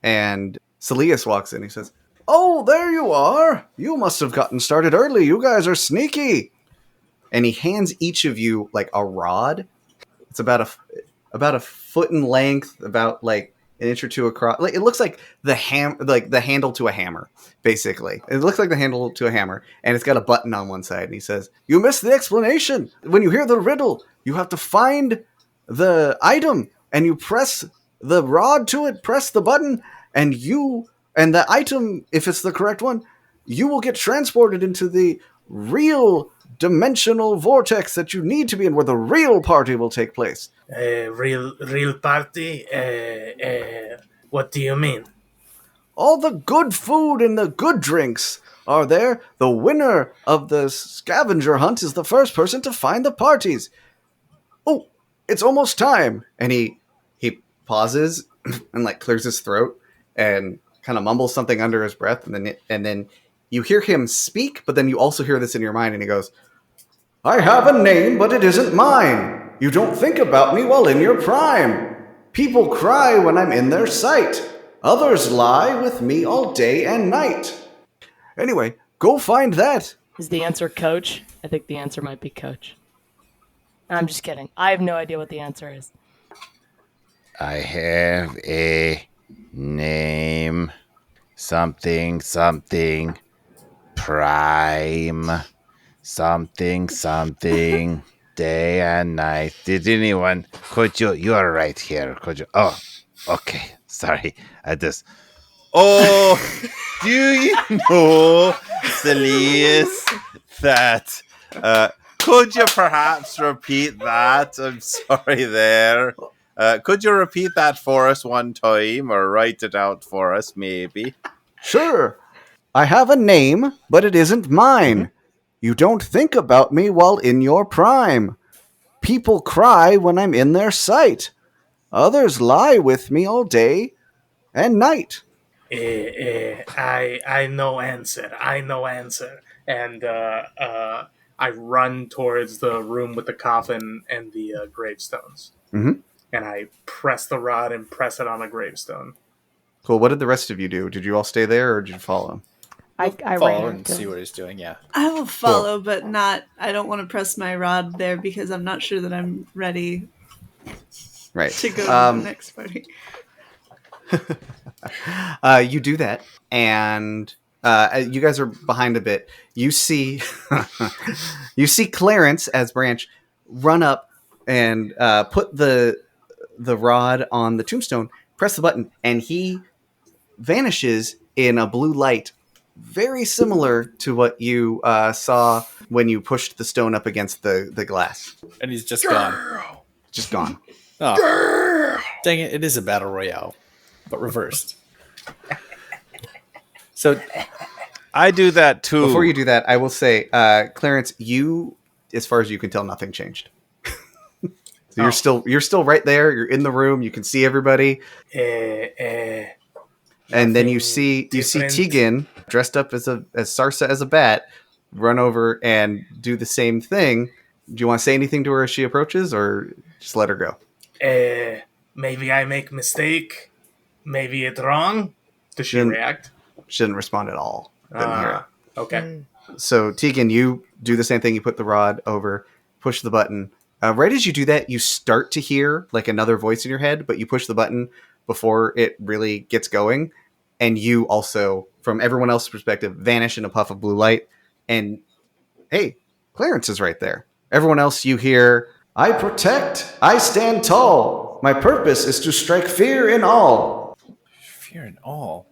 and Celius walks in. He says, "Oh, there you are! You must have gotten started early. You guys are sneaky." And he hands each of you like a rod. It's about a foot in length, about like an inch or two across. Like it looks like the handle to a hammer, basically. It looks like the handle to a hammer, and it's got a button on one side. And he says, "You missed the explanation. When you hear the riddle, you have to find the item, and you press the rod to it, press the button, and the item, if it's the correct one, you will get transported into the real dimensional vortex that you need to be in, where the real party will take place." Real party? What do you mean? All the good food and the good drinks are there. The winner of the scavenger hunt is the first person to find the parties. Oh, it's almost time. And he pauses and like clears his throat and kind of mumbles something under his breath, and then you hear him speak, but then you also hear this in your mind, and he goes, "I have a name, but it isn't mine. You don't think about me while in your prime. People cry when I'm in their sight. Others lie with me all day and night. Anyway, go find that." Is the answer Coach? I think the answer might be Coach. I'm just kidding. I have no idea what the answer is. I have a name. Something prime. Something day and night. Could you are right here. Could you? Oh, okay. Sorry. Do you know, Celius, that, could you perhaps repeat that? I'm sorry there. Could you repeat that for us one time, or write it out for us, maybe? "Sure. I have a name, but it isn't mine. You don't think about me while in your prime. People cry when I'm in their sight. Others lie with me all day and night." I know answer. And I run towards the room with the coffin and the gravestones. Mm-hmm. And I press the rod and press it on a gravestone. Cool. What did the rest of you do? Did you all stay there, or did you follow? I follow ran and see what he's doing. Yeah, I will follow, but not. I don't want to press my rod there because I'm not sure that I'm ready. Right. To go to the next party. You do that, and you guys are behind a bit. You see, Clarence as Branch run up and put the rod on the tombstone, press the button, and he vanishes in a blue light, very similar to what you saw when you pushed the stone up against the glass. And he's just gone. Just gone. Oh, dang it! It is a battle royale, but reversed. So I do that too. Before you do that, I will say, Clarence, you, as far as you can tell, nothing changed. So you're still right there. You're in the room. You can see everybody. And then you see Tegan dressed up as Sarsa as a bat run over and do the same thing. Do you want to say anything to her as she approaches, or just let her go? Maybe I make mistake. Maybe it's wrong. Does she react? She didn't respond at all. Didn't hear it. Okay. So Tegan, you do the same thing. You put the rod over, push the button. Right as you do that, you start to hear like another voice in your head, but you push the button before it really gets going. And you also, from everyone else's perspective, vanish in a puff of blue light. And hey, Clarence is right there. Everyone else, you hear, I protect, I stand tall. My purpose is to strike fear in all. Fear in all?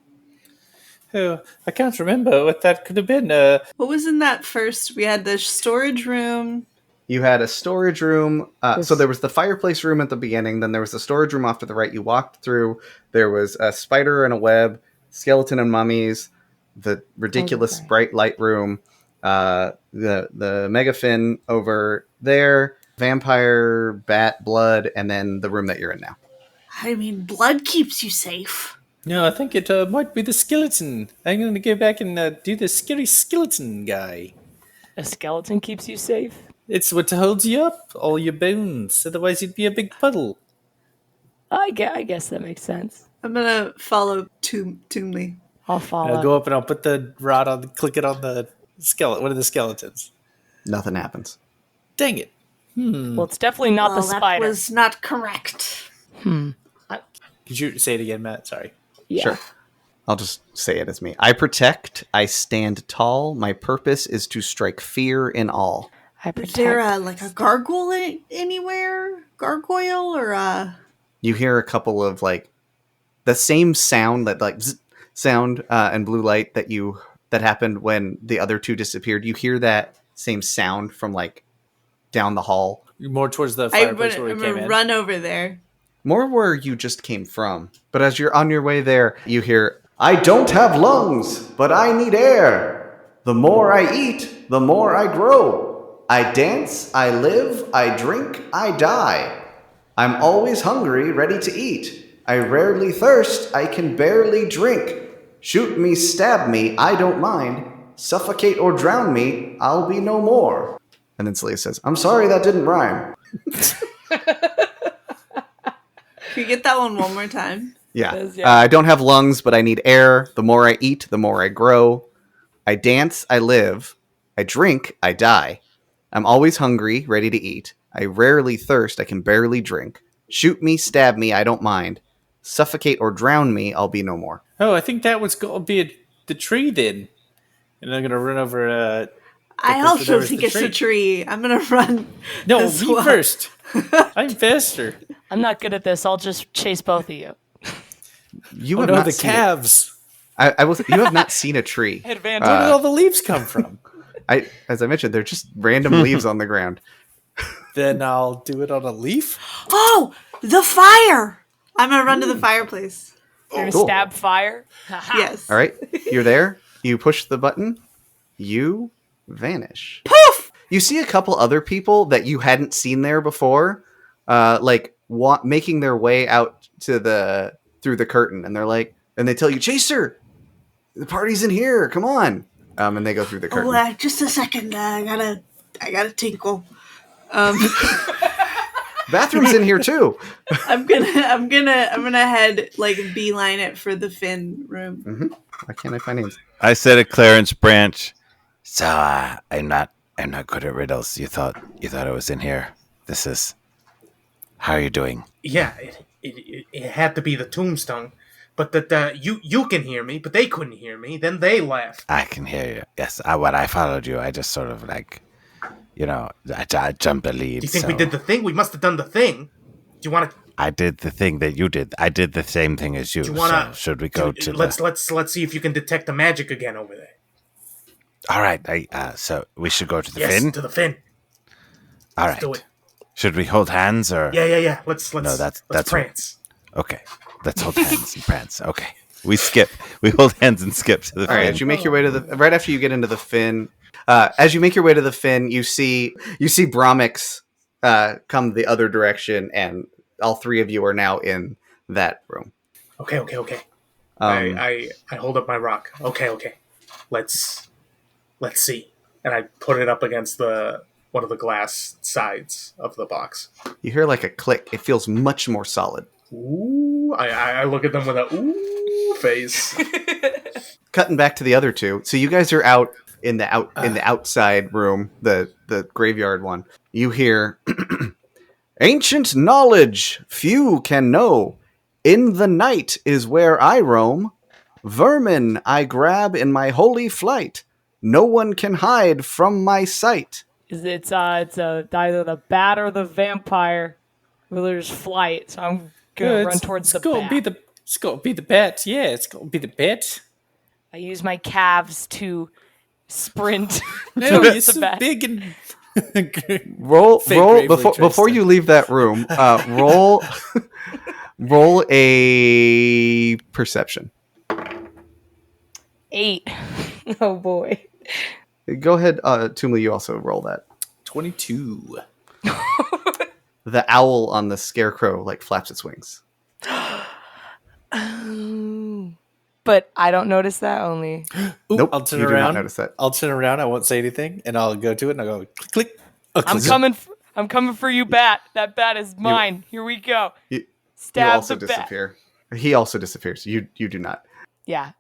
Oh, I can't remember what that could have been. What was in that first? We had the storage room. You had a storage room. So there was the fireplace room at the beginning. Then there was the storage room off to the right. You walked through. There was a spider and a web, skeleton and mummies, the ridiculous bright light room, the megafin over there, vampire, bat, blood, and then the room that you're in now. I mean, blood keeps you safe. No, I think it might be the skeleton. I'm going to go back and do the scary skeleton guy. A skeleton keeps you safe? It's what holds you up, all your bones. Otherwise, you'd be a big puddle. I guess that makes sense. I'm gonna follow Toomley. I'll follow. I'll go up and I'll put the rod on, click it on the skeleton. What are the skeletons? Nothing happens. Dang it. Well, it's definitely not the spider. That was not correct. Could you say it again, Matt? Sorry. Yeah. Sure. I'll just say it as me. I protect, I stand tall. My purpose is to strike fear in all. I protect. Is there a gargoyle anywhere? Gargoyle or a... You hear a couple of the same sound that sound and blue light that happened when the other two disappeared. You hear that same sound from down the hall. More towards the fireplace where we came in. Run over there. More where you just came from. But as you're on your way there, you hear, I don't have lungs, but I need air. The more I eat, the more I grow. I dance, I live, I drink, I die. I'm always hungry, ready to eat. I rarely thirst, I can barely drink. Shoot me, stab me, I don't mind. Suffocate or drown me, I'll be no more. And then Celia says, I'm sorry that didn't rhyme. Can you get that one more time? Yeah. I don't have lungs, but I need air. The more I eat, the more I grow. I dance, I live. I drink, I die. I'm always hungry, ready to eat. I rarely thirst, I can barely drink. Shoot me, stab me, I don't mind. Suffocate or drown me, I'll be no more. Oh, I think that was going to be the tree then. And I'm going to run over... I also think it's a tree. I'm going to run. No, me first. I'm faster. I'm not good at this. I'll just chase both of you. You have not the seen calves. You have not seen a tree. Advantage. Where did all the leaves come from? As I mentioned, they're just random leaves on the ground. Then I'll do it on a leaf. Oh, the fire! I'm going to run to the fireplace. You're going to stab fire? Yes. All right. You're there. You push the button. You vanish. Poof! You see a couple other people that you hadn't seen there before, making their way out to through the curtain, and and they tell you, Chaser, the party's in here. Come on. And they go through the curtain. Oh, just a second. I gotta tinkle. Bathroom's in here too. I'm gonna head beeline it for the Finn room. Mm-hmm. Why can't I find names? I said a Clarence Branch. So I'm not good at riddles. You thought I was in here. This is. How are you doing? Yeah, it had to be the tombstone, but that you can hear me, but they couldn't hear me. Then they left. I can hear you. Yes, I followed you. I just sort of I jumped a lead. Do you think we did the thing? We must have done the thing. Do you want to? I did the thing that you did. I did the same thing as you. Do you want to? Should we go to? Let's see if you can detect the magic again over there. All right. So we should go to the Fin. Fin. To the Fin. All Let's right. do it. Should we hold hands or? Yeah. Let's prance. Okay. Let's hold hands and prance. Okay. We skip. We hold hands and skip to the Fin. All right. As you make your way to right after you get into the Fin, as you make your way to the Fin, you see Bromix come the other direction, and all three of you are now in that room. Okay. I hold up my rock. Okay. Let's see. And I put it up against one of the glass sides of the box. You hear like a click. It feels much more solid. Ooh! I look at them with a ooh face. Cutting back to the other two. So you guys are out in the outside room, the graveyard one. You hear ancient knowledge few can know. In the night is where I roam. Vermin I grab in my holy flight. No one can hide from my sight. It's either the bat or the vampire. Well, there's flight, so I'm gonna run towards the bat. It's gonna be the bat. Yeah, it's gonna be the bat. I use my calves to sprint No, towards it's the bat. big and roll Fake before you leave that room. Roll a perception. 8. Oh boy. Go ahead, Tumli. You also roll that. 22. The owl on the scarecrow like flaps its wings. But I don't notice that only. Ooh, Nope, I'll turn you do around. not notice that. I'll turn around. I won't say anything, and I'll go to it, and I'll go click, click. Oh, I'm coming for you, bat. That bat is mine. Here we go. You Stab also the bat. disappear. He also disappears. You do not. Yeah.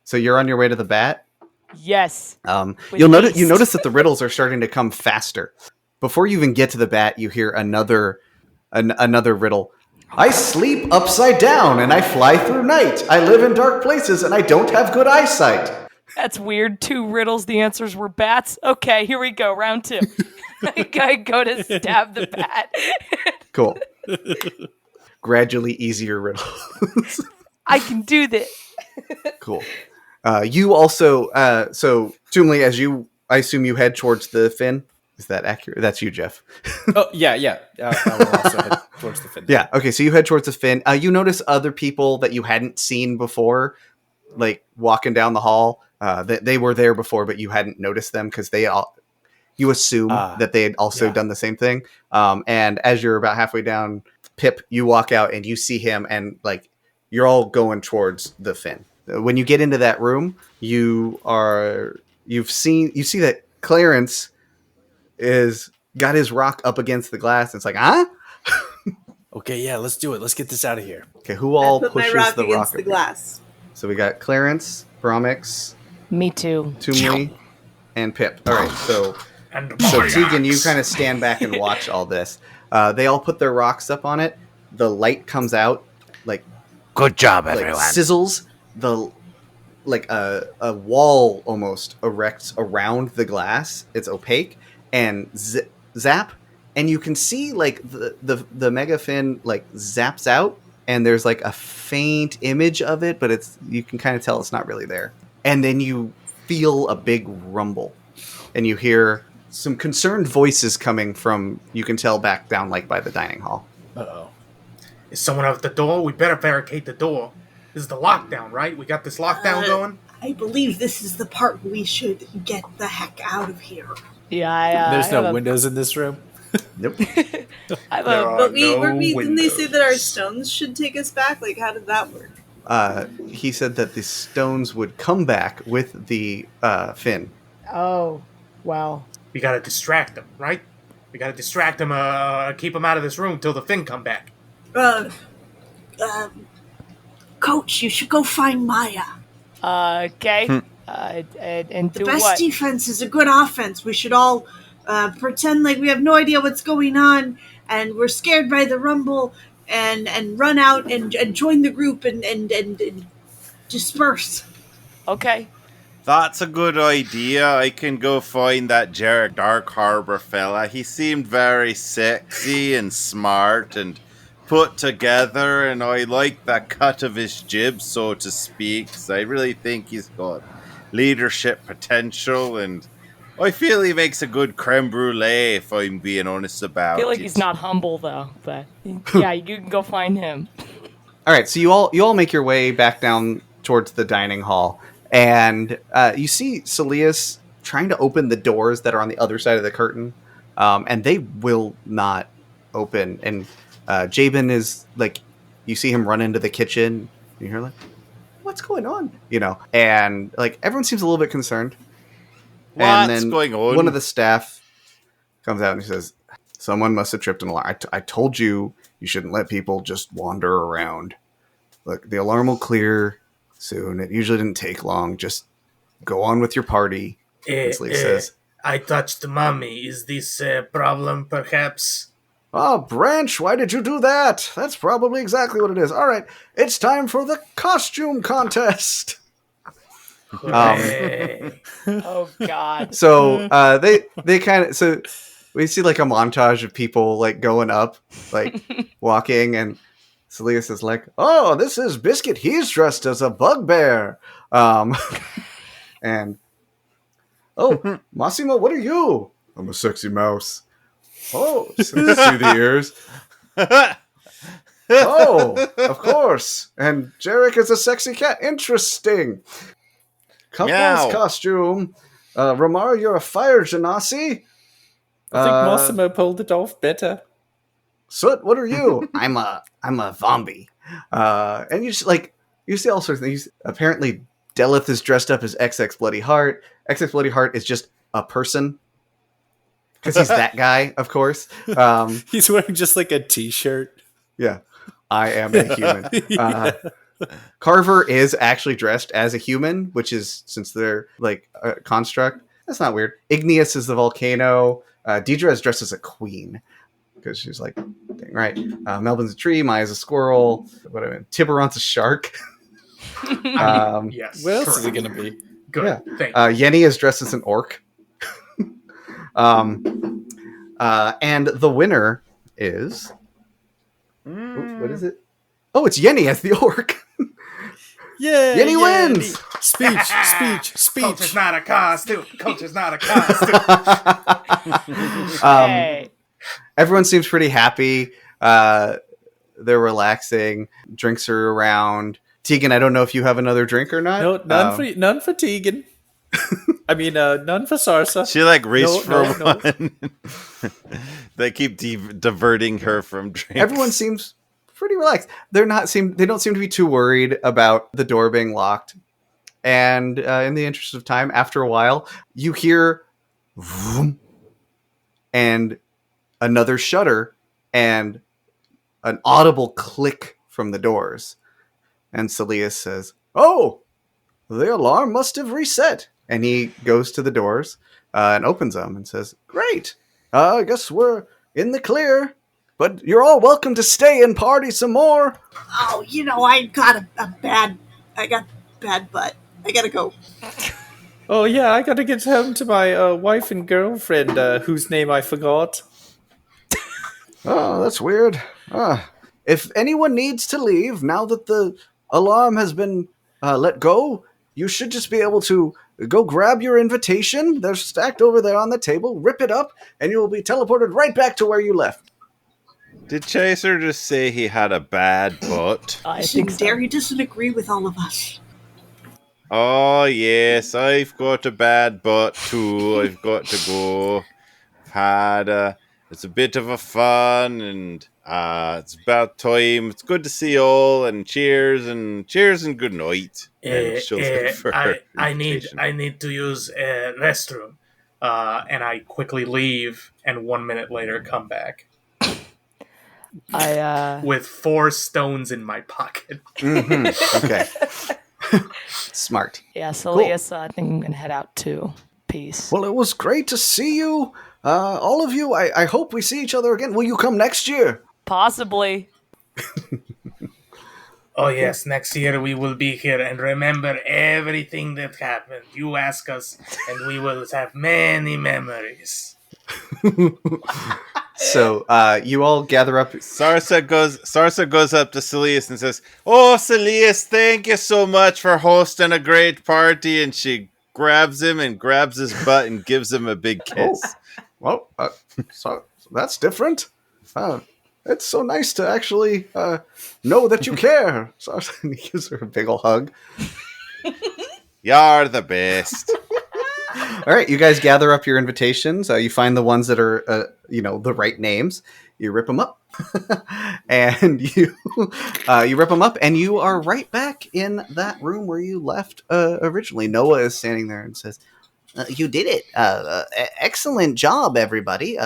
So you're on your way to the bat. Yes. You notice that the riddles are starting to come faster. Before you even get to the bat, you hear another riddle. I sleep upside down and I fly through night. I live in dark places and I don't have good eyesight. That's weird. 2 riddles. The answers were bats. Okay, here we go. Round 2. I go to stab the bat. Cool. Gradually easier riddles. I can do this. Cool. You also, so Tumli, I assume you head towards the fin. Is that accurate? That's you, Jeff. Oh, yeah. I will also head towards the fin. Yeah. Okay. So you head towards the fin. You notice other people that you hadn't seen before, like walking down the hall. They were there before, but you hadn't noticed them because you assume that they had also done the same thing. And as you're about halfway down, Pip, you walk out and you see him, and like you're all going towards the fin. When you get into that room, you see that Clarence is got his rock up against the glass. And it's like, huh? Okay, yeah, let's do it. Let's get this out of here. Okay, who all put pushes my rock the against rock the glass? So we got Clarence, Bromix, Me too. Tumli, and Pip. All right, so Tegan, you kind of stand back and watch all this. They all put their rocks up on it. The light comes out, like Good job, like everyone. sizzles. Like a wall almost erects around the glass. It's opaque and zap, and you can see like the mega fin like zaps out, and there's like a faint image of it, but you can kind of tell it's not really there. And then you feel a big rumble, and you hear some concerned voices coming from, you can tell, back down like by the dining hall. Uh-oh. Is someone at the door? We better barricade the door. This is the lockdown, right? We got this lockdown going? I believe this is the part we should get the heck out of here. Yeah, There's no windows in this room. Nope. But didn't they say that our stones should take us back? Like, how did that work? He said that the stones would come back with the fin. Oh, well. We gotta distract them, right? We gotta distract them, keep them out of this room till the fin come back. Coach, you should go find Maya. Okay. And The do best what? defense is a good offense. We should all pretend like we have no idea what's going on, and we're scared by the rumble, and run out and join the group and disperse. Okay. That's a good idea. I can go find that Jared Dark Harbor fella. He seemed very sexy and smart and put together, and I like that cut of his jib, so to speak. So I really think he's got leadership potential, and I feel he makes a good creme brulee, if I'm being honest about I feel like it. he's not humble, though. But yeah, you can go find him. All right, so you all make your way back down towards the dining hall, and you see Celius trying to open the doors that are on the other side of the curtain. and they will not open. And Jabin is like, you see him run into the kitchen. And you're like, what's going on? And like everyone seems a little bit concerned. And What's then going on? one of the staff comes out and he says, someone must have tripped an alarm. I told you shouldn't let people just wander around. Look, the alarm will clear soon. It usually didn't take long. Just go on with your party. Sleeve says, I touched mommy. Is this a problem, perhaps? Oh, Branch, why did you do that? That's probably exactly what it is. All right, it's time for the costume contest. Oh God. So they kind of, so we see like a montage of people like going up, like walking, and Celius is like, oh, this is Biscuit. He's dressed as a bugbear. And oh, Massimo, what are you? I'm a sexy mouse. Oh, see the ears. Oh, of course. And Jarek is a sexy cat. Interesting. Couple's Meow. costume. Ramar, you're a fire genasi. I think Massimo pulled it off better. Soot, what are you? I'm a zombie. And you just like, you see all sorts of things. Apparently, Delith is dressed up as XX Bloody Heart. XX Bloody Heart is just a person. Because he's that guy, of course. He's wearing just like a t-shirt. Yeah. I am a human. Carver is actually dressed as a human, which is, since they're like a construct, that's not weird. Igneous is the volcano. Deidre is dressed as a queen. Because she's like, dang right. Melvin's a tree. Maya's a squirrel. Tiburon's a shark. Yes. What else is it going to be? Good. Yeah. Thank Yenny is dressed as an orc. And the winner is... what is it? Oh, it's Yenny as the orc. Yeah, Yenny wins. Speech. Culture's not a costume. Culture's not a costume. Hey. Everyone seems pretty happy. They're relaxing. Drinks are around. Tegan, I don't know if you have another drink or not. No, none for Tegan. I mean, none for Sarsa. She like reached for No. one. They keep diverting her from drinks. Everyone seems pretty relaxed. They don't seem to be too worried about the door being locked. And in the interest of time, after a while, you hear vroom, and another shutter and an audible click from the doors. And Celius says, "Oh, the alarm must have reset." And he goes to the doors and opens them and says, "Great. I guess we're in the clear. But you're all welcome to stay and party some more." Oh, I got bad butt. I gotta go. Oh, yeah, I gotta get home to my wife and girlfriend, whose name I forgot. Oh, that's weird. If anyone needs to leave, now that the alarm has been let go, you should just be able to go grab your invitation. They're stacked over there on the table. Rip it up, and you will be teleported right back to where you left. Did Chaser just say he had a bad butt? I think so. He doesn't agree with all of us. Oh, yes, I've got a bad butt too. I've got to go. It's a bit of a fun, and it's about time. It's good to see you all, and cheers and good night. And she'll look for her I need invitation. to use a restroom. And I quickly leave, and 1 minute later come back. With 4 stones in my pocket. Mm-hmm. Okay. Smart. Yeah, Celius, I think I'm gonna head out too. Peace. Well, it was great to see you. All of you, I hope we see each other again. Will you come next year? Possibly. Oh yes, next year we will be here and remember everything that happened. You ask us, and we will have many memories. So you all gather up. Sarsa goes up to Celius and says, "Oh, Celius, thank you so much for hosting a great party." And she grabs him and grabs his butt and gives him a big kiss. Well, so that's different. It's so nice to actually know that you care. So He gives her a big ol' hug. You're the best. All right, you guys gather up your invitations. You find the ones that are, the right names. You rip them up, and you rip them up, and you are right back in that room where you left originally. Noah is standing there and says, You did it. Excellent job, everybody.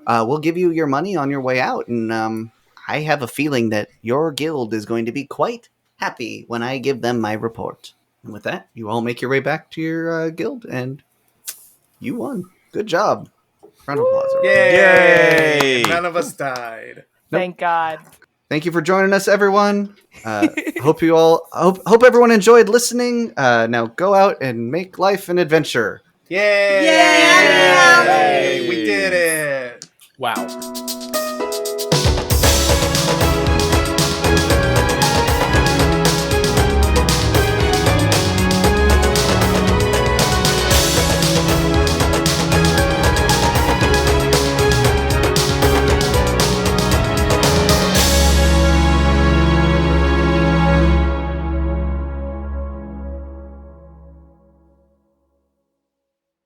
We'll give you your money on your way out, and I have a feeling that your guild is going to be quite happy when I give them my report. And with that, you all make your way back to your guild, and you won. Good job. Round of applause. Yay! None of us died. Thank God. Thank you for joining us, everyone. Hope everyone enjoyed listening. Now go out and make life an adventure. Yay! Yay! We did it. Wow.